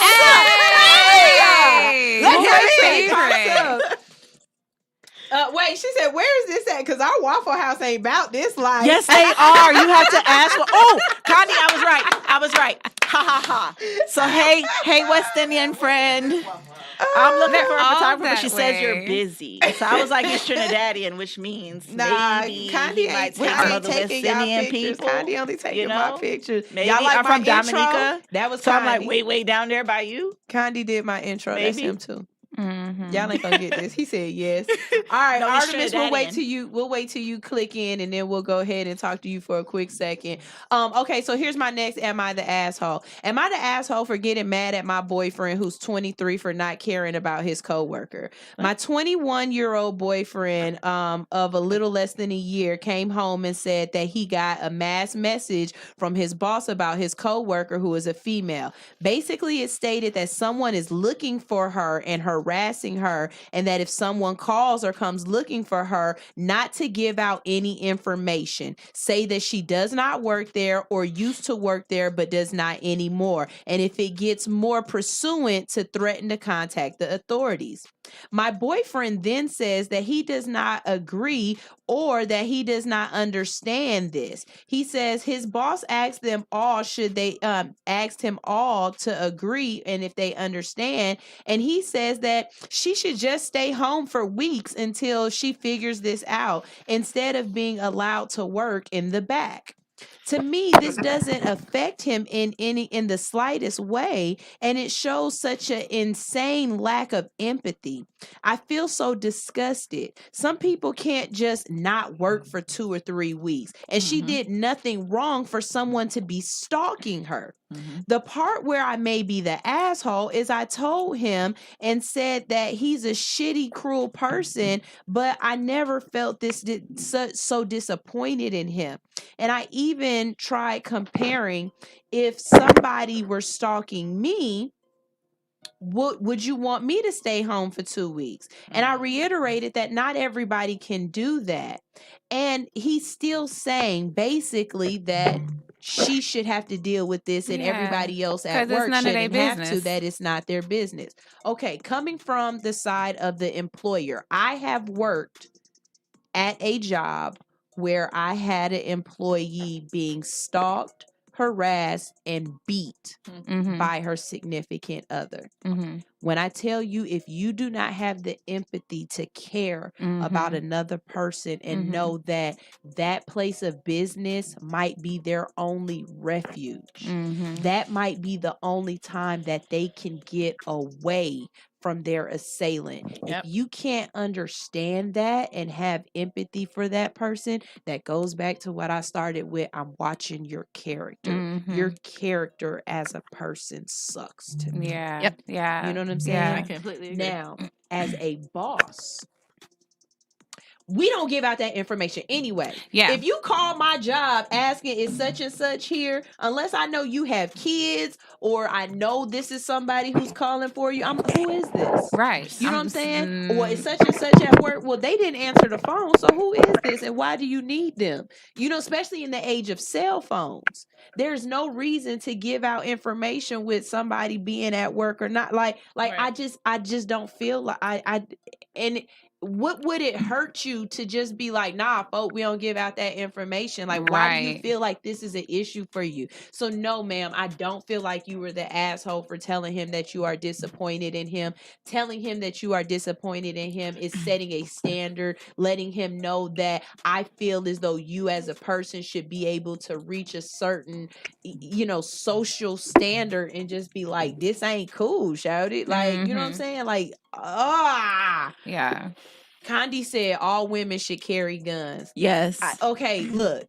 H: Hey!
F: Let's
H: My
F: get
H: favorite.
F: wait, she said, where is this at? Because our Waffle House ain't about this life.
G: Yes, they are. You have to ask. Oh, Condi, I was right. Ha ha ha. So hey, West Indian friend. I'm looking for a
H: all
G: photographer, but
H: that
G: she says you're
H: way.
G: busy. So I was like, he's Trinidadian, which means
F: Nah,
G: maybe
F: Condi
G: he might
F: ain't
G: take some of the West
F: taking y'all
G: Indian
F: pictures.
G: people.
F: Condi only taking my pictures.
G: Maybe
F: Y'all like
G: I'm
F: my
G: from
F: intro?
G: Dominica.
F: That was
G: so I'm like,
F: Condi.
G: way down there by you.
F: Condi did my intro. That's
G: Maybe.
F: him too.
H: Mm-hmm.
F: Y'all ain't gonna get this. He said yes. All right,
G: No, he's
F: Artemis, we'll wait
G: Trinidadian.
F: till you click in, and then we'll go ahead and talk to you for a quick second. Okay, so here's my next. Am I the asshole? Am I the asshole for getting mad at my boyfriend who's 23 for not caring about his coworker? My 21-year-old boyfriend of a little less than a year came home and said that he got a mass message from his boss about his coworker who is a female. Basically, it stated that someone is looking for her and harassing her, and that if someone calls or comes looking for her, not to give out any information. Say that she does not work there or used to work there but does not anymore. And if it gets more pursuant, to threaten to contact the authorities. My boyfriend then says that he does not agree or that he does not understand this. He says his boss asked them all, should they asked him all to agree and if they understand, and he says that she should just stay home for weeks until she figures this out instead of being allowed to work in the back. To me, this doesn't affect him in the slightest way, and it shows such an insane lack of empathy. I feel so disgusted. Some people can't just not work for 2 or 3 weeks, and she did nothing wrong for someone to be stalking her. The part where I may be the asshole is I told him and said that he's a shitty, cruel person, but I never felt so disappointed in him. And I even tried comparing, if somebody were stalking me, would you want me to stay home for 2 weeks? And I reiterated that not everybody can do that. And he's still saying basically that she should have to deal with this and everybody else at
H: 'cause it's
F: work
H: none of their
F: shouldn't have to,
H: business.
F: that it's not their business. Okay, coming from the side of the employer, I have worked at a job where I had an employee being stalked, harassed, and beat by her significant other. When I tell you, if you do not have the empathy to care about another person and know that that place of business might be their only refuge, that might be the only time that they can get away from their assailant. If you can't understand that and have empathy for that person, that goes back to what I started with. I'm watching your character. Your character as a person sucks to me.
H: Yeah. Yeah.
F: You know what I'm saying?
H: Yeah.
G: I completely agree.
F: Now, as a boss, we don't give out that information anyway.
H: Yeah.
F: If you call my job asking is such and such here, unless I know you have kids or I know this is somebody who's calling for you, who is this?
H: Right.
F: You know what I'm saying? Or is such and such at work? Well, they didn't answer the phone, so who is this and why do you need them? You know, especially in the age of cell phones. There's no reason to give out information with somebody being at work or not. Like right. I just don't feel like what would it hurt you to just be like, nah, folk, we don't give out that information? Like, why do you feel like this is an issue for you? So no, ma'am, I don't feel like you were the asshole for telling him that you are disappointed in him. Telling him that you are disappointed in him is setting a standard, letting him know that I feel as though you as a person should be able to reach a certain, social standard and just be like, this ain't cool, shouty. Like, you know what I'm saying? Like,
H: yeah.
F: Condi said all women should carry guns.
G: Yes.
F: Okay, look.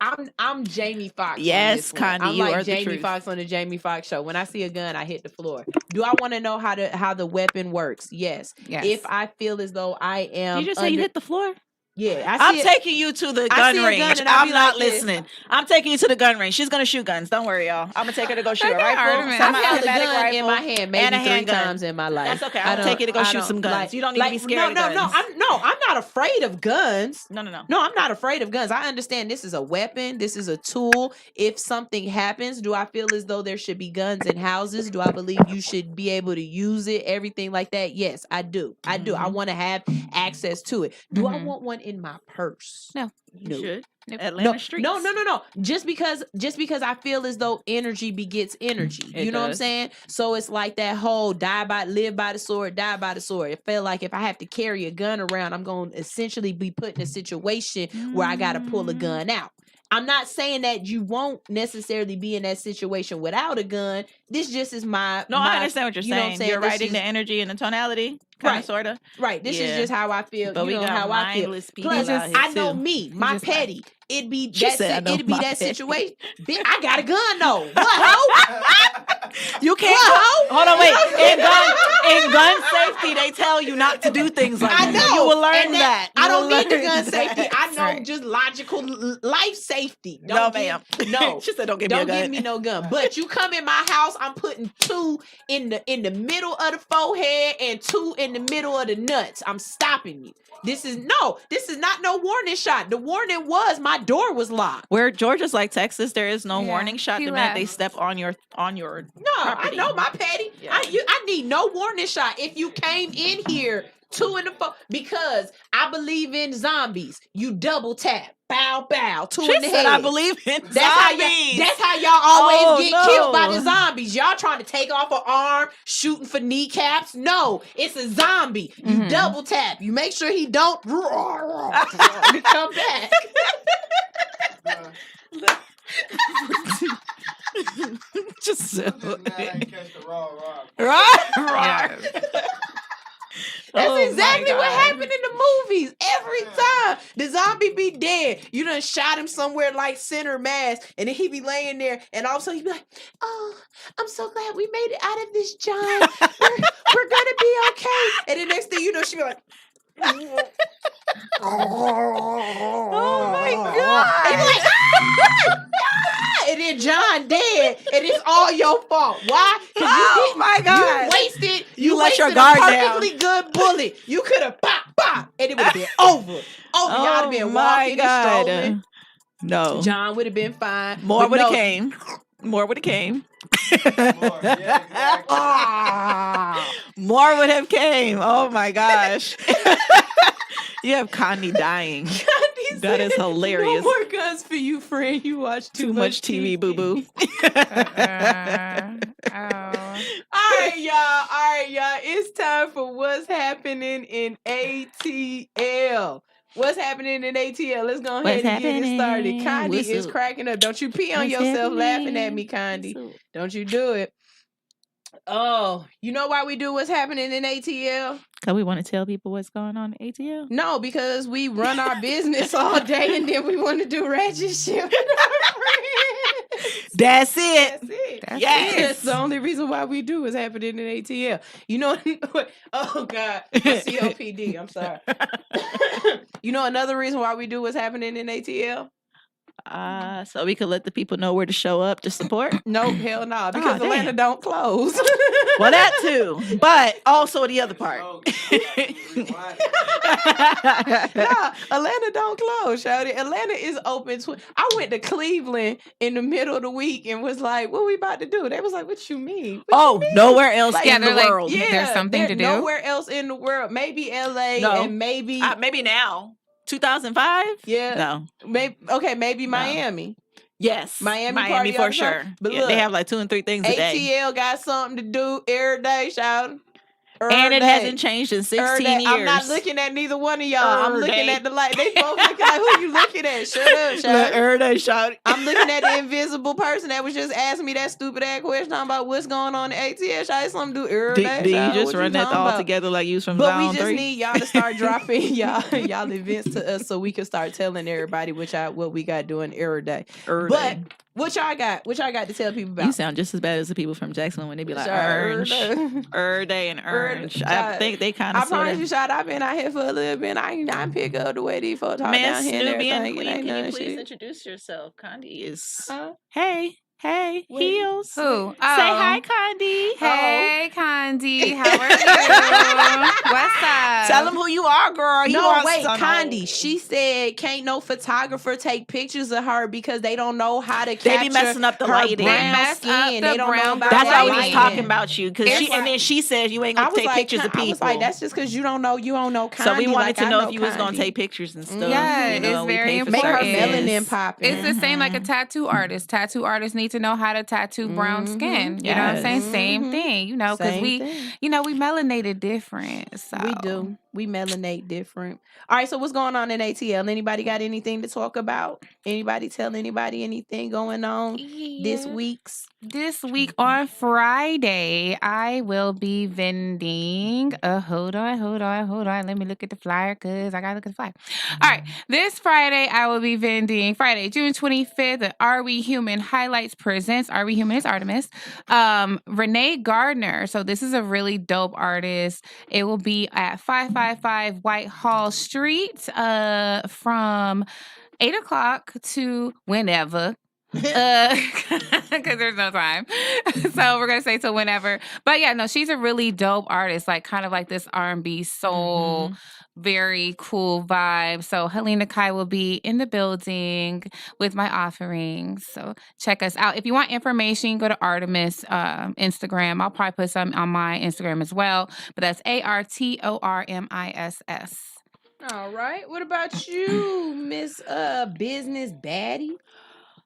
F: I'm Jamie Foxx.
G: Yes,
F: on this one.
G: Condi,
F: I'm
G: you
F: like
G: are the
F: Jamie
G: truth.
F: Foxx on the Jamie Foxx show. When I see a gun, I hit the floor. Do I want to know how the weapon works? Yes. If I feel as though I am,
G: did you just say you hit the floor?
F: Yeah,
G: I'm taking you to the gun range. I'm not listening. I'm taking you to the gun range. She's gonna shoot guns. Don't worry, y'all. I'm gonna take her to go shoot a rifle.
F: I've held a gun in my hand maybe 3 times in my life.
G: That's okay. I'll take you to go shoot some guns. You don't need to be scared of guns.
F: I'm not afraid of guns.
G: No.
F: No, I'm not afraid of guns. I understand this is a weapon. This is a tool. If something happens, do I feel as though there should be guns in houses? Do I believe you should be able to use it? Everything like that? Yes, I do. I want to have access to it. Do I want one in my purse?
H: No.
G: You should. Atlanta streets.
F: No. Just because I feel as though energy begets energy. You know what I'm saying? So it's like that whole live by the sword, die by the sword. It felt like if I have to carry a gun around, I'm going to essentially be put in a situation where I got to pull a gun out. I'm not saying that you won't necessarily be in that situation without a gun. This just is I
G: understand what you're saying. You're writing the energy and the tonality, kind of, sort of.
F: Right. This is just how I feel.
G: But
F: how I feel. Plus, I know me, my petty. It'd be that situation. Bitch, I got a gun though. What, ho?
G: You can't. Hold on, wait. In gun safety, they tell you not to do things like that.
F: I know.
G: You will learn that.
F: I don't need the gun safety. I know just logical life safety.
G: No, ma'am.
F: No.
G: She said, "Don't give me a gun."
F: Don't give me no gun. But you come in my house, I'm putting 2 in the middle of the forehead and 2 in the middle of the nuts. I'm stopping you. This is not no warning shot. The warning was my door was locked.
G: Where Georgia's like Texas, there is no warning shot the minute they step on your
F: No,
G: property.
F: I know my petty.
G: Yeah.
F: I need no warning shot. If you came in here 2 in the phone, because I believe in zombies. You double tap. Bow, bow. 2 in the head.
G: I believe in zombies.
F: That's how y'all always get killed by the zombies. Y'all trying to take off an arm, shooting for kneecaps. No, it's a zombie. You double tap. You make sure he don't come back.
G: Just so.
F: Right. That's exactly what happened in the movies. Every time the zombie be dead, you done shot him somewhere like center mass, and then he be laying there, and all of a sudden he be like, "Oh, I'm so glad we made it out of this, John. We're gonna be okay." And the next thing you know, she be like,
G: "Oh my god!"
F: And like, ah! And then John dead, and it's all your fault. Why?
G: Oh my god!
F: You
G: let
F: wasted
G: your guard
F: a
G: down.
F: perfectly good bullet. You could have pop, and it would have been over. Y'all would have been walking and strolling.
G: No,
F: John would have been fine.
G: More would have came. More would have came. More would have came. Oh my gosh. You have Condi dying. That is hilarious.
F: No more guns for you, friend. You watch too much TV,
G: boo boo.
F: All right, y'all. It's time for what's happening in ATL. What's happening in ATL? Let's go ahead and get it started. Condi is cracking up. Don't you pee on yourself laughing at me, Condi. Don't you do it. Oh, you know why we do what's happening in ATL?
G: Because we want to tell people what's going on in ATL?
F: No, because we run our business all day and then we want to do ratchet shit.
G: That's it.
F: Yes. That's the only reason why we do what's happening in ATL. You know, oh God, my COPD. I'm sorry. You know another reason why we do what's happening in ATL?
G: So we could let the people know where to show up to support?
F: Nope, hell no, because Atlanta don't close.
G: Well, that too, but also the other part.
F: No, Atlanta don't close, shawty. Atlanta is open. I went to Cleveland in the middle of the week and was like, "What we about to do?" They was like, "What you mean?" What you mean?
G: Nowhere else
F: Like,
G: in the world.
F: Yeah,
H: there's something to do.
F: Nowhere else in the world. Maybe LA and maybe
G: now. 2005?
F: Yeah.
G: No.
F: Maybe Miami.
G: Yes.
F: Miami
G: Miami
F: party
G: for
F: all the
G: sure.
F: time. But
G: Yeah,
F: look,
G: they have like 2 and 3 things a day.
F: ATL got something to do every day, shout.
G: And it hasn't changed in 16 years.
F: I'm not looking at neither one of y'all. I'm looking at the light. They both looking like, who you looking at? Shut up, shout. I'm looking at the invisible person that was just asking me that stupid ass question about what's going on in ATL. Shout, it's something to do every day.
G: Do you
F: shout.
G: just
F: What
G: run that
F: talking
G: all
F: about?
G: together like you was from
F: But
G: Zone
F: we just
G: 3?
F: need y'all to start dropping y'all events to us so we can start telling everybody what we got doing every day. But what y'all got? What y'all got to tell people about?
G: You sound just as bad as the people from Jacksonville when they be like orange, day and orange. I think they kind of.
F: I promise you, Shot. I've been out here for a little bit. I pick up the way these folks talk
G: Man,
F: down here.
G: Snoopy
F: and
G: and Queen,
F: everything.
G: can you please introduce yourself? Condi is. Hey,
H: Wait,
G: Heels.
H: who?
G: Say hi, Condi.
H: Hey, Condi. How are you? What's up?
G: Tell them who you are, girl.
F: Condi. She said can't no photographer take pictures of her because they don't know how to capture.
G: They be messing up the
F: her
G: lighting.
F: brown skin. They don't know about
G: That's
F: that
G: why we was
F: lighting.
G: talking about you and then she said you ain't gonna take pictures of people.
F: I was like, that's just because you don't know Condi.
G: So we wanted to
F: I
G: know if you was gonna
F: Condi.
G: take pictures and stuff.
H: Yeah,
G: you know,
H: it's very
F: Make her
H: important.
F: melanin popping.
H: It's the same like a tattoo artist. Tattoo artists need to know how to tattoo brown skin. You know what I'm saying? Same thing. You know, because we melanated different. So
F: We do. We melanate different. All right. So what's going on in ATL? Anybody got anything to talk about? Anybody tell anybody anything going on this week's?
H: This week on Friday, I will be vending. Hold on. Let me look at the flyer because I gotta look at the flyer. All right. This Friday, I will be vending Friday, June 25th. The Are We Human Highlights presents Are We Human is Artemis. Renee Gardner. So this is a really dope artist. It will be at 555 Whitehall Street from 8 o'clock to whenever. Because there's no time. So we're going to say till whenever. But yeah, no, she's a really dope artist, like kind of like this R&B soul, very cool vibe. So Helena Kai will be in the building with my offerings. So check us out. If you want information, go to Artemis Instagram. I'll probably put some on my Instagram as well. But that's ARTORMISS.
F: All right. What about you, Miss Business Baddie?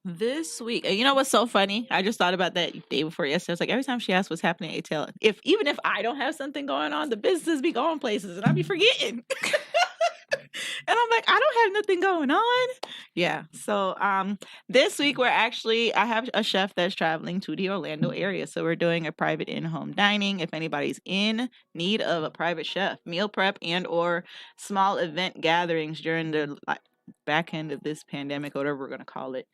G: This week, you know what's so funny? I just thought about that day before yesterday. I was like, every time she asks what's happening at ATL, even if I don't have something going on, the business be going places and I be forgetting. And I'm like, I don't have nothing going on. Yeah. So this week I have a chef that's traveling to the Orlando area. So we're doing a private in-home dining. If anybody's in need of a private chef, meal prep and or small event gatherings during the back end of this pandemic, or whatever we're going to call it,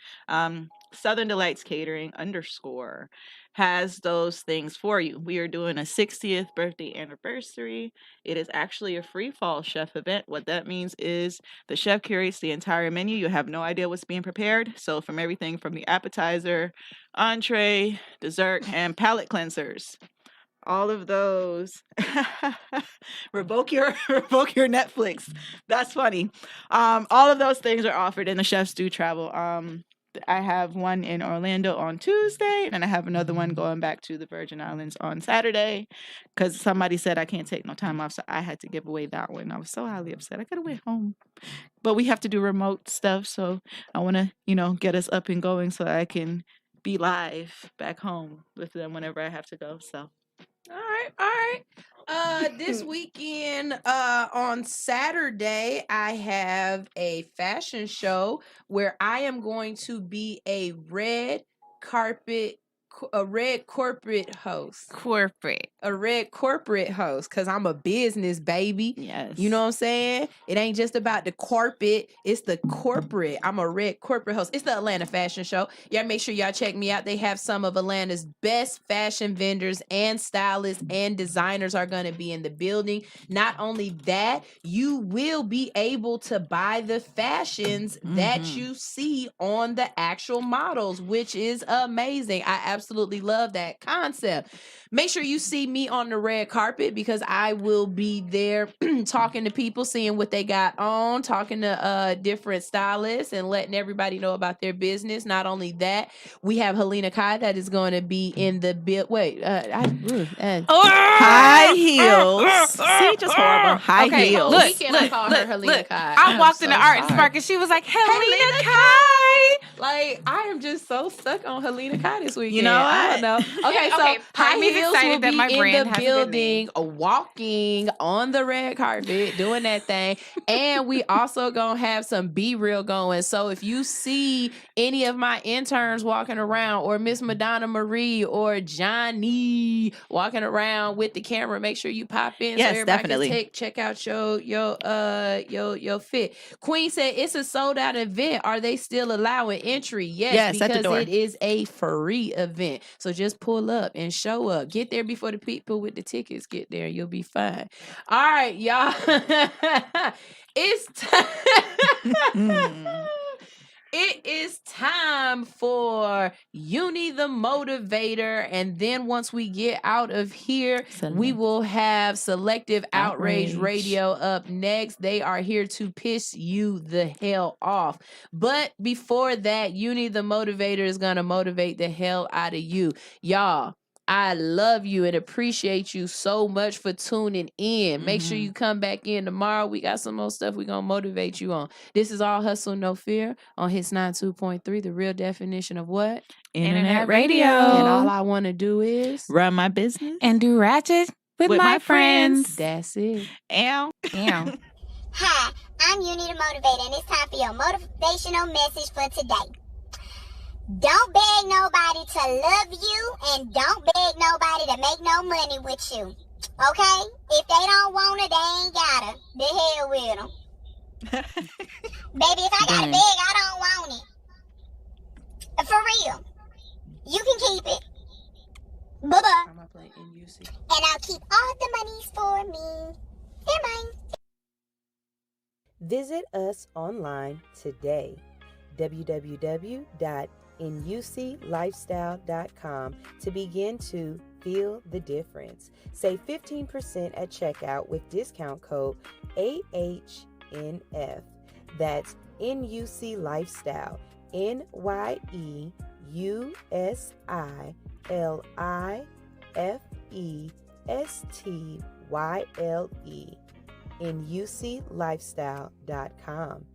G: Southern Delights Catering _ has those things for you. We are doing a 60th birthday anniversary. It is actually a free fall chef event. What that means is the chef curates the entire menu. You have no idea what's being prepared. So from everything from the appetizer, entree, dessert, and palate cleansers. All of those. revoke your Netflix. That's funny. All of those things are offered, and the chefs do travel. I have one in Orlando on Tuesday, and I have another one going back to the Virgin Islands on Saturday because somebody said I can't take no time off, so I had to give away that one. I was so highly upset. I could have went home, but we have to do remote stuff, so I want to, get us up and going so I can be live back home with them whenever I have to go. So.
F: All right. This weekend, on Saturday, I have a fashion show where I am going to be a red carpet corporate host.
H: A
F: red corporate host, because I'm a business baby.
G: Yes.
F: You know what I'm saying? It ain't just about the carpet, it's the corporate. I'm a red corporate host. It's the Atlanta Fashion Show. Y'all make sure y'all check me out. They have some of Atlanta's best fashion vendors and stylists and designers are going to be in the building. Not only that, you will be able to buy the fashions that you see on the actual models, which is amazing. I absolutely love that concept. Make sure you see me on the red carpet because I will be there talking to people, seeing what they got on, talking to different stylists and letting everybody know about their business. Not only that, we have Helena Kai that is going to be in the
G: high heels. See, just horrible. High heels.
H: Look,
F: we cannot call her Helena Kai.
H: I walked in the art and Spark and she was like, Helena Kai.
F: Like, I am just so stuck on Helena Kai this weekend.
G: You know what?
F: I don't know. Okay, so
H: part
F: High
H: of me is
F: Heels
H: excited
F: will
H: that
F: be
H: my
F: in
H: brand
F: the
H: has a good
F: building, walking on the red carpet, doing that thing. And we also gonna have some Be Real going. So if you see any of my interns walking around, or Miss Madonna Marie or Johnny walking around with the camera, make sure you pop in so everybody
G: definitely.
F: can check out your fit. Queen said it's a sold out event. Are they still allowing entry? Yes,
G: at the
F: because
G: door.
F: it is a free event. So just pull up and show up. Get there before the people with the tickets get there. You'll be fine. All right, y'all. It's time. It is time for Uni the Motivator. And then once we get out of here, we will have Selective Outrage Radio up next. They are here to piss you the hell off. But before that, Uni the Motivator is going to motivate the hell out of you. Y'all, I love you and appreciate you so much for tuning in. Make sure you come back in tomorrow. We got some more stuff we're going to motivate you on. This is All Hustle, No Fear on Hits 92.3, the real definition of what?
G: Internet radio.
F: And all I want to do is
G: run my business
H: and do ratchet with my friends.
F: That's it.
H: Ow.
C: Hi, I'm Uni the Motivator, and it's time for your motivational message for today. Don't beg nobody to love you, and don't beg nobody to make no money with you. Okay? If they don't want it, they ain't got it. The hell with them. Baby, if I got a bag, I don't want it. For real. You can keep it. Bye-bye. And I'll keep all the monies for me. They're mine.
K: Visit us online today. www.nyeusilifestyle.com to begin to feel the difference. Save 15% at checkout with discount code AHNF. That's NUC Lifestyle. NYEUSILIFESTYLE. NUCLifestyle.com.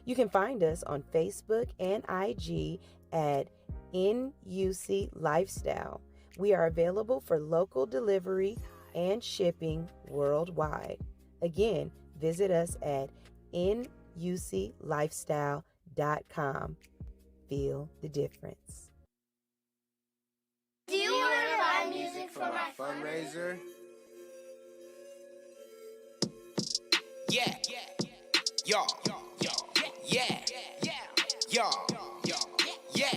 K: You can find us on Facebook and IG at NUC Lifestyle. We are available for local delivery and shipping worldwide. Again, visit us at NUCLifestyle.com. Feel the difference.
C: Do you want to buy music
J: For my fundraiser.
B: Yeah, y'all, yeah, y'all.